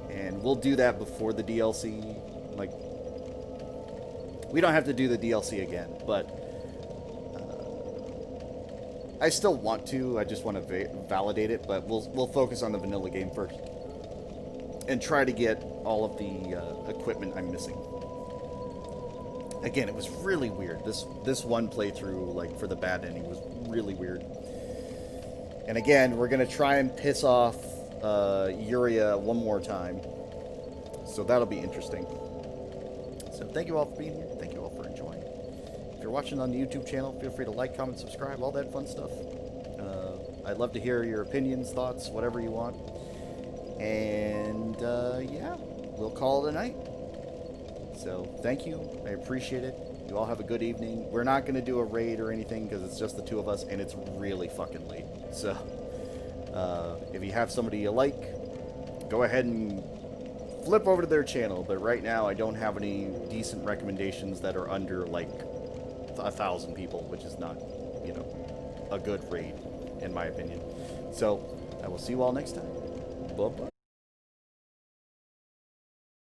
and we'll do that before the DLC. Like, we don't have to do the DLC again, but I still want to. I just want to validate it, but we'll focus on the vanilla game first and try to get all of the equipment I'm missing. Again, it was really weird. This one playthrough, like, for the bad ending was really weird. And again, we're going to try and piss off Yuria one more time. So that'll be interesting. So thank you all for being here. Thank you all for enjoying. If you're watching on the YouTube channel, feel free to like, comment, subscribe, all that fun stuff. I'd love to hear your opinions, thoughts, whatever you want. And, yeah, we'll call it a night. So, thank you. I appreciate it. You all have a good evening. We're not going to do a raid or anything because it's just the two of us, and it's really fucking late. So, if you have somebody you like, go ahead and flip over to their channel. But right now, I don't have any decent recommendations that are under, like, 1,000 people, which is not, you know, a good raid, in my opinion. So, I will see you all next time. Bye-bye.